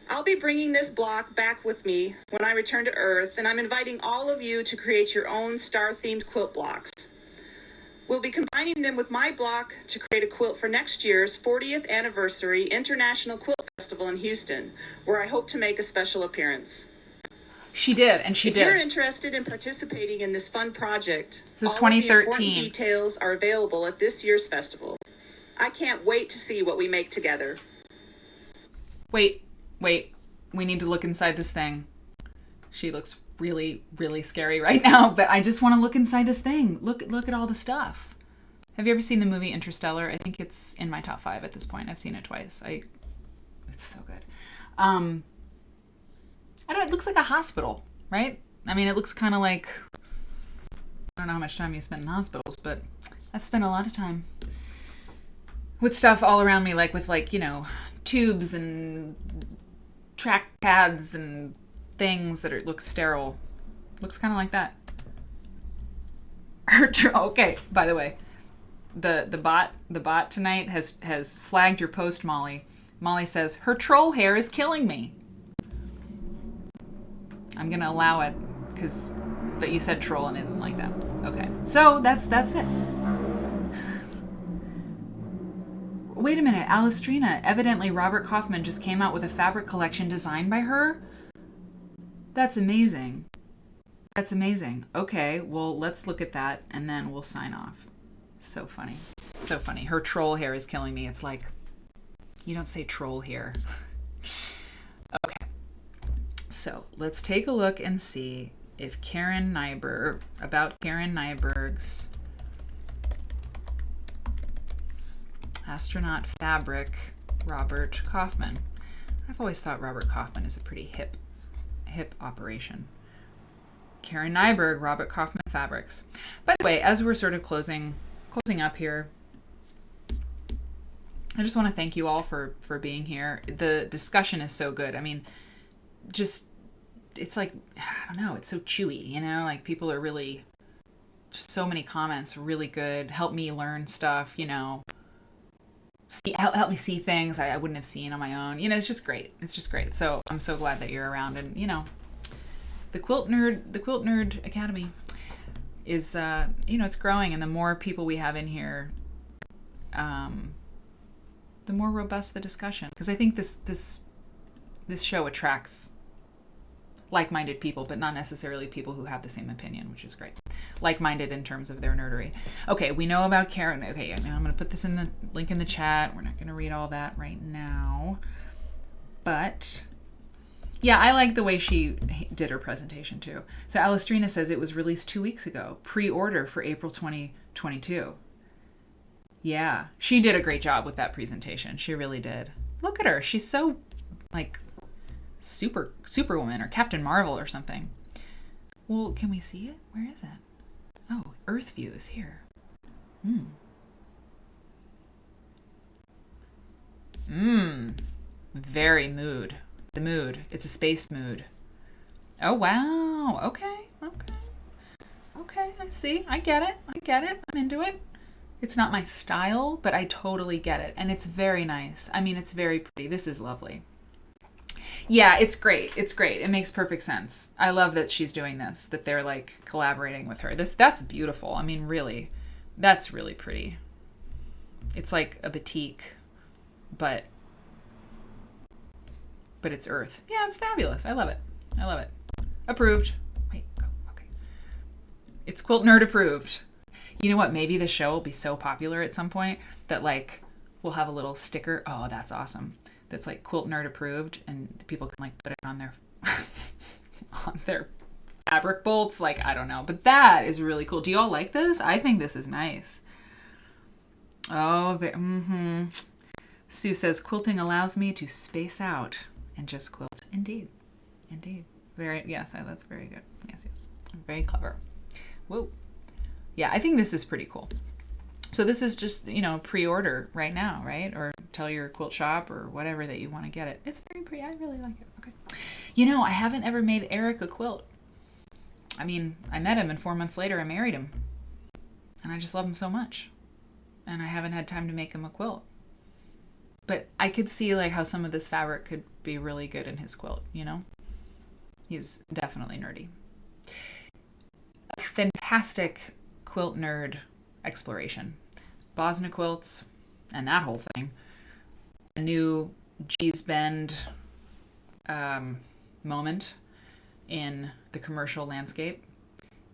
I'll be bringing this block back with me when I return to Earth, and I'm inviting all of you to create your own star-themed quilt blocks. We'll be combining them with my block to create a quilt for next year's 40th anniversary International Quilt Festival in Houston, where I hope to make a special appearance. She did, and she did. If you're interested in participating in this fun project, this is all 2013. of the important details are available at this year's festival. I can't wait to see what we make together. Wait. We need to look inside this thing. She looks really, really scary right now, but I just want to look inside this thing. Look at all the stuff. Have you ever seen the movie Interstellar? I think it's in my top 5 at this point. I've seen it twice. It's so good. I don't. It looks like a hospital, right? I mean, it looks kind of like. I don't know how much time you spend in hospitals, but I've spent a lot of time with stuff all around me, like with tubes and track pads and things that look sterile. Looks kind of like that. Okay, by the way, the bot tonight has flagged your post, Molly. Molly says her troll hair is killing me. I'm gonna allow it but you said troll and I didn't like that. Okay, so that's it. Wait a minute, Alistrina. Evidently, Robert Kaufman just came out with a fabric collection designed by her. That's amazing. That's amazing. Okay, well, let's look at that and then we'll sign off. So funny. So funny. Her troll hair is killing me. It's like, you don't say troll here. Okay. So let's take a look and see if Karen Nyberg's astronaut fabric, Robert Kaufman. I've always thought Robert Kaufman is a pretty hip operation. Karen Nyberg, Robert Kaufman Fabrics. By the way, as we're sort of closing up here, I just want to thank you all for being here. The discussion is so good. I mean, it's like, I don't know, it's so chewy, like people are really, just so many comments, really good, help me learn stuff, help me see things I wouldn't have seen on my own. It's just great. It's just great. So I'm so glad that you're around. And, the Quilt Nerd Academy is, it's growing. And the more people we have in here, the more robust the discussion. Because I think this show attracts like-minded people, but not necessarily people who have the same opinion, which is great. Like-minded in terms of their nerdery. Okay, we know about Karen. Okay, I'm going to put this in the link in the chat. We're not going to read all that right now. But, yeah, I like the way she did her presentation, too. So Alistrina says it was released 2 weeks ago. Pre-order for April 2022. Yeah, she did a great job with that presentation. She really did. Look at her. She's so, Superwoman or Captain Marvel or something. Well, can we see it? Where is it? Oh, Earth View is here. Very mood. The mood. It's a space mood. Oh, wow. Okay. I see. I get it. I'm into it. It's not my style, but I totally get it. And it's very nice. I mean, it's very pretty. This is lovely. Yeah, it's great. It makes perfect sense. I love that she's doing this, that they're collaborating with her. That's beautiful. I mean, really, that's really pretty. It's like a batik, but it's earth. Yeah, it's fabulous. I love it. Approved. Wait, go. Okay. It's Quilt Nerd approved. You know what? Maybe the show will be so popular at some point that we'll have a little sticker. Oh, that's awesome. That's Quilt Nerd approved, and people can put it on their on their fabric bolts. I don't know, but that is really cool. Do you all like this? I think this is nice. Oh, Sue says quilting allows me to space out and just quilt. Indeed. Yes, that's very good. Yes, very clever. Whoa. Yeah, I think this is pretty cool. So this is just, pre-order right now, right? Or tell your quilt shop or whatever that you want to get it. It's very pretty. I really like it. Okay. I haven't ever made Eric a quilt. I mean, I met him and 4 months later I married him. And I just love him so much. And I haven't had time to make him a quilt. But I could see how some of this fabric could be really good in his quilt, He's definitely nerdy. A fantastic Quilt Nerd exploration. Bosnia quilts and that whole thing. A new G's Bend moment in the commercial landscape.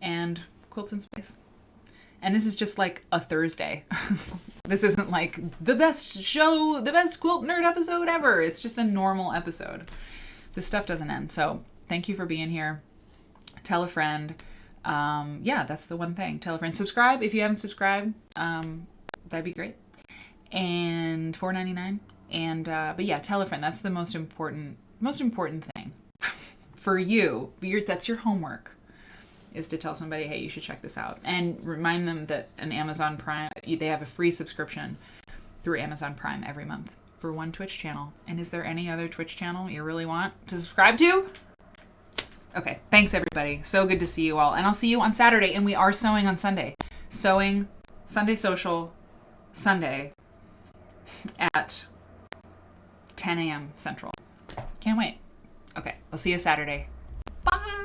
And quilts in space. And this is just a Thursday. This isn't the best show, the best Quilt Nerd episode ever. It's just a normal episode. This stuff doesn't end. So thank you for being here. Tell a friend. Yeah, that's the one thing. Tell a friend. Subscribe if you haven't subscribed. That'd be great. And $4.99 And but yeah, tell a friend. That's the most important thing for you. That's your homework, is to tell somebody, hey, you should check this out, and remind them that an Amazon Prime, they have a free subscription through Amazon Prime every month for one Twitch channel. And is there any other Twitch channel you really want to subscribe to? Okay, thanks everybody. So good to see you all. And I'll see you on Saturday. And we are sewing on Sunday. Sewing, Sunday Social, Sunday at 10 a.m. Central. Can't wait. Okay, I'll see you Saturday. Bye!